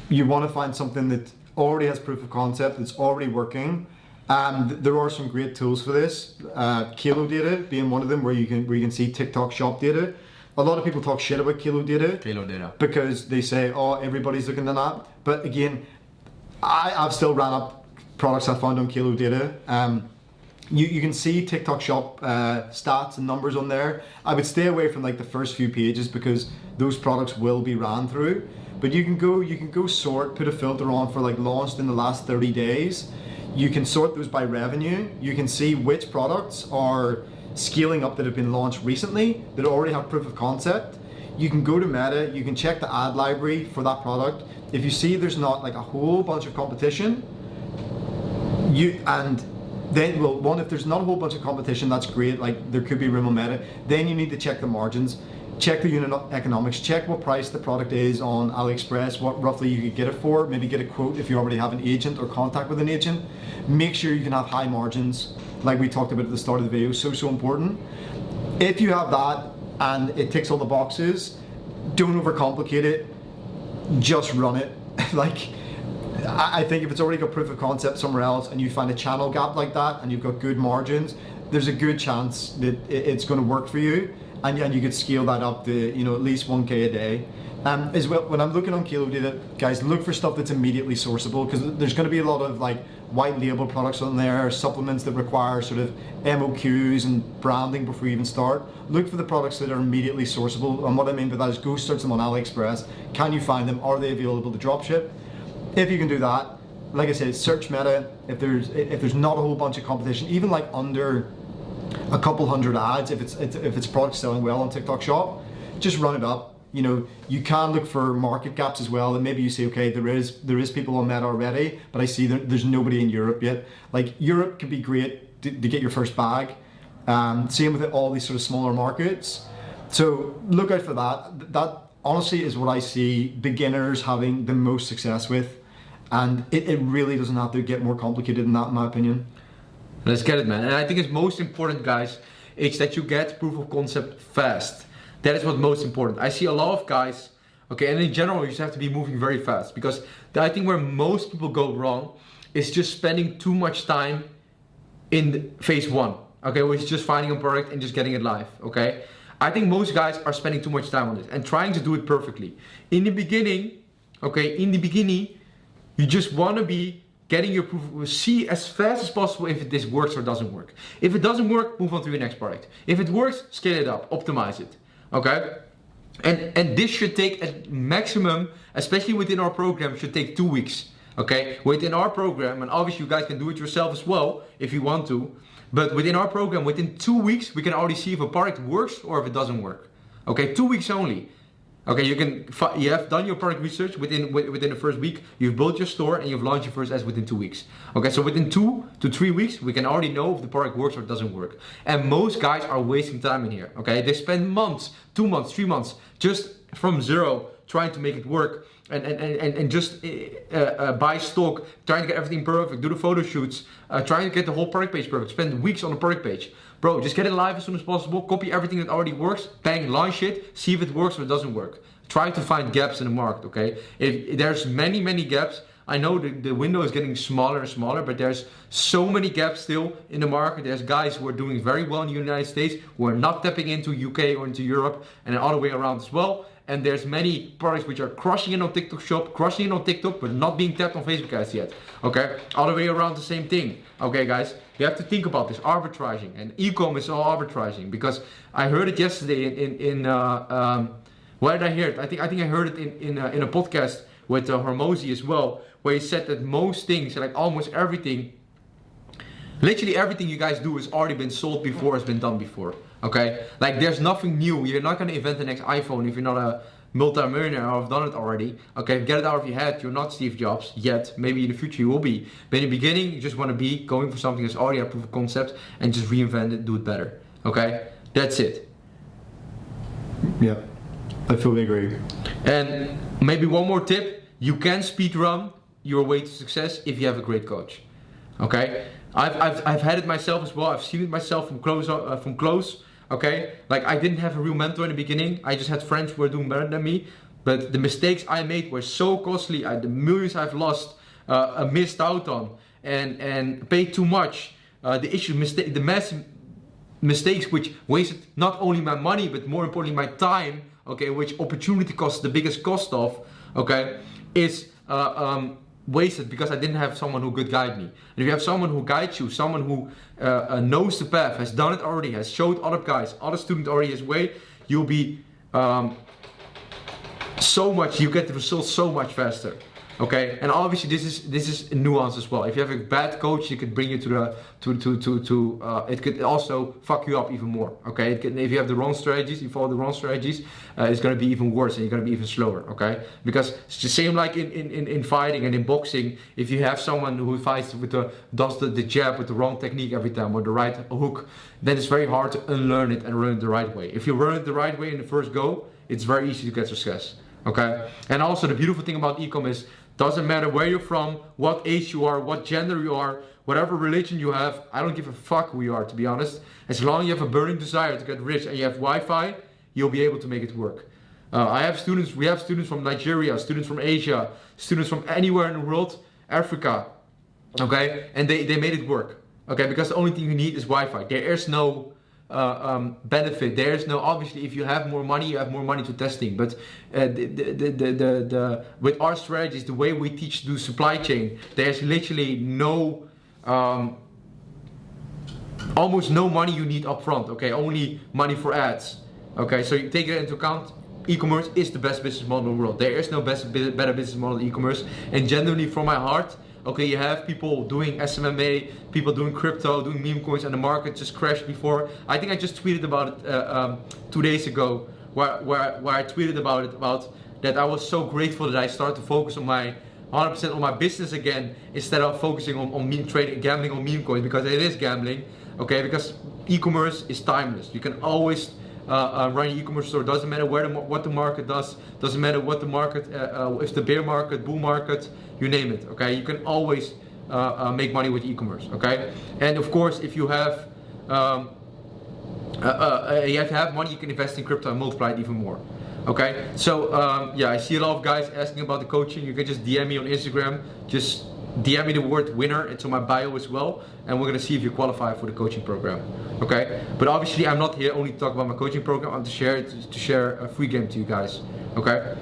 Speaker 2: You want to find something that already has proof of concept, that's already working. And there are some great tools for this. Kilo data being one of them, where you can see TikTok shop data. A lot of people talk shit about Kilo data because they say, oh, everybody's looking at that. But again, I've still ran up products I found on Kilo data. you can see TikTok Shop stats and numbers on there. I would stay away from like the first few pages because those products will be ran through. But you can go sort, put a filter on for like launched in the last 30 days. You can sort those by revenue. You can see which products are scaling up that have been launched recently that already have proof of concept. You can go to Meta, you can check the ad library for that product. If you see there's not like a whole bunch of competition, if there's not a whole bunch of competition, that's great, like there could be room on Meta. Then you need to check the margins, check the unit economics, check what price the product is on AliExpress, what roughly you could get it for, maybe get a quote if you already have an agent or contact with an agent. Make sure you can have high margins, like we talked about at the start of the video, so important. If you have that and it ticks all the boxes, don't overcomplicate it, just run it. Like, I think if it's already got proof of concept somewhere else and you find a channel gap like that and you've got good margins, there's a good chance that it's going to work for you, and you could scale that up to, you know, at least 1K a day. As well, when I'm looking on Kilo Data, guys, look for stuff that's immediately sourceable, because there's going to be a lot of like white label products on there, supplements that require sort of MOQs and branding before you even start. Look for the products that are immediately sourceable, and what I mean by that is go search them on AliExpress. Can you find them? Are they available to dropship? If you can do that, like I said, search Meta. If there's not a whole bunch of competition, even like under a couple hundred ads, if it's product selling well on TikTok Shop, just run it up. You know, you can look for market gaps as well, and maybe you say, okay, there is people on Meta already, but I see there's nobody in Europe yet. Like, Europe could be great to get your first bag. Same with all these sort of smaller markets. So look out for that. That honestly is what I see beginners having the most success with, and it really doesn't have to get more complicated than that, in my opinion.
Speaker 1: Let's get it, man. And I think it's most important, guys, is that you get proof of concept fast. That is what's most important. I see a lot of guys, okay, and in general, you just have to be moving very fast, because I think where most people go wrong is just spending too much time in phase one, okay, which is just finding a product and just getting it live, okay? I think most guys are spending too much time on this and trying to do it perfectly. In the beginning, okay, you just want to be getting your proof, see as fast as possible if this works or doesn't work. If it doesn't work, move on to your next product. If it works, scale it up, optimize it, okay? And this should take a maximum, especially within our program, should take 2 weeks, okay? Within our program, and obviously you guys can do it yourself as well if you want to, but within our program, within 2 weeks, we can already see if a product works or if it doesn't work, okay? 2 weeks only. Okay, you have done your product research within the first week, you've built your store, and you've launched your first ads within 2 weeks. Okay, so within 2 to 3 weeks, we can already know if the product works or doesn't work. And most guys are wasting time in here, okay? They spend months, 2 months, 3 months, just from zero, trying to make it work, and just buy stock, trying to get everything perfect, do the photo shoots, trying to get the whole product page perfect, spend weeks on the product page. Bro, just get it live as soon as possible, copy everything that already works, bang, launch it, see if it works or it doesn't work. Try to find gaps in the market, okay? If there's many gaps, I know the window is getting smaller and smaller, but there's so many gaps still in the market. There's guys who are doing very well in the United States, who are not tapping into UK or into Europe, and the other way around as well. And there's many products which are crushing it on TikTok Shop, crushing it on TikTok, but not being tapped on Facebook ads yet, okay? All the way around the same thing, okay, guys? You have to think about this, arbitraging, and Ecom is all arbitraging, because I heard it yesterday where did I hear it? I think I heard it in a podcast with Hormozy as well, where he said that most things, like almost everything, literally everything you guys do has already been sold before, has been done before, okay? Like, there's nothing new. You're not gonna invent the next iPhone if you're not a multi-millionaire or have done it already, okay? Get it out of your head. You're not Steve Jobs yet. Maybe in the future you will be. But in the beginning, you just wanna be going for something that's already a proof of concept and just reinvent it, do it better, okay? That's it.
Speaker 2: Yeah, I fully agree.
Speaker 1: And maybe one more tip, you can speed run your way to success if you have a great coach, okay? I've had it myself as well. I've seen it myself from close, okay? Like, I didn't have a real mentor in the beginning. I just had friends who were doing better than me, but the mistakes I made were so costly. The millions I've lost, missed out on, and paid too much. The massive mistakes which wasted not only my money, but more importantly my time, okay, which opportunity cost the biggest cost of, okay, is wasted because I didn't have someone who could guide me. And if you have someone who guides you, someone who knows the path, has done it already, has showed other guys, other students already his way, you'll be you get the results so much faster. Okay, and obviously this is a nuance as well. If you have a bad coach, it could bring you it could also fuck you up even more. Okay, if you have the wrong strategies, you follow the wrong strategies, it's gonna be even worse and you're gonna be even slower. Okay, because it's the same like in fighting and in boxing. If you have someone who fights does the jab with the wrong technique every time or the right hook, then it's very hard to unlearn it and learn it the right way. If you learn it the right way in the first go, it's very easy to get success. Okay, and also the beautiful thing about Ecom is, doesn't matter where you're from, what age you are, what gender you are, whatever religion you have, I don't give a fuck who you are, to be honest. As long as you have a burning desire to get rich and you have Wi-Fi, you'll be able to make it work. We have students from Nigeria, students from Asia, students from anywhere in the world, Africa, okay, and they made it work, okay, because the only thing you need is Wi-Fi. There is no benefit. There's no, obviously if you have more money, you have more money to testing, but with our strategies, the way we teach to do supply chain, there's literally no almost no money you need up front. Okay, only money for ads. Okay, so you take it into account. E-commerce is the best business model in the world. There is no better business model than e-commerce, and genuinely from my heart, okay, you have people doing SMMA, people doing crypto, doing meme coins, and the market just crashed before. I think I just tweeted about it 2 days ago, where I tweeted about that I was so grateful that I started to focus on my 100% on my business again, instead of focusing on meme trading, gambling on meme coins, because it is gambling. Okay, because e-commerce is timeless. You can always run an e-commerce store. Doesn't matter what the market does. Doesn't matter what the market, if the bear market, bull market, you name it. Okay, you can always make money with e-commerce. Okay, and of course, if you have to have money, you can invest in crypto and multiply it even more. Okay, so yeah, I see a lot of guys asking about the coaching. You can just DM me on Instagram. Just DM me the word winner. It's on my bio as well, and we're gonna see if you qualify for the coaching program. Okay, but obviously I'm not here only to talk about my coaching program. I'm to share a free game to you guys. Okay,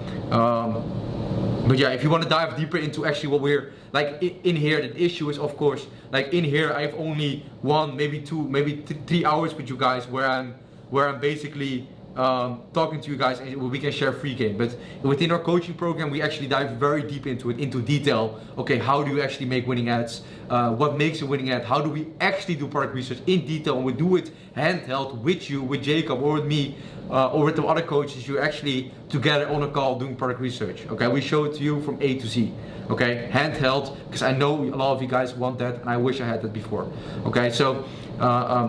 Speaker 1: but yeah, if you want to dive deeper into actually what we're like in here, the issue is, of course, like in here I have only 1, maybe 2, maybe 3 hours with you guys where I'm basically talking to you guys, and we can share free game. But within our coaching program, we actually dive very deep into it, into detail. Okay, how do you actually make winning ads? What makes a winning ad? How do we actually do product research in detail? And we do it handheld with you, with Jacob, or with me, or with the other coaches. You're actually together on a call doing product research. Okay, we show it to you from A to Z. Okay, handheld, because I know a lot of you guys want that, and I wish I had that before. Okay, so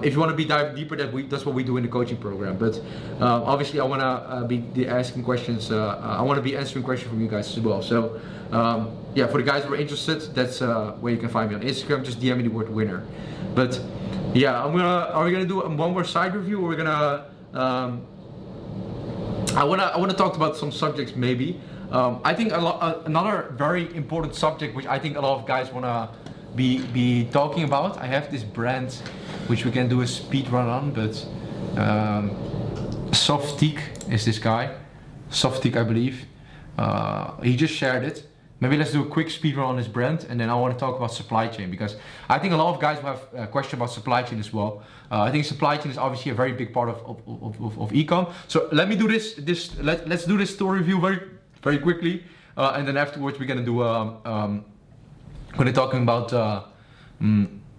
Speaker 1: if you want to be dive deeper, that's what we do in the coaching program. But obviously I want to be asking questions. I want to be answering questions from you guys as well. So yeah, for the guys who are interested, that's where you can find me on Instagram. Just DM me the word winner. But yeah, are we gonna do one more side review, or we're gonna I wanna talk about some subjects maybe. I think another very important subject, which I think a lot of guys wanna be talking about. I have this brand which we can do a speed run on, but Softeek is this guy, Softeek, I believe. He just shared it. Maybe let's do a quick speed run on his brand, and then I want to talk about supply chain, because I think a lot of guys have a question about supply chain as well. I think supply chain is obviously a very big part of ecom. So let me do let's do this store review very quickly, and then afterwards we're gonna do we're talking about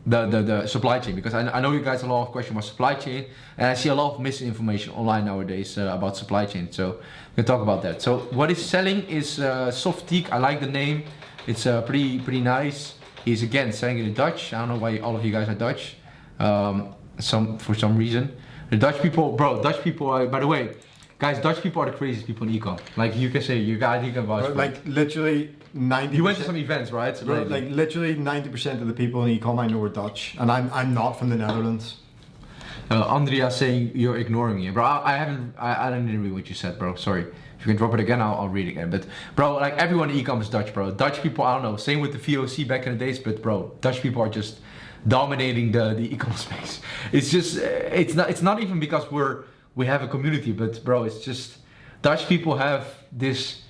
Speaker 1: the supply chain, because I know you guys have a lot of questions about supply chain, and I see a lot of misinformation online nowadays about supply chain. So we're gonna talk about that. So what is selling is Softeek. I like the name. It's pretty nice. He's again selling it in Dutch. I don't know why all of you guys are Dutch. For some reason, the Dutch people, bro. Dutch people are, by the way, guys. Dutch people are the craziest people in ecom. Like you can say, you guys think about
Speaker 2: like literally 90%.
Speaker 1: You went to some events, right? So
Speaker 2: like literally 90% of the people in ecom I know are Dutch, and I'm not from the Netherlands.
Speaker 1: Andrea saying you're ignoring me, bro. I didn't read what you said, bro. Sorry. If you can drop it again, I'll read it again. But bro, like everyone in ecom is Dutch, bro. Dutch people, I don't know. Same with the VOC back in the days, but bro, Dutch people are just dominating the ecom space. It's just it's not even because we have a community, but bro, it's just Dutch people have this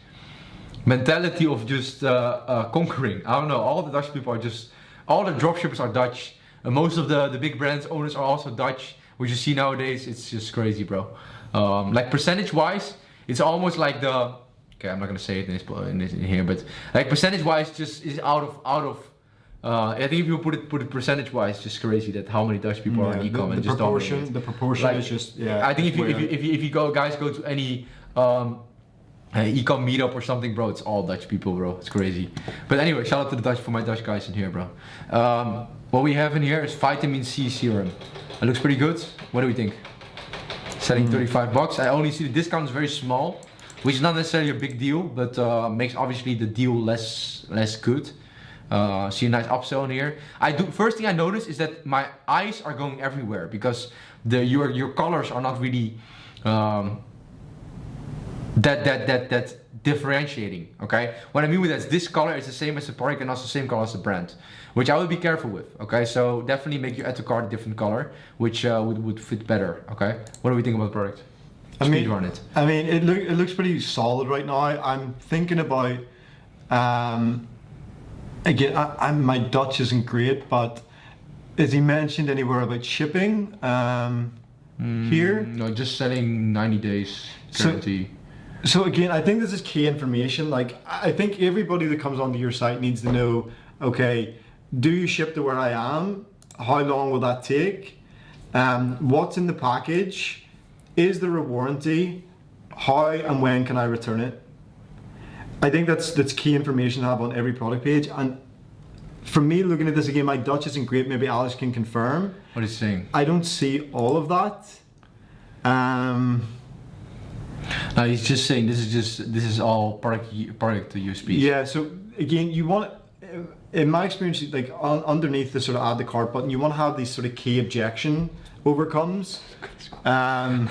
Speaker 1: mentality of just conquering. I don't know. All the Dutch people are just, all the dropshippers are Dutch. Most of the big brands owners are also Dutch. What you see nowadays, it's just crazy, bro. Like percentage-wise, it's almost like the. Okay, I'm not gonna say it in here, but like percentage-wise, just is out of. I think if you put it percentage-wise, just crazy that how many Dutch people are in ecom and just dominating it.
Speaker 2: The proportion
Speaker 1: Like,
Speaker 2: is just
Speaker 1: I think if you guys go to any ecom meetup or something, bro, it's all Dutch people, bro. It's crazy. But anyway, shout out to the Dutch for my Dutch guys in here, bro. What we have in here is vitamin C serum. It looks pretty good. What do we think? Selling $35. I only see the discount is very small, which is not necessarily a big deal, but makes obviously the deal less good. See a nice upsell in here. First thing I notice is that my eyes are going everywhere because your colors are not really that differentiating. Okay, what I mean with that is this color is the same as the product and also the same color as the brand, which I would be careful with. Okay, so definitely make your add to cart a different color, which would fit better. Okay, what do we think about the product? Speedrun it.
Speaker 2: I mean, it looks pretty solid right now. I'm thinking about. Again, my Dutch isn't great, but is he mentioned anywhere about shipping here?
Speaker 1: No, just selling 90 days guarantee.
Speaker 2: So again, I think this is key information. Like, I think everybody that comes onto your site needs to know, okay, do you ship to where I am? How long will that take? What's in the package? Is there a warranty? How and when can I return it? I think that's key information to have on every product page. And for me, looking at this again, my Dutch isn't great. Maybe Alex can confirm.
Speaker 1: What is he saying?
Speaker 2: I don't see all of that.
Speaker 1: No, he's just saying this is all product USP.
Speaker 2: Yeah. So again, you want, in my experience, like underneath the sort of add to cart button, you want to have these sort of key objection overcomes. You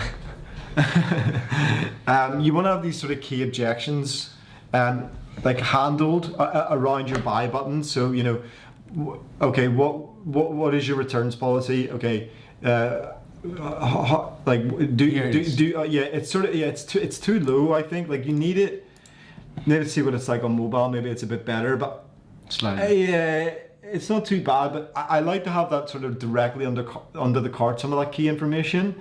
Speaker 2: want to have these sort of key objections. Like handled around your buy button. So you know, okay, what is your returns policy? Okay, like it's sort of it's too low. I think like you need it. Let's see what it's like on mobile. Maybe it's a bit better, but yeah, it's not too bad. But I like to have that sort of directly under the cart. Some of that key information.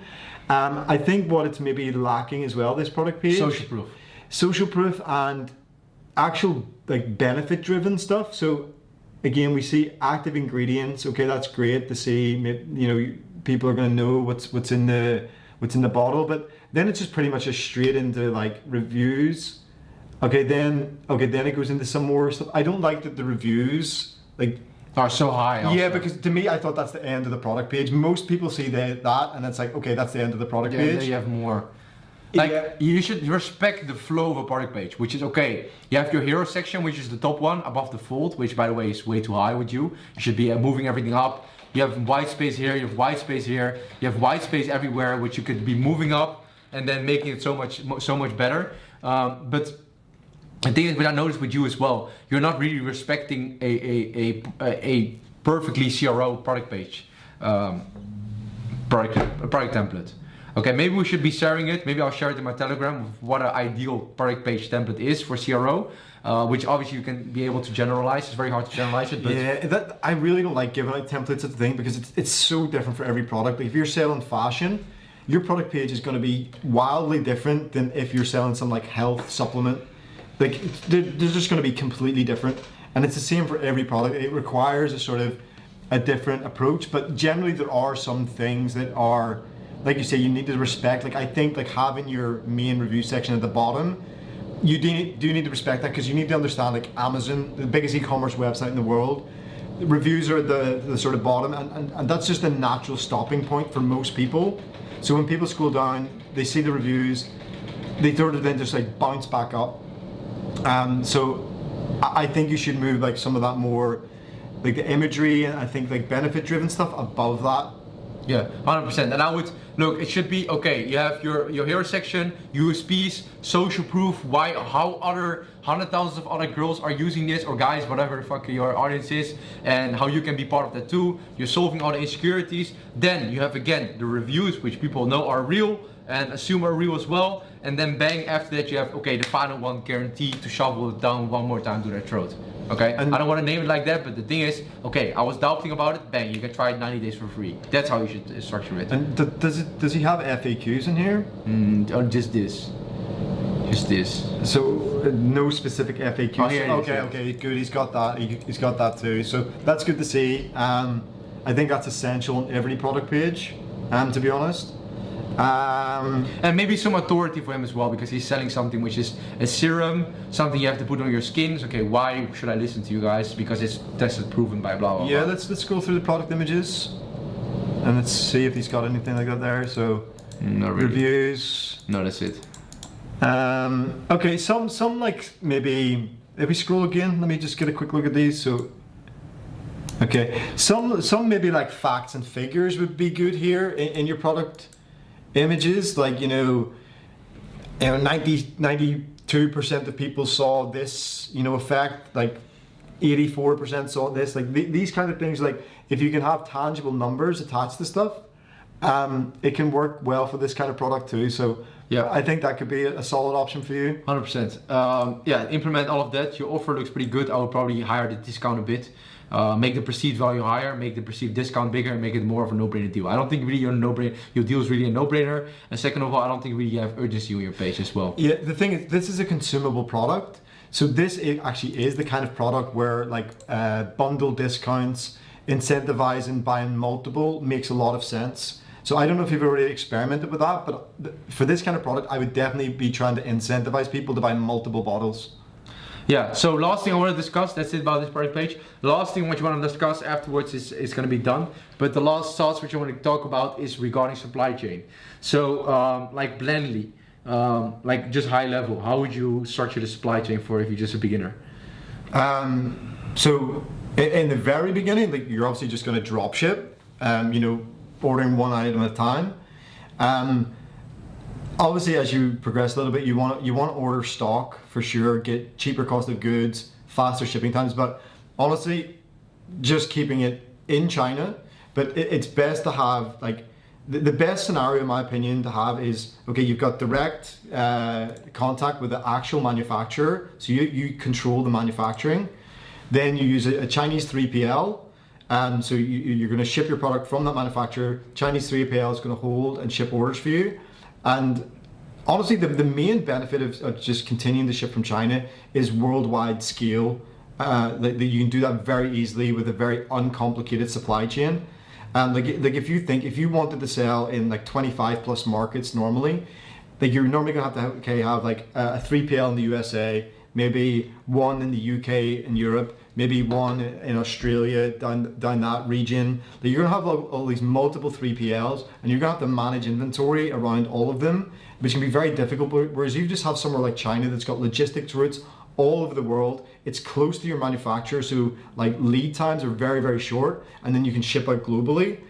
Speaker 2: I think what it's maybe lacking as well. This product page. Social proof and actual like benefit driven stuff. So again, we see active ingredients. Okay, that's great to see. You know, people are going to know what's in the bottle. But then it's just pretty much just straight into like reviews. Okay, then it goes into some more stuff. I don't like that the reviews like
Speaker 1: are so high. Also.
Speaker 2: Yeah, because to me, I thought that's the end of the product page. Most people see that and it's like, okay, that's the end of the product page.
Speaker 1: Then you have more. Like you should respect the flow of a product page, which is okay. You have your hero section, which is the top one above the fold, which by the way is way too high with you. You should be moving everything up. You have white space here, you have white space here, you have white space everywhere, which you could be moving up and then making it so much better. But I think what I noticed with you as well, you're not really respecting a perfectly CRO product page, product template. Okay, maybe we should be sharing it. Maybe I'll share it in my Telegram of what an ideal product page template is for CRO, which obviously you can be able to generalize. It's very hard to generalize it. But
Speaker 2: yeah, I really don't like giving out templates at the thing because it's so different for every product. Like if you're selling fashion, your product page is going to be wildly different than if you're selling some like health supplement. Like they're just going to be completely different, and it's the same for every product. It requires a sort of a different approach, but generally there are some things that are, like you say, you need to respect. Like I think like having your main review section at the bottom, you do need to respect that because you need to understand like Amazon, the biggest e-commerce website in the world, the reviews are at the sort of bottom, and that's just a natural stopping point for most people. So when people scroll down, they see the reviews, they sort of then just like bounce back up. So I think you should move like some of that more, like the imagery and I think like benefit driven stuff above that.
Speaker 1: Yeah, 100%. And I would look. It should be okay. You have your hero section, USPs, social proof. Why? How other hundred thousands of other girls are using this, or guys, whatever the fuck your audience is, and how you can be part of that too. You're solving all the insecurities. Then you have again the reviews, which people know are real and assume are real as well. And then bang, after that you have okay the final one, guaranteed to shovel it down one more time to their throat. Okay, and I don't want to name it like that, but the thing is, okay, I was doubting about it, bang, you can try it 90 days for free. That's how you should structure it.
Speaker 2: And does he have FAQs in here?
Speaker 1: Or just this. Just this.
Speaker 2: So no specific FAQs.
Speaker 1: Oh, here it is,
Speaker 2: okay,
Speaker 1: yeah.
Speaker 2: okay, good. He's got that. He's got that too. So that's good to see. I think that's essential on every product page. To be honest.
Speaker 1: And maybe some authority for him as well, because he's selling something which is a serum, something you have to put on your skin. So, okay, why should I listen to you guys? Because it's tested, proven by blah blah.
Speaker 2: Yeah,
Speaker 1: blah.
Speaker 2: let's go through the product images, and let's see if he's got anything like that there. So
Speaker 1: Not really.
Speaker 2: reviews.
Speaker 1: No, that's it.
Speaker 2: Okay, some like maybe if we scroll again, let me just get a quick look at these. So okay, some maybe like facts and figures would be good here in your product images, like 92% of people saw this effect, like 84% saw this, like these kind of things. Like if you can have tangible numbers attached to stuff, it can work well for this kind of product too. So yeah, I think that could be a solid option for you.
Speaker 1: 100%. Yeah, implement all of that. Your offer looks pretty good. I would probably higher the discount a bit. Make the perceived value higher, make the perceived discount bigger, and make it more of a no-brainer deal. I don't think really your deal is really a no-brainer. And second of all, I don't think really you have urgency on your page as well.
Speaker 2: Yeah, the thing is, this is a consumable product. So this actually is the kind of product where like bundle discounts, incentivizing buying multiple makes a lot of sense. So I don't know if you've already experimented with that, but for this kind of product, I would definitely be trying to incentivize people to buy multiple bottles.
Speaker 1: Yeah, so last thing I want to discuss, that's it about this product page. Last thing what you want to discuss afterwards is going to be done. But the last thoughts which I want to talk about is regarding supply chain. So like blendly, like just high level, how would you structure the supply chain for if you're just a beginner?
Speaker 2: So in the very beginning, like you're obviously just going to drop ship, ordering one item at a time. Obviously, as you progress a little bit, you want to order stock for sure, get cheaper cost of goods, faster shipping times. But honestly, just keeping it in China. But it's best to have like the best scenario, in my opinion, to have is okay. You've got direct contact with the actual manufacturer, so you control the manufacturing. Then you use a Chinese 3PL. So you're going to ship your product from that manufacturer. Chinese 3PL is going to hold and ship orders for you. And honestly, the main benefit of just continuing to ship from China is worldwide scale. That you can do that very easily with a very uncomplicated supply chain. And like if you wanted to sell in like 25 plus markets normally, like you're normally gonna have to have like a 3PL in the USA, maybe one in the UK and Europe, maybe one in Australia down that region. Like you're gonna have all these multiple 3PLs, and you're gonna have to manage inventory around all of them, which can be very difficult. Whereas you just have somewhere like China that's got logistics routes all over the world. It's close to your manufacturer, so like lead times are very, very short, and then you can ship out globally.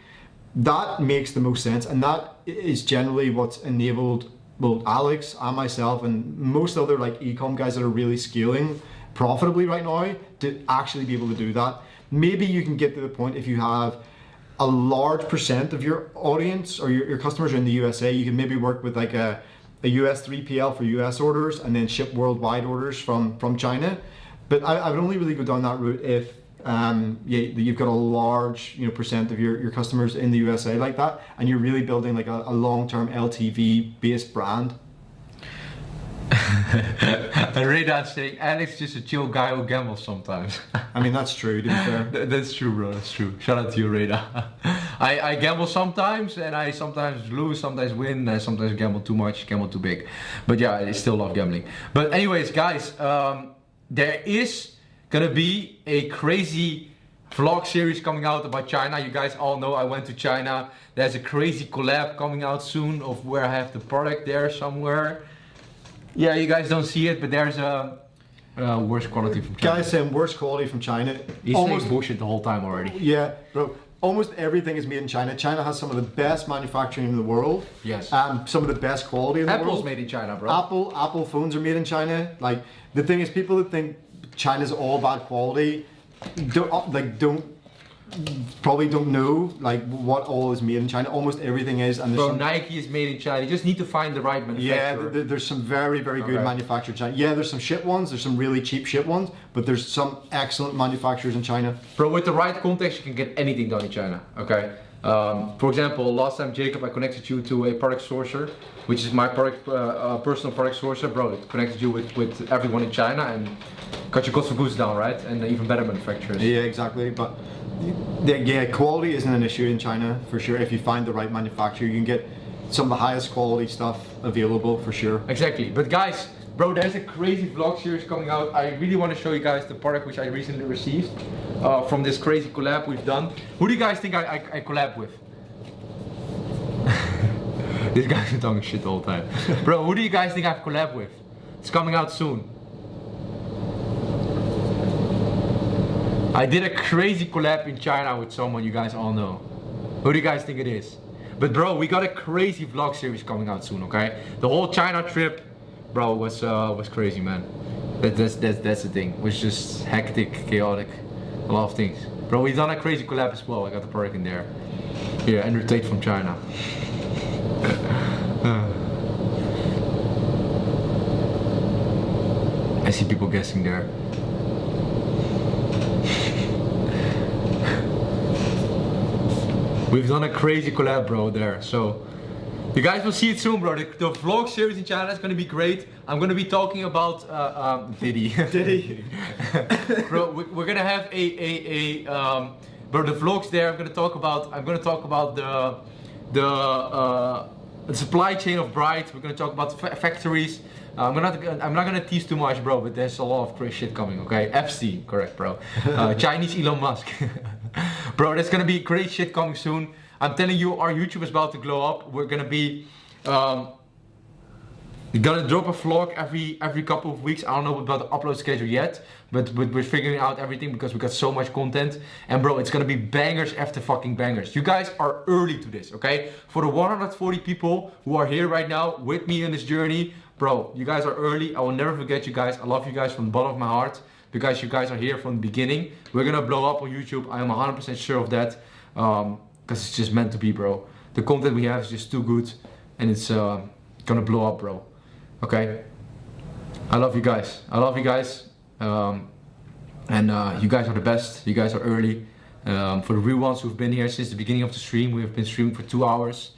Speaker 2: That makes the most sense, and that is generally what's enabled both Alex and myself and most other like ecom guys that are really scaling profitably right now to actually be able to do that. Maybe you can get to the point if you have a large percent of your audience or your customers are in the USA, you can maybe work with like a US 3PL for US orders and then ship worldwide orders from China. But I would only really go down that route if you've got a large percent of your customers in the USA like that, and you're really building like a long-term LTV based brand.
Speaker 1: And Rada's saying Alex is just a chill guy who gambles sometimes.
Speaker 2: I mean, that's true, to be fair.
Speaker 1: That's true, bro, that's true. Shout out to you, Rada. I gamble sometimes, and I sometimes lose, sometimes win, and sometimes gamble too much, gamble too big. But yeah, I still love gambling. But anyways, guys, there is gonna be a crazy vlog series coming out about China. You guys all know I went to China. There's a crazy collab coming out soon of where I have the product there somewhere. Yeah, you guys don't see it, but there's a worse quality from China.
Speaker 2: Guys saying worse quality from China.
Speaker 1: He's saying bullshit the whole time already.
Speaker 2: Yeah, bro. almost everything is made in China. China has some of the best manufacturing in the world.
Speaker 1: Yes.
Speaker 2: And some of the best quality in the world.
Speaker 1: Apple's made in China, bro.
Speaker 2: Apple phones are made in China. Like, the thing is, people that think China's all bad quality probably don't know like what all is made in China. Almost everything is. And
Speaker 1: Bro, Nike is made in China. You just need to find the right manufacturer.
Speaker 2: Yeah, there's some very good manufacturers in China. Yeah, there's some shit ones. There's some really cheap shit ones, but there's some excellent manufacturers in China.
Speaker 1: Bro, with the right context, you can get anything done in China. Okay. For example, last time, Jacob, I connected you to a product sourcer, which is my personal product sourcer. Bro, it connected you with everyone in China and got your cost of goods down, right? And even better manufacturers.
Speaker 2: Yeah, exactly. But yeah, quality isn't an issue in China for sure. If you find the right manufacturer, you can get some of the highest quality stuff available for sure.
Speaker 1: Exactly. But guys, bro, there's a crazy vlog series coming out. I really want to show you guys the product which I recently received from this crazy collab we've done. Who do you guys think I collab with? This guy's been talking shit the whole time. Bro, who do you guys think I've collab with? It's coming out soon. I did a crazy collab in China with someone you guys all know. Who do you guys think it is? But bro, we got a crazy vlog series coming out soon, okay? The whole China trip, bro, was crazy, man. That's the thing. It was just hectic, chaotic, a lot of things. Bro, we've done a crazy collab as well. I got the product in there. Yeah, Andrew Tate from China. I see people guessing there. We've done a crazy collab, bro, there. So you guys will see it soon, bro. The vlog series in China is gonna be great. I'm gonna be talking about Diddy.
Speaker 2: Diddy.
Speaker 1: Bro, we're gonna have bro, the vlogs there. I'm gonna talk about the supply chain of brides. We're gonna talk about factories. I'm not gonna tease too much, bro, but there's a lot of crazy shit coming, okay? Epstein, correct, bro. Chinese Elon Musk. Bro, there's gonna be great shit coming soon. I'm telling you, our YouTube is about to glow up. We're gonna be gonna drop a vlog every couple of weeks. I don't know about the upload schedule yet, but we're figuring out everything because we got so much content. And bro, it's gonna be bangers after fucking bangers. You guys are early to this, okay? For the 140 people who are here right now with me in this journey, bro, you guys are early. I will never forget you guys. I love you guys from the bottom of my heart because you guys are here from the beginning. We're gonna blow up on YouTube. I am 100% sure of that because it's just meant to be, bro. The content we have is just too good and it's gonna blow up, bro. Okay? I love you guys. I love you guys. And you guys are the best. You guys are early. For the real ones who've been here since the beginning of the stream, we've been streaming for 2 hours.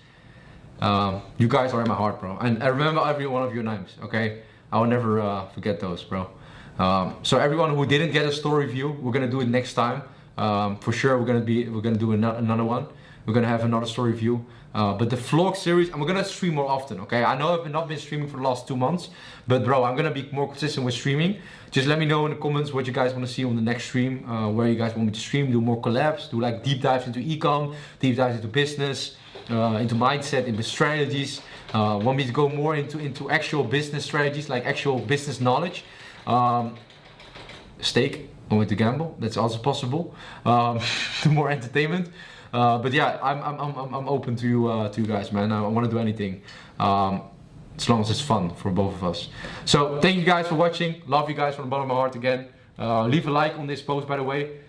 Speaker 1: You guys are in my heart, bro. And I remember every one of your names, okay? I will never forget those, bro. So everyone who didn't get a story view, we're gonna do it next time. For sure, we're gonna do another one. We're gonna have another story view. But the vlog series, we're gonna stream more often, okay? I know I've not been streaming for the last 2 months, but bro, I'm gonna be more consistent with streaming. Just let me know in the comments what you guys want to see on the next stream, where you guys want me to stream, do more collabs, do like deep dives into ecom, deep dives into business, into mindset, into strategies. Want me to go more into actual business strategies, like actual business knowledge. Stake, want me to gamble, that's also possible. Do more entertainment. But yeah, I'm open to you guys, man. I want to do anything, as long as it's fun for both of us. So thank you guys for watching. Love you guys from the bottom of my heart again. Leave a like on this post, by the way,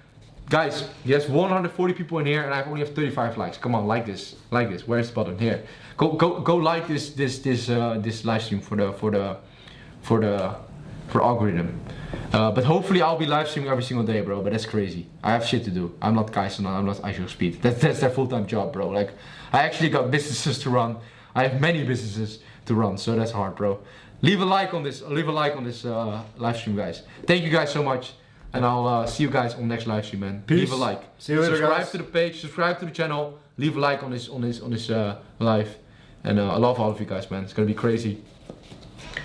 Speaker 1: guys. Yes, 140 people in here, and I only have 35 likes. Come on, like this. Where's the button? Here. Go like this live stream for the algorithm. But hopefully I'll be live streaming every single day, bro. But that's crazy. I have shit to do. I'm not Kaizen, I'm not ISO Speed. That's their full-time job, bro. Like, I actually got businesses to run. I have many businesses to run, so that's hard, bro. Leave a like on this. Live stream, guys. Thank you guys so much, and I'll see you guys on the next live stream, man.
Speaker 2: Peace.
Speaker 1: Leave a like.
Speaker 2: See you later,
Speaker 1: subscribe
Speaker 2: guys.
Speaker 1: to the page. Subscribe to the channel. Leave a like on this live, and I love all of you guys, man. It's gonna be crazy.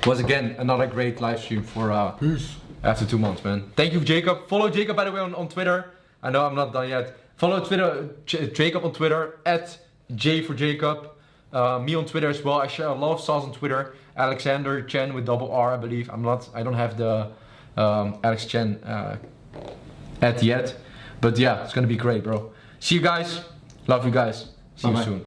Speaker 1: Was again another great live stream for
Speaker 2: Peace.
Speaker 1: After 2 months, man. Thank you, Jacob. Follow Jacob, by the way, on Twitter. I know I'm not done yet. Follow Jacob on Twitter @J4Jacob. Me on Twitter as well. I share a lot of sauce on Twitter. Alexander Chen with double R, I believe. I don't have the Alex Chen @ yet. But yeah, it's gonna be great, bro. See you guys. Love you guys. See you
Speaker 2: Bye-bye.
Speaker 1: soon.